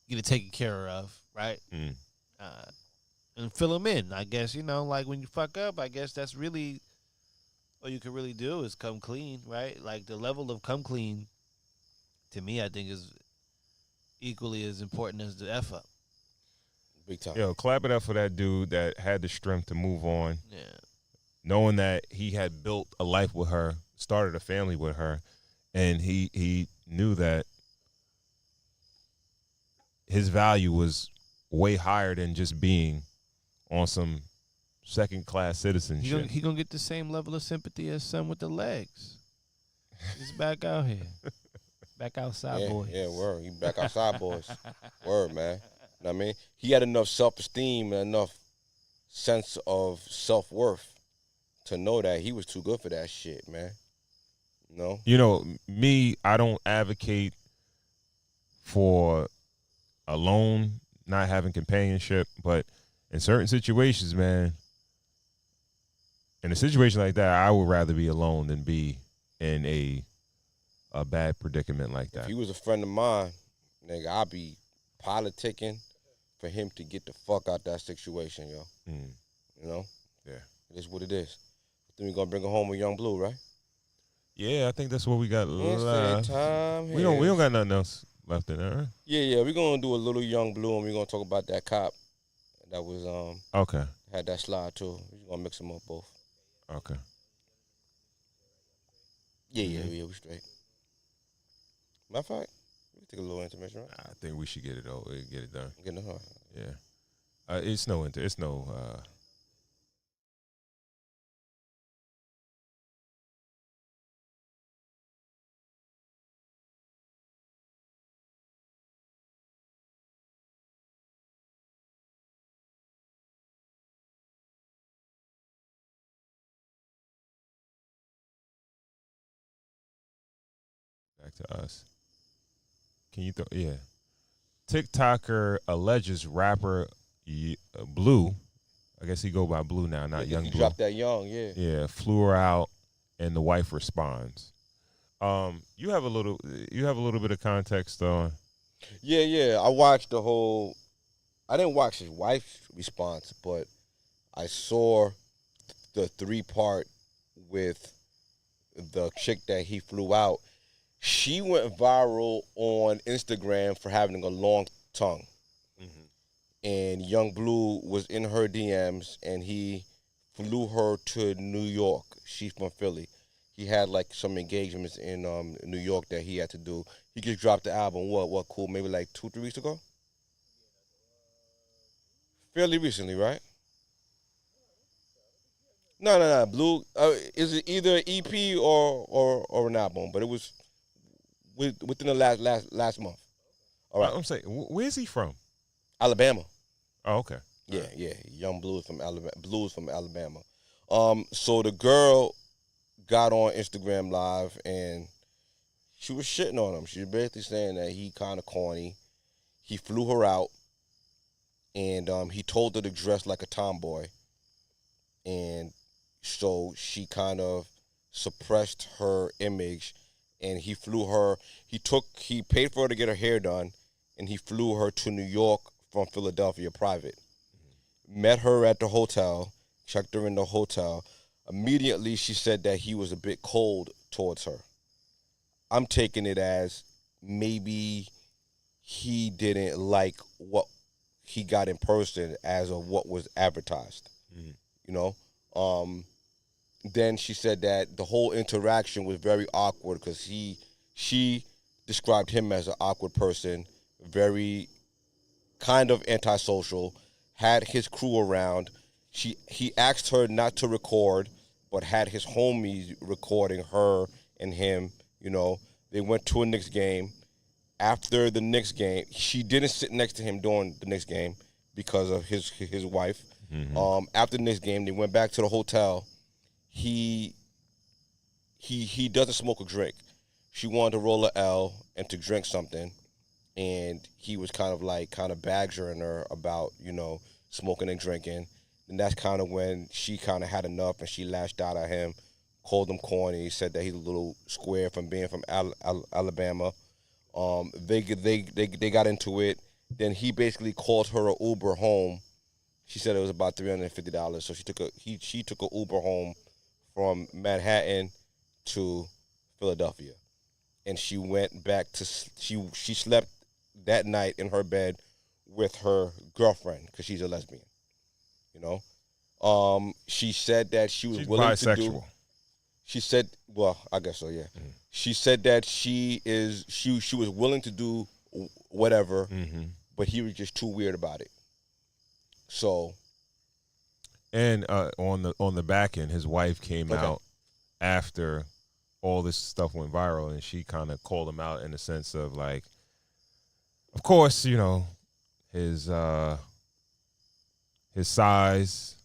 it taken care of, right? And fill them in. I guess like when you fuck up, I guess that's really all you can really do is come clean, right? Like the level of come clean, to me, I think is equally as important as the F up. Big time. Yo, clap it up for that dude that had the strength to move on. Yeah. Knowing that he had built a life with her, started a family with her, and he knew that his value was way higher than just being on some second-class citizenship. He gonna get the same level of sympathy as some with the legs. He's back out here. Back outside, boys. Yeah, word. He back outside, boys. Word, man. You know what I mean? He had enough self-esteem and enough sense of self-worth to know that he was too good for that shit, man. Me, I don't advocate for alone, not having companionship, but in certain situations, man, in a situation like that, I would rather be alone than be in a bad predicament like that. If he was a friend of mine, nigga, I'd be politicking for him to get the fuck out that situation, yo. Yeah. It is what it is. Then we gonna bring her home with Young Blue, right? Yeah, I think that's what we got left. We don't got nothing else left in there, right? Yeah. We're gonna do a little Young Blue, and we're gonna talk about that cop that was okay. Had that slide too. We're gonna mix them up both. Okay. Yeah, we straight. Matter of fact, we can take a little intermission, right? I think we should get it over, get it done. Get it done. Yeah. It's no. Back to us. Can you TikToker alleges rapper Blue, I guess he go by Blue now, not Young Blue. Blue. Dropped that Young, yeah. Yeah, flew her out, and the wife responds. You have a little bit of context on. Yeah. I watched the whole. I didn't watch his wife's response, but I saw the 3-part with the chick that he flew out. She went viral on Instagram for having a long tongue. And Young Blue was in her DMs, and he flew her to New York. She's from Philly. He had like some engagements in New York that he had to do. He just dropped the album. What cool? Maybe like 2-3 weeks ago. Fairly recently, right? No. Blue is it either EP or an album? But it was within the last month. All right. I'm saying, where's he from? Alabama. Oh, okay. Yeah. Young Blue is from Alabama. Blues from Alabama. So the girl got on Instagram Live and she was shitting on him. She was basically saying that he kind of corny. He flew her out, and he told her to dress like a tomboy. And so she kind of suppressed her image, and he flew her. He paid for her to get her hair done, and he flew her to New York from Philadelphia private. Met her at the hotel, checked her in the hotel. Immediately, she said that he was a bit cold towards her. I'm taking it as maybe he didn't like what he got in person as of what was advertised. Then she said that the whole interaction was very awkward because she described him as an awkward person, very kind of antisocial, had his crew around. He asked her not to record, but had his homies recording her and him. They went to a Knicks game. After the Knicks game, she didn't sit next to him during the Knicks game because of his wife. After the Knicks game, they went back to the hotel. He doesn't smoke or drink. She wanted to roll a L and to drink something, and he was kind of badgering her about, smoking and drinking. And that's kind of when she kind of had enough, and she lashed out at him, called him corny, said that he's a little square from being from Alabama. They got into it. Then he basically called her an Uber home. She said it was about $350, so she took a Uber home from Manhattan to Philadelphia, and she went back to she slept that night in her bed with her girlfriend because she's a lesbian. She said that she was willing to do. She said, well, I guess so, yeah. Mm-hmm. She said that she was willing to do whatever, but he was just too weird about it. So, and on the back end, his wife came out after all this stuff went viral, and she kind of called him out in the sense of like, of course, his size,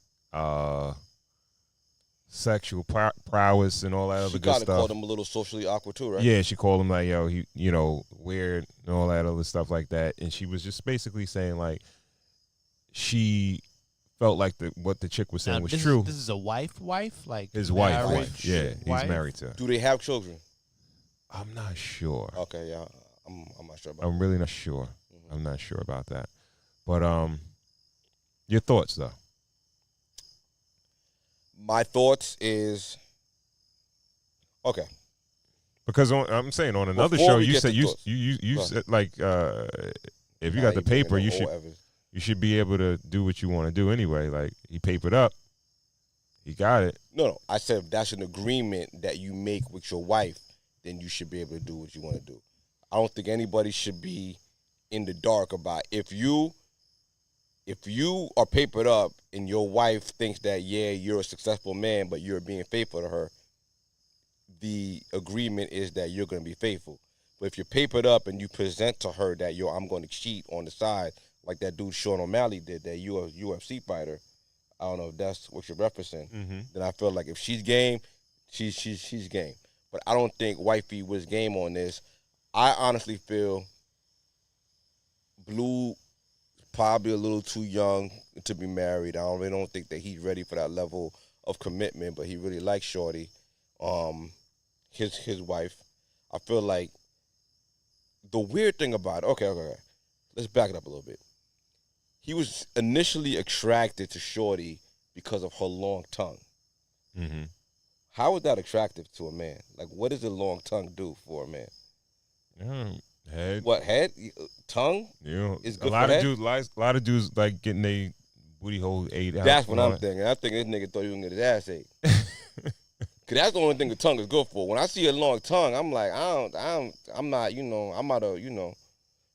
sexual prowess, and all that other good stuff. She kind of called him a little socially awkward too, right? Yeah, she called him like, yo, he, weird and all that other stuff like that. And she was just basically saying like, she felt like what the chick was saying was true. This is a wife, like his wife. Yeah, he's married to her. Do they have children? I'm not sure. Okay, yeah, I'm not sure about. I'm really not sure. Mm-hmm. I'm not sure about that. But your thoughts though. My thoughts is okay. Because I'm saying on another show, you said you said like if you got the paper, you should be able to do what you want to do anyway. Like he papered up, he got it. No. I said if that's an agreement that you make with your wife, then you should be able to do what you want to do. I don't think anybody should be in the dark about if you are papered up and your wife thinks that, yeah, you're a successful man, but you're being faithful to her, the agreement is that you're going to be faithful. But if you're papered up and you present to her that, yo, I'm going to cheat on the side, like that dude Sean O'Malley did, that UFC fighter, I don't know if that's what you're referencing, then I feel like if she's game, she's game. But I don't think Wifey was game on this. I honestly feel Blue probably a little too young to be married. I really don't think that he's ready for that level of commitment, but he really likes Shorty, his wife. I feel like the weird thing about it, okay. Let's back it up a little bit. He was initially attracted to Shorty because of her long tongue. Mm-hmm. How is that attractive to a man? Like, what does a long tongue do for a man? Head. What, head? Tongue? Is good for head? A lot of dudes like getting their booty hole ate out. That's what I'm thinking. I think this nigga thought he was going to get his ass ate. Because that's the only thing the tongue is good for. When I see a long tongue, I'm like, I'm not, I'm not a,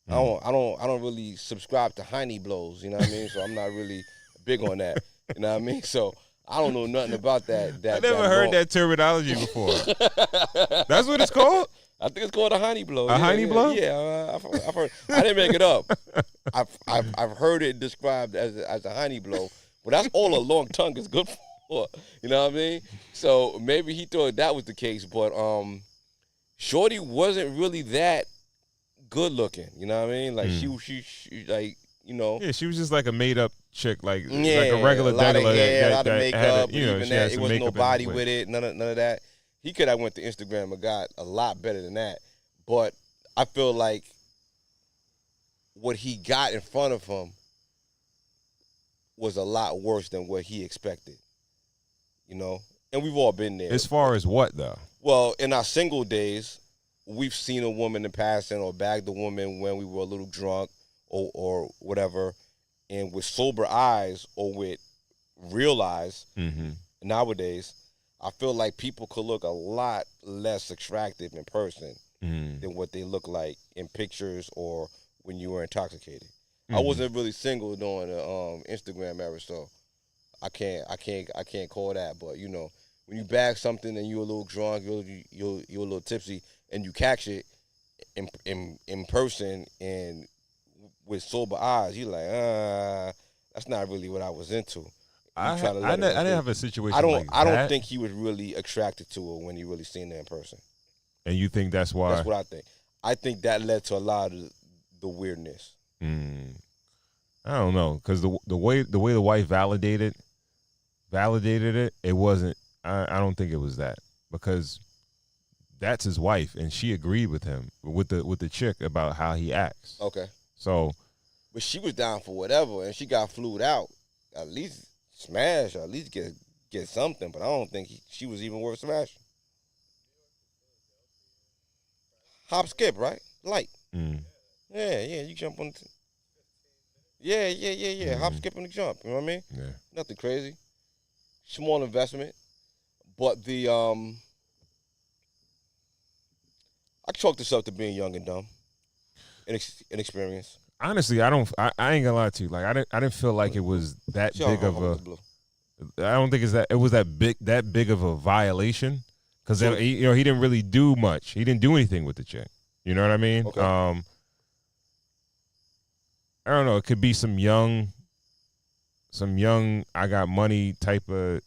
I don't really subscribe to hiney blows, you know what I mean? So I'm not really big on that, you know what I mean? So I don't know nothing about that. I never heard that terminology before. That's what it's called? I think it's called a hiney blow. A hiney blow? Yeah, I've heard. I didn't make it up. I've heard it described as a hiney blow, but that's all a long tongue is good for. You know what I mean? So maybe he thought that was the case, but Shorty wasn't really that good looking. You know what I mean? Like she like Yeah, she was just like a made up chick, like a a regular lot of hair, a lot of that makeup. had Even that, it wasn't no body with it. None of that. He could have went to Instagram and got a lot better than that. But I feel like what he got in front of him was a lot worse than what he expected. And we've all been there. As far as what, though? Well, in our single days, we've seen a woman in passing or bagged a woman when we were a little drunk or whatever. And with sober eyes or with real eyes, nowadays, I feel like people could look a lot less attractive in person than what they look like in pictures or when you were intoxicated. I wasn't really single during the Instagram era, so I can't call that. But when you bag something and you're a little drunk, you're a little tipsy, and you catch it in person and with sober eyes, you're like, That's not really what I was into. I didn't have a situation. I don't think he was really attracted to her when he really seen her in person. And you think that's why? That's what I think. I think that led to a lot of the weirdness. I don't know, because the way the wife validated it, it wasn't. I don't think it was that, because that's his wife, and she agreed with him with the chick about how he acts. Okay. So, but she was down for whatever, and she got flued out. At least smash, or at least get something. But I don't think she was even worth smashing. Hop, skip, right? Light. Yeah, you jump on. Yeah. Hop, skip, and the jump. You know what I mean? Yeah. Nothing crazy. Small investment, but I chalk this up to being young and dumb, inexperienced. Honestly, I ain't gonna lie to you. Like, I didn't feel like it was that big of a. I don't think it was that big of a violation, because he didn't really do much. He didn't do anything with the chick. You know what I mean? Okay. I don't know. It could be some young I got money type of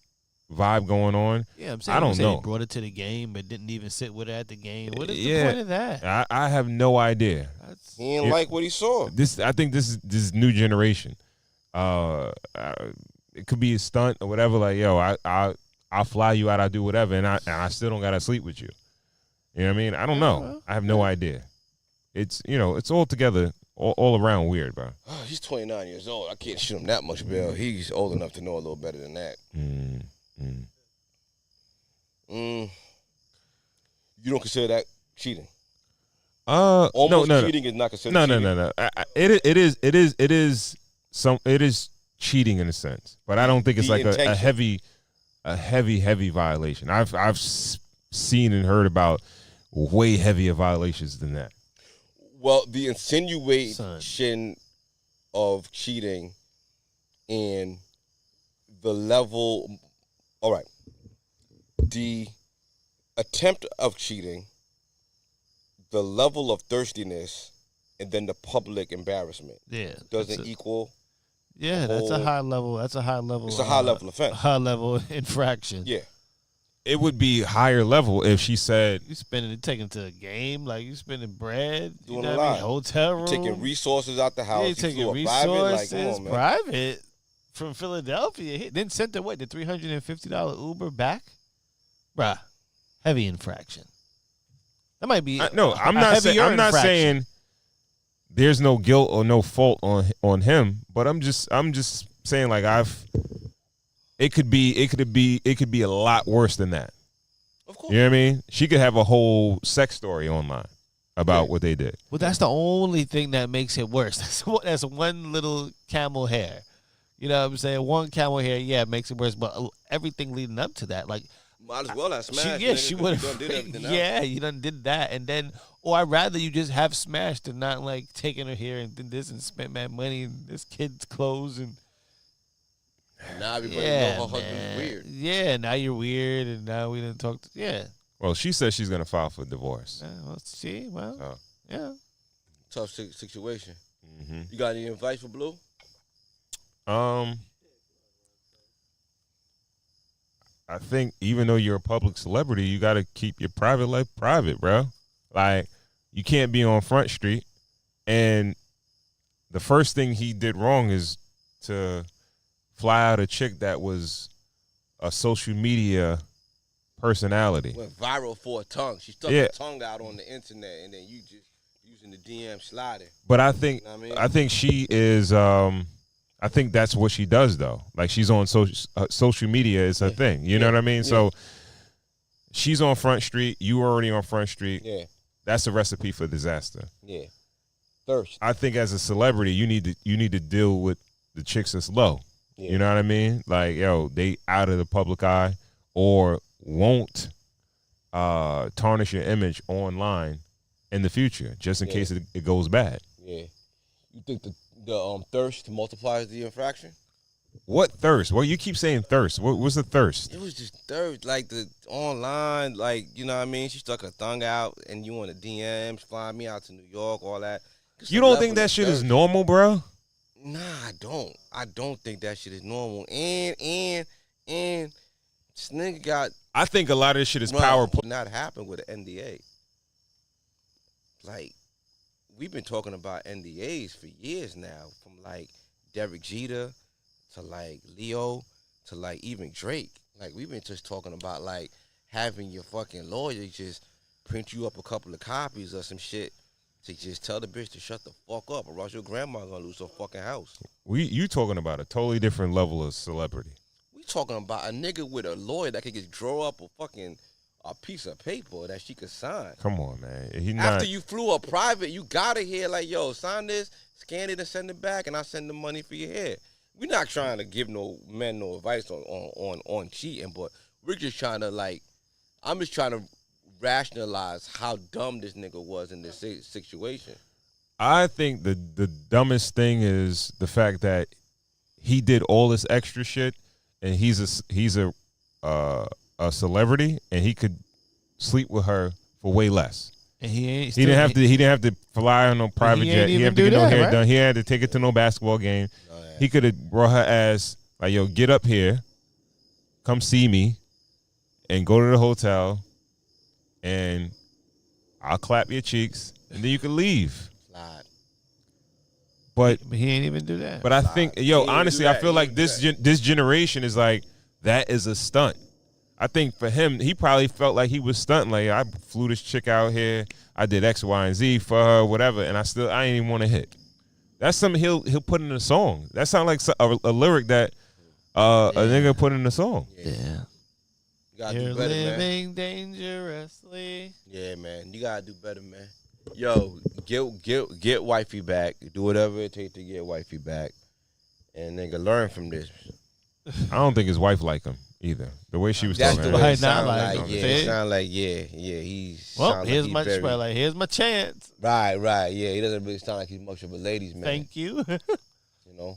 vibe going on. Yeah, I'm saying, I don't know. He brought it to the game, but didn't even sit with her at the game. What is the point of that? I have no idea. He didn't like what he saw. I think this is new generation. It could be a stunt or whatever. Like, yo, I'll fly you out. I'll do whatever, and I still don't gotta sleep with you. You know what I mean? I don't know. I have no idea. It's it's all together, all around weird, bro. He's 29 years old. I can't shoot him that much bail. He's old enough to know a little better than that. You don't consider that cheating? Almost cheating is not considered cheating. No. It is cheating in a sense, but I don't think it's like a heavy violation. I've seen and heard about way heavier violations than that. Well, the insinuation of cheating and the level, all right, the attempt of cheating, the level of thirstiness, and then the public embarrassment. Yeah, doesn't equal. Yeah, that's a high level. That's a high level. It's a high level offense. High level infraction. Yeah. It would be higher level if she said you taking to a game, like you spending bread, doing a lot. Hotel room, taking resources out the house. Yeah, taking resources private from Philadelphia. Then sent the $350 Uber back, bruh. Heavy infraction. That might be I'm not saying there's no guilt or no fault on him, but I'm just saying, like, it could be a lot worse than that. Of course. You know what I mean? She could have a whole sex story online about what they did. Well, that's the only thing that makes it worse. That's one little camel hair. You know what I'm saying? One camel hair, makes it worse. But everything leading up to that, like, might as well have smashed. She would have. Yeah, you done did that, and then, I'd rather you just have smashed than not like taking her here and did this and spent that money and this kid's clothes and. Now everybody know her husband's weird. Yeah, now you're weird, and now we didn't talk. Well, she says she's gonna file for divorce. Yeah. Tough situation. Mm-hmm. You got any advice for Blue? I think even though you're a public celebrity, you got to keep your private life private, bro. Like, you can't be on Front Street. And the first thing he did wrong is to fly out a chick that was a social media personality. Went viral for a tongue. She stuck her tongue out on the internet, and then you just using the DM sliding. But I think I think she is. I think that's what she does, though. Like, she's on social media is her thing. You know what I mean? So she's on Front Street. You already on Front Street. Yeah. That's a recipe for disaster. Yeah. Thirst. I think as a celebrity, you need to deal with the chicks that's low. Yeah. You know what I mean? Like, yo, they out of the public eye or won't tarnish your image online in the future, just in case it goes bad. Yeah. You think the thirst multiplies the infraction? What thirst? Well, you keep saying thirst. What's the thirst? It was just thirst, like the online, like, you know what I mean? She stuck her tongue out, and you on the DMs, flying me out to New York, all that. You don't think that shit is normal, bro? Nah, I don't. I don't think that shit is normal. And this nigga got. I think a lot of this shit is power play. Not happen with an NDA. Like, we've been talking about NDAs for years now, from like Derek Jeter to like Leo to like even Drake. Like, we've been just talking about like having your fucking lawyer just print you up a couple of copies or some shit to just tell the bitch to shut the fuck up, or else your grandma gonna lose her fucking house. You talking about a totally different level of celebrity. We talking about a nigga with a lawyer that could just draw up a piece of paper that she could sign. Come on, man. After you flew a private, you gotta hear like, yo, sign this, scan it, and send it back, and I'll send the money for your hair. We're not trying to give no men no advice on cheating, but we're just trying to like, I'm just trying to rationalize how dumb this nigga was in this situation. I think the dumbest thing is the fact that he did all this extra shit, and he's a celebrity, and he could sleep with her for way less. And he didn't have to fly on no private jet. He didn't have to get no hair done. He had to take it to no basketball game. He could have brought her ass like, yo, get up here, come see me, and go to the hotel, and I'll clap your cheeks, and then you can leave. Slide. But he ain't even do that. But I think, yo, honestly, I feel like this generation is like, that is a stunt. I think for him, he probably felt like he was stunting. Like, I flew this chick out here, I did X, Y, and Z for her, whatever, and I ain't even want to hit. That's something he'll put in a song. That sounds like a lyric that a nigga put in a song. Yeah. You gotta You're do better, living dangerously. Yeah, man. You gotta do better, man. Yo, get wifey back. Do whatever it takes to get wifey back, and nigga learn from this. I don't think his wife liked him either. The way she was That's talking. the way it sound sound like. Yeah, it sound like he's. Well, here's my chance. Right. Yeah, he doesn't really sound like he's much of a ladies man. Thank you. You know,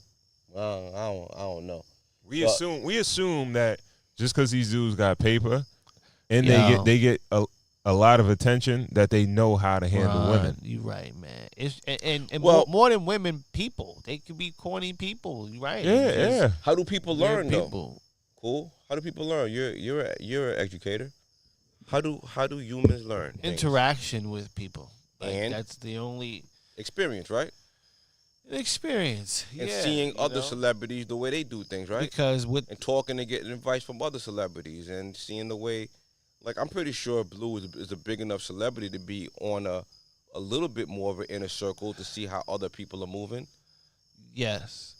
I don't know. We assume that just because these dudes got paper and they get a lot of attention, that they know how to handle women. You're right, man. It's and well, more than women, people. They could be corny people. You're right. Yeah. How do people learn people. though? Cool. How do people learn? You're an educator. How do humans learn? Interaction with people. Like, and that's the only experience, right? Experience. And seeing other celebrities the way they do things, right? Because and talking and getting advice from other celebrities and seeing the way, like, I'm pretty sure Blue is a big enough celebrity to be on a little bit more of an inner circle to see how other people are moving. Yes.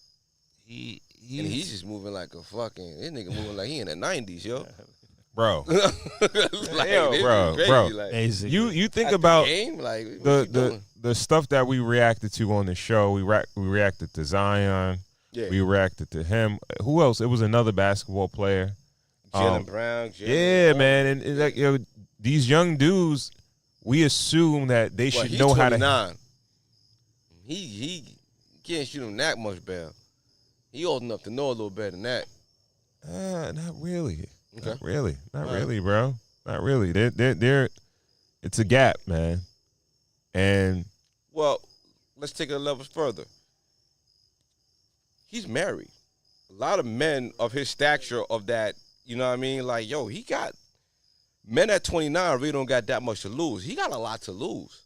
He's just moving like a fucking, this nigga moving like he in the 90s, yo. Bro. Like, bro. Like, you think about the game? Like, the stuff that we reacted to on the show. We reacted to Zion. Yeah. We reacted to him. Who else? It was another basketball player. Jaylen Brown. Man, and like, you know, these young dudes, we assume that they should know how to. He can't shoot him that much better. He old enough to know a little better than that. Not really. Okay. Not really, bro. Not really. They're it's a gap, man. And well, let's take it a level further. He's married. A lot of men of his stature, of that, you know what I mean? Like, yo, he got men at 29 really don't got that much to lose. He got a lot to lose.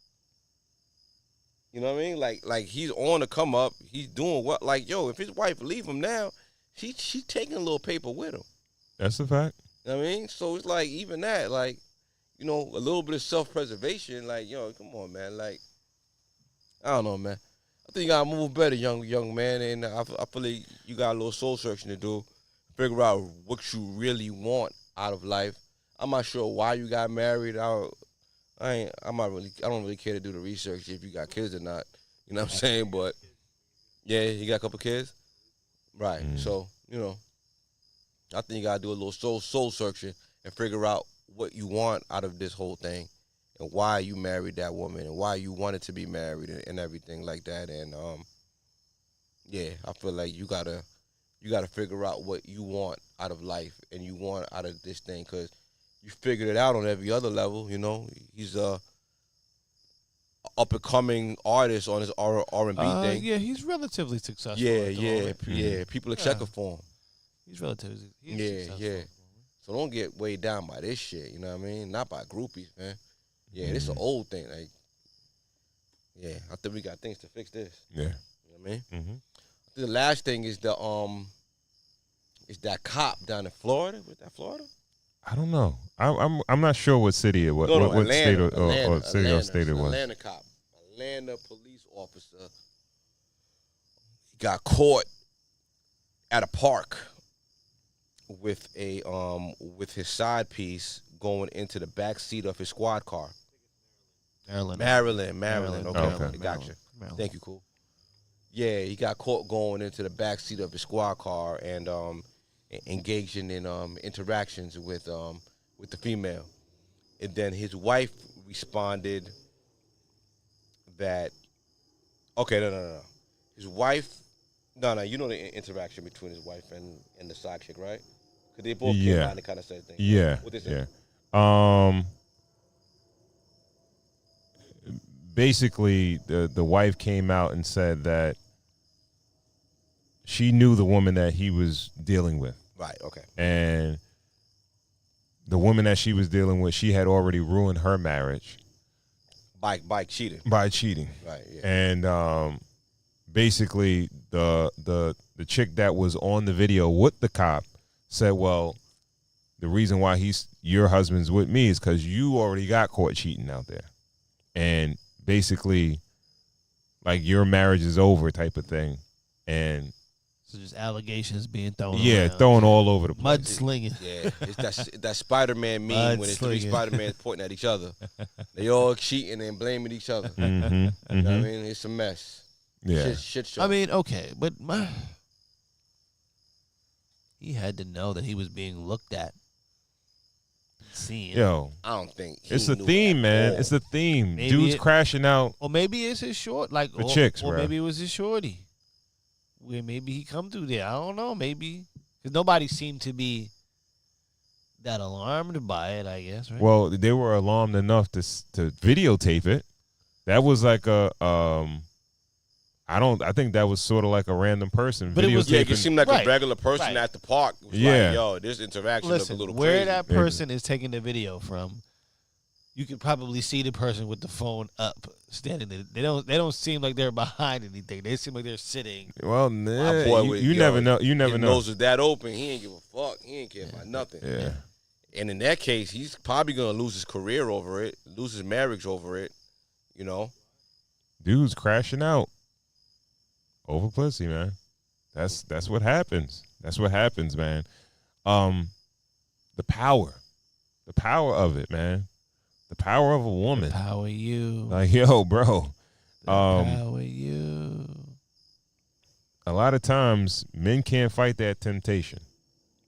You know what I mean? Like he's on the come up. He's doing what? Like, yo, if his wife leave him now, she taking a little paper with him. That's a fact. You know what I mean? So it's like, even that, like, you know, a little bit of self-preservation. Like, yo, come on, man. Like, I don't know, man. I think you gotta move better, young man. And I feel like you got a little soul searching to do. Figure out what you really want out of life. I'm not sure why you got married. I don't really care to do the research if you got kids or not. You know what I'm saying? But yeah, you got a couple kids, right? So, you know, I think you gotta do a little soul searching and figure out what you want out of this whole thing, and why you married that woman, and why you wanted to be married, and everything like that. And yeah, I feel like you gotta figure out what you want out of life and you want out of this thing, because you figured it out on every other level. You know, he's up and coming artist on his R&B thing. Yeah, he's relatively successful. Yeah. People are checking for him. He's relatively successful. Yeah. So don't get weighed down by this shit. You know what I mean? Not by groupies, man. Yeah, this is an old thing. Like, yeah, I think we got things to fix this. Yeah. You know what I mean? Mm-hmm. The last thing is is that cop down in Florida. Was that Florida? I don't know. I'm not sure what city it was. No, what state or city or Atlanta. state it was. Atlanta cop, Atlanta police officer. He got caught at a park with his side piece going into the back seat of his squad car. Maryland. Okay. Gotcha. Maryland. Thank you, cool. Yeah, he got caught going into the back seat of his squad car and engaging in interactions with the female. And then his wife responded that, okay, no. His wife, no, you know the interaction between his wife and the side chick, right? Because they both came out and kind of said things. Yeah, What they say? Basically, the wife came out and said that she knew the woman that he was dealing with. Right, okay. And the woman that she was dealing with, she had already ruined her marriage. By cheating. By cheating. Right, yeah. And basically, the chick that was on the video with the cop said, well, the reason why your husband's with me is because you already got caught cheating out there. And basically, like, your marriage is over type of thing. And so just allegations being thrown around. Throwing all over the place. Mudslinging. Yeah, it's that Spider-Man meme when it's three Spider-Mans pointing at each other. They all cheating and blaming each other. Mm-hmm, You know what I mean? It's a mess. Yeah. Shit show. I mean, okay, but he had to know that he was being looked at. Seen. Yo, I don't think it's a theme, man. It's a theme. Maybe Dudes crashing out. Or maybe it's his short, like the chicks, or bro. maybe it was his shorty. Where maybe he come through there. I don't know. Maybe because nobody seemed to be that alarmed by it. I guess. Right? Well, they were alarmed enough to videotape it. That was like a I think that was sort of like a random person. But it seemed like a regular person at the park. It was like, yo, this interaction Listen, looked a little where crazy. that person is taking the video from, you could probably see the person with the phone up, standing there. They don't seem like they're behind anything. They seem like they're sitting. Well, My boy you never know. You never his know. nose was that open. He ain't give a fuck. He ain't care about nothing. Yeah. And in that case, he's probably gonna lose his career over it, lose his marriage over it. You know, Dudes crashing out over pussy, man. That's what happens. That's what happens, man. The power of it, man. The power of a woman. The power of you. Like, yo, bro. The power of you. A lot of times, men can't fight that temptation.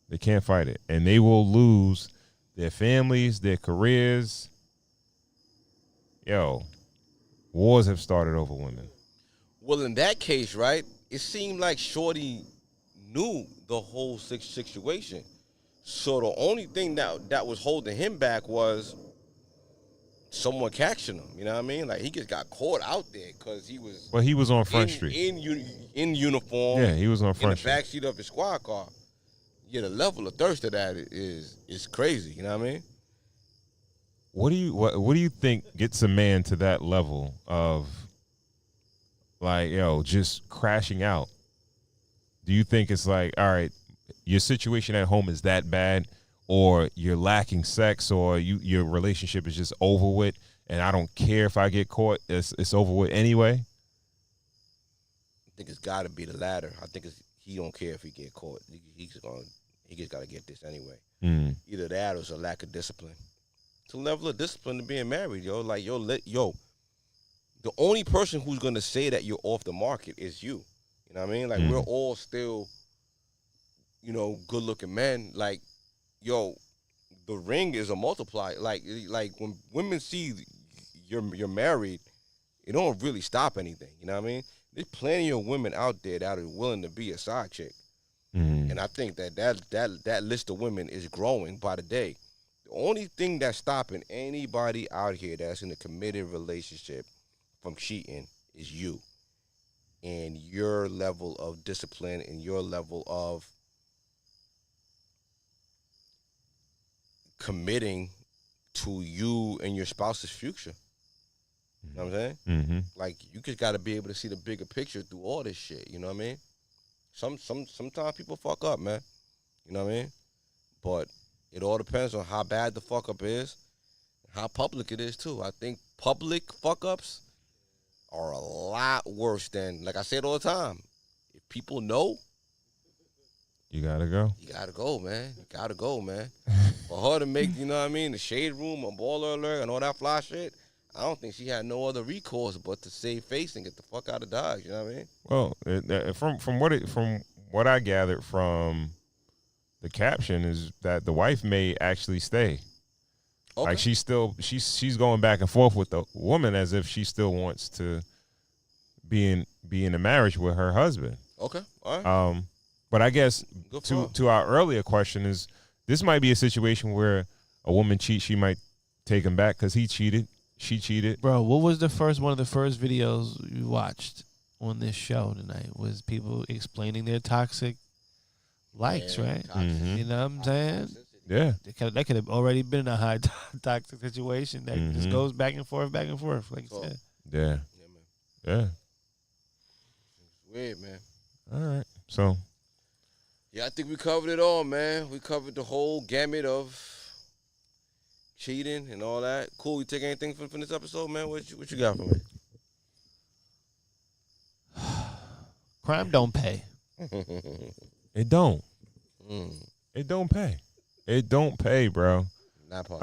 They can't fight it, and they will lose their families, their careers. Yo, wars have started over women. well, in that case, right, it seemed like Shorty knew the whole situation. So the only thing that was holding him back was someone catching him. You know what I mean? Like, he just got caught out there because he was. Well, he was on Front Street in uniform. Yeah, he was on Front Street in the backseat of his squad car. Yeah, the level of thirst of that is crazy. You know what I mean? What do you think gets a man to that level of, like, yo, just crashing out? Do you think it's like, all right, your situation at home is that bad, or you're lacking sex, or your relationship is just over with, and I don't care if I get caught, it's over with anyway? I think it's got to be the latter. I think he don't care if he get caught. He just got to get this anyway. Mm. Either that or it's a lack of discipline. It's a level of discipline to being married, yo. Like, yo, the only person who's gonna say that you're off the market is you. You know what I mean? Like, we're all still, good-looking men. Like, yo, the ring is a multiplier. Like when women see you're married, it don't really stop anything. You know what I mean? There's plenty of women out there that are willing to be a side chick. Mm. And I think that list of women is growing by the day. The only thing that's stopping anybody out here that's in a committed relationship from cheating is you and your level of discipline and your level of committing to you and your spouse's future. You know what I'm saying? Mm-hmm. Like, you just got to be able to see the bigger picture through all this shit. You know what I mean? Sometimes people fuck up, man. You know what I mean? But it all depends on how bad the fuck up is, how public it is too. I think public fuck ups are a lot worse than, like I said all the time, if people know, you gotta go. You gotta go, man. You gotta go, man. For her to make, you know what I mean, the shade room, a baller alert, and all that fly shit, I don't think she had no other recourse but to save face and get the fuck out of Dodge. You know what I mean? Well, from what I gathered from the caption is that the wife may actually stay. Okay. Like she's going back and forth with the woman as if she still wants to be in a marriage with her husband. Okay, all right. But I guess to our earlier question is, this might be a situation where a woman cheats, she might take him back because he cheated, she cheated. Bro, what was one of the first videos you watched on this show tonight? Was people explaining their toxic likes, right? Mm-hmm. You know what I'm saying? Yeah. That could have already been a high toxic situation that just goes back and forth, like you said. Yeah. Yeah. It's weird, man. All right. So. Yeah, I think we covered it all, man. We covered the whole gamut of cheating and all that. Cool. You take anything from this episode, man? What you got for me? Crime don't pay. It don't. It don't pay. It don't pay, bro. Not part.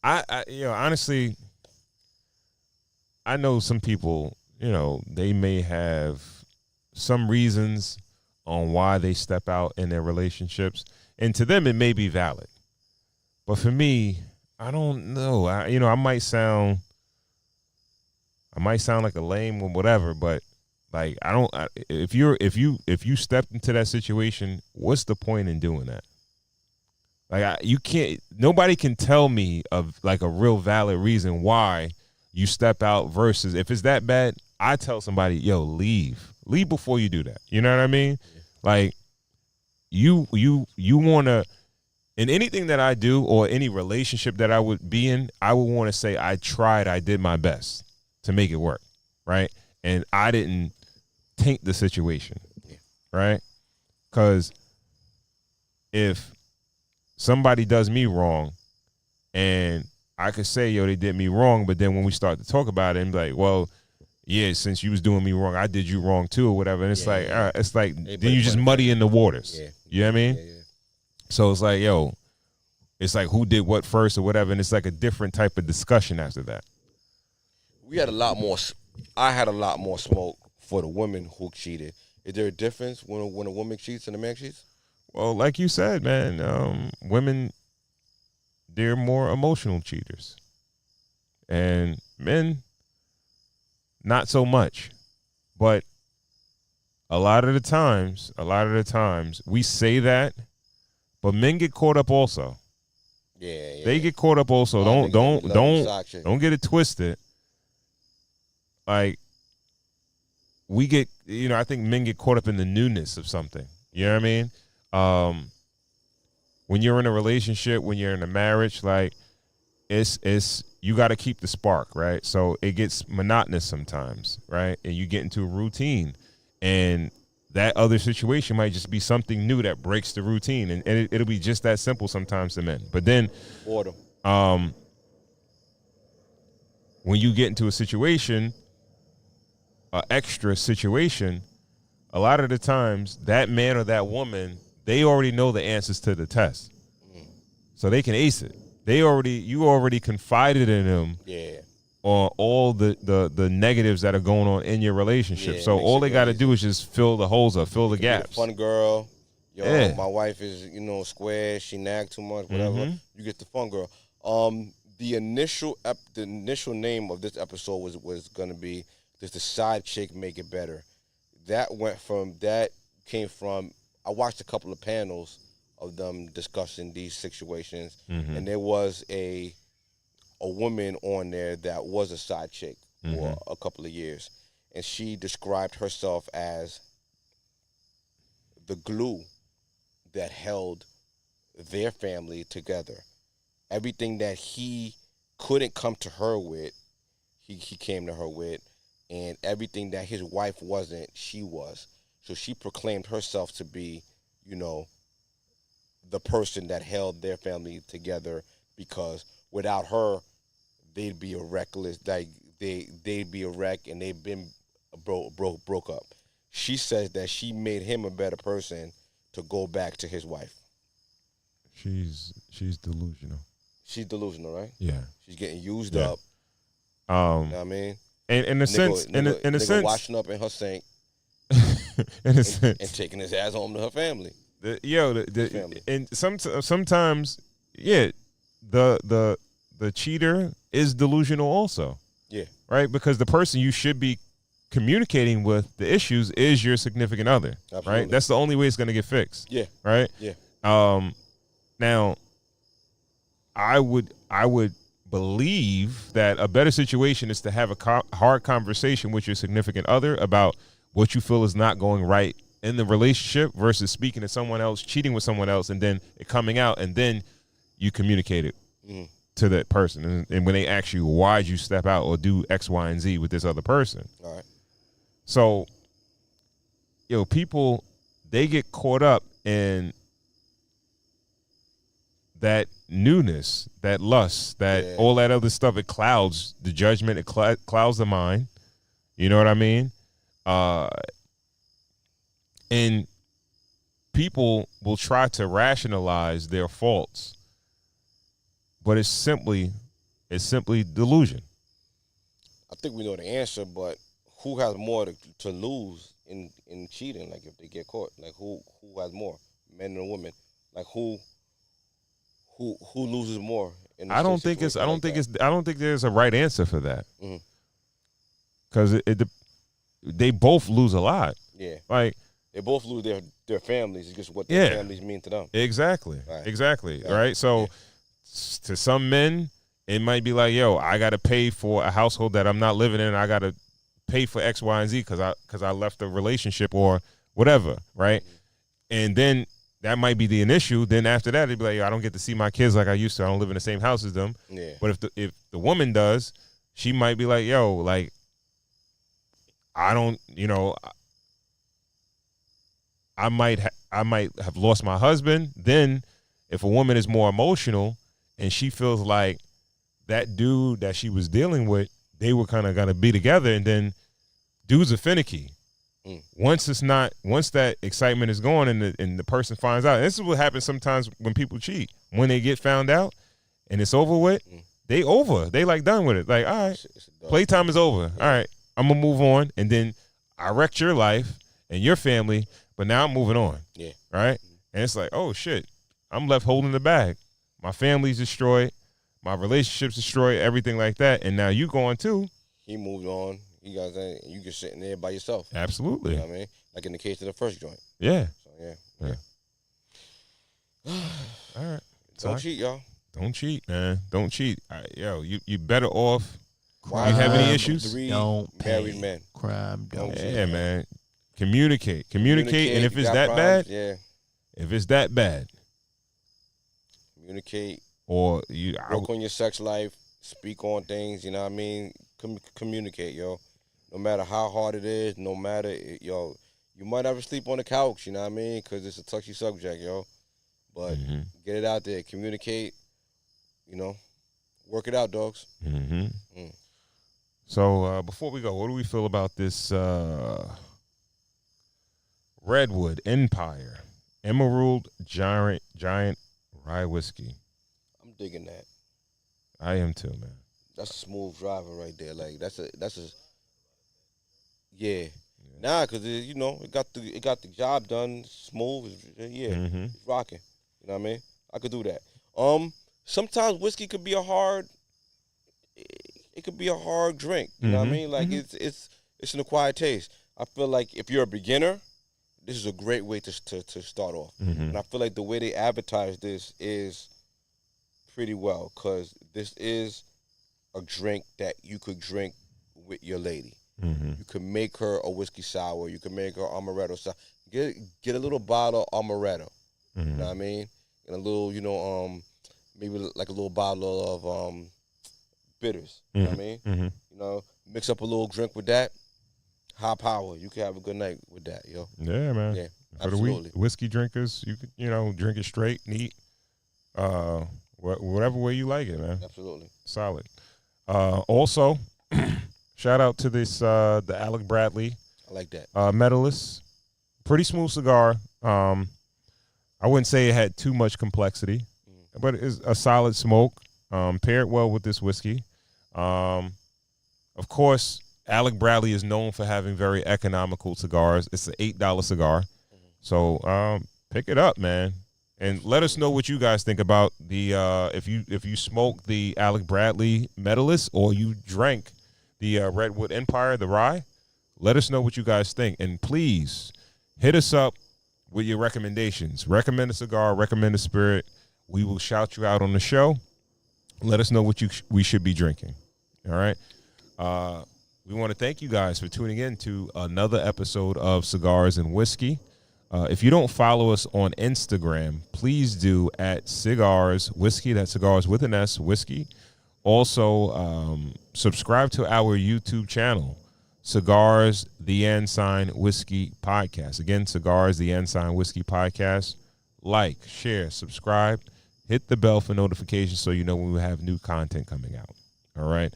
I honestly, I know some people, they may have some reasons on why they step out in their relationships, and to them it may be valid. But for me, I don't know. I might sound like a lame or whatever, but like if you stepped into that situation, what's the point in doing that? Like you can't. Nobody can tell me of like a real valid reason why you step out versus if it's that bad. I tell somebody, yo, leave before you do that. You know what I mean? Yeah. Like you want to, in anything that I do or any relationship that I would be in, I would want to say I did my best to make it work, right? And I didn't taint the situation, right? Because if somebody does me wrong and I could say, yo, they did me wrong, but then when we start to talk about it and be like, well, yeah, since you was doing me wrong, I did you wrong too or whatever. And it's it's like then you just muddy in the waters. Yeah. You know what I mean? Yeah. So it's like, yo, it's like who did what first or whatever, and it's like a different type of discussion after that. We had a lot more. I had a lot more smoke for the women who cheated. Is there a difference when a woman cheats and a man cheats? Well, like you said, man, women, they're more emotional cheaters, and men, not so much. But a lot of the times, we say that, but men get caught up also. Yeah. They get caught up also. Don't get it twisted. Like, we get, I think men get caught up in the newness of something. You know what I mean? When you're in a relationship, when you're in a marriage, like, it's you got to keep the spark, right? So it gets monotonous sometimes, right? And you get into a routine, and that other situation might just be something new that breaks the routine, and it'll be just that simple sometimes to men. But then, when you get into a situation, an extra situation, a lot of the times that man or that woman, they already know the answers to the test, so they can ace it. You already confided in them. Yeah. On all the negatives that are going on in your relationship. So all they got to do is just fill the holes up, fill the gaps. Fun girl. My wife is, square. She nag too much, whatever. Mm-hmm. You get the fun girl. The initial name of this episode was going to be, does the side chick make it better? That came from, I watched a couple of panels of them discussing these situations, and there was a a woman on there that was a side chick for a couple of years, and she described herself as the glue that held their family together. Everything that he couldn't come to her with, he came to her with, and everything that his wife wasn't, she was. So she proclaimed herself to be, you know, the person that held their family together, because without her, they'd be a reckless, like they'd be a wreck, and they've been broke up. She says that she made him a better person to go back to his wife. She's delusional. She's delusional, right? Yeah. She's getting used up. You know what I mean? And in a sense, in a sense, washing up in her sink. in a sense, and taking his ass home to her family. Family. And sometimes, yeah, the cheater is delusional also. Yeah. Right? Because the person you should be communicating with the issues is your significant other. Absolutely. Right? That's the only way it's going to get fixed. Yeah. Right? Yeah. Now, I would believe that a better situation is to have a hard conversation with your significant other about what you feel is not going right in the relationship versus speaking to someone else, cheating with someone else, and then it coming out, and then you communicate it to that person. And when they ask you, why'd you step out or do X, Y, and Z with this other person? All right. So, people, they get caught up in that newness, that lust, that all that other stuff. It clouds the judgment. It clouds the mind. You know what I mean? And people will try to rationalize their faults, but it's simply delusion. I think we know the answer, but who has more to lose in cheating? Like, if they get caught, like who has more, men or women? Like who loses more? I don't think there's a right answer for that. Because they both lose a lot. Yeah. Like, they both lose their families. It's just what their families mean to them. Exactly. Right. Exactly. Right. So to some men, it might be like, yo, I got to pay for a household that I'm not living in. I got to pay for X, Y, and Z because I left the relationship or whatever. Right. And then that might be the issue. Then after that, it'd be like, yo, I don't get to see my kids like I used to. I don't live in the same house as them. Yeah. But if the woman does, she might be like, yo, like, I don't, I might have lost my husband. Then if a woman is more emotional and she feels like that dude that she was dealing with, they were kind of going to be together, and then dudes are finicky. Once that excitement is gone and the person finds out, and this is what happens sometimes when people cheat. When they get found out and it's over with, they like done with it. Like, all right, playtime is over. All right, I'm going to move on. And then I wrecked your life and your family, but now I'm moving on. Yeah. Right? And it's like, oh, shit, I'm left holding the bag. My family's destroyed. My relationship's destroyed, everything like that. And now you going too. He moved on. You guys, you just sitting there by yourself. Absolutely. You know what I mean? Like in the case of the first joint. Yeah. So, yeah. All right. Don't cheat, y'all. Don't cheat, man. Don't cheat. Yo, you better off. Crime, you have any issues? Don't married men. Crime, don't cheat. Yeah, man. Communicate, and if it's that bad, if it's that bad, communicate. Or work on your sex life. Speak on things. You know what I mean? Communicate, yo. No matter how hard it is, no matter, yo, you might have to sleep on the couch. You know what I mean? Because it's a touchy subject, yo. But get it out there. Communicate. Work it out, dogs. So before we go, what do we feel about this Redwood Empire Emerald Giant Rye Whiskey? I'm digging that. I am too, man. That's a smooth driver right there. Like that's a yeah. Nah, cause it got the job done smooth. It's rocking. You know what I mean? I could do that. Sometimes whiskey could be a hard drink. You know what I mean? Like it's an acquired taste. I feel like if you're a beginner, this is a great way to start off. And I feel like the way they advertise this is pretty well, because this is a drink that you could drink with your lady. Mm-hmm. You could make her a whiskey sour. You could make her amaretto sour. Get a little bottle of amaretto. Mm-hmm. You know what I mean? And a little, maybe like a little bottle of bitters. You know what I mean? Mm-hmm. You know, mix up a little drink with that. High power. You can have a good night with that, yo. Yeah, man. Yeah, For absolutely. the whiskey drinkers, you could, drink it straight, neat, whatever way you like it, man. Absolutely. Solid. Also, shout out to this the Alec Bradley. I like that. Medalist. Pretty smooth cigar. I wouldn't say it had too much complexity, but it's a solid smoke. Paired well with this whiskey. Of course, Alec Bradley is known for having very economical cigars. It's an $8 cigar. So pick it up, man. And let us know what you guys think about the if you smoke the Alec Bradley Medalist or you drank the Redwood Empire, the rye. Let us know what you guys think. And please hit us up with your recommendations. Recommend a cigar, recommend a spirit. We will shout you out on the show. Let us know what we should be drinking. All right. We want to thank you guys for tuning in to another episode of Cigars and Whiskey. If you don't follow us on Instagram, please do at Cigars Whiskey. That's Cigars with an S, Whiskey. Also, subscribe to our YouTube channel, Cigars the Ensign Whiskey Podcast. Again, Cigars the Ensign Whiskey Podcast. Like, share, subscribe. Hit the bell for notifications so you know when we have new content coming out. All right.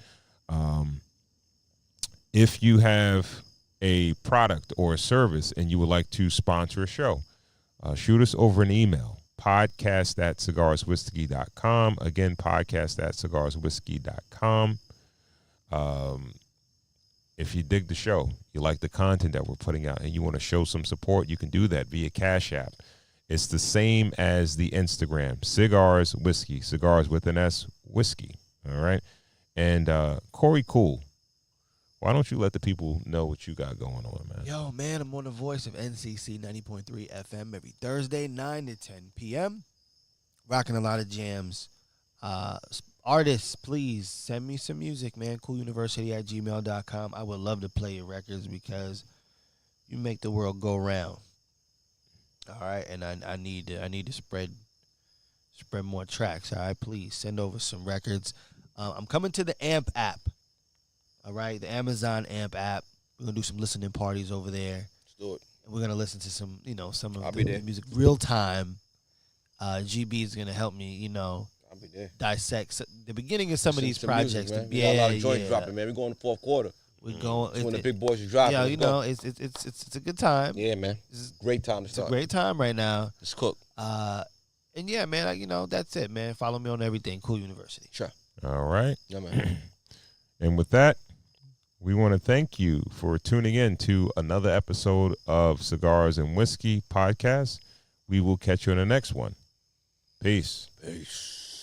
If you have a product or a service and you would like to sponsor a show, shoot us over an email, podcast@cigarswhiskey.com. Again, podcast@cigarswhiskey.com. If you dig the show, you like the content that we're putting out, and you want to show some support, you can do that via Cash App. It's the same as the Instagram, Cigars Whiskey, Cigars with an S, Whiskey. All right. And Corey Cool, why don't you let the people know what you got going on, man? Yo, man, I'm on the voice of NCC 90.3 FM every Thursday, 9 to 10 p.m. Rocking a lot of jams. Artists, please send me some music, man. cooluniversity@gmail.com. I would love to play your records because you make the world go round. All right, and I need to spread more tracks. All right, please send over some records. I'm coming to the AMP app. All right, the Amazon AMP app. We're gonna do some listening parties over there. Let's do it. And we're gonna listen to some of the music real time. GB is gonna help me, I'll be there. Dissect the beginning of some of these projects. Music, we got a lot of joints dropping, man. We're going to fourth quarter. We're going. It's when the big boys are dropping. Yeah, it's a good time. Yeah, man. It's a great time to start. It's a great time right now. Let's cook. And yeah, man, that's it, man. Follow me on everything. Cool University. Sure. All right. Yeah, man. And with that, we want to thank you for tuning in to another episode of Cigars and Whiskey Podcast. We will catch you in the next one. Peace. Peace.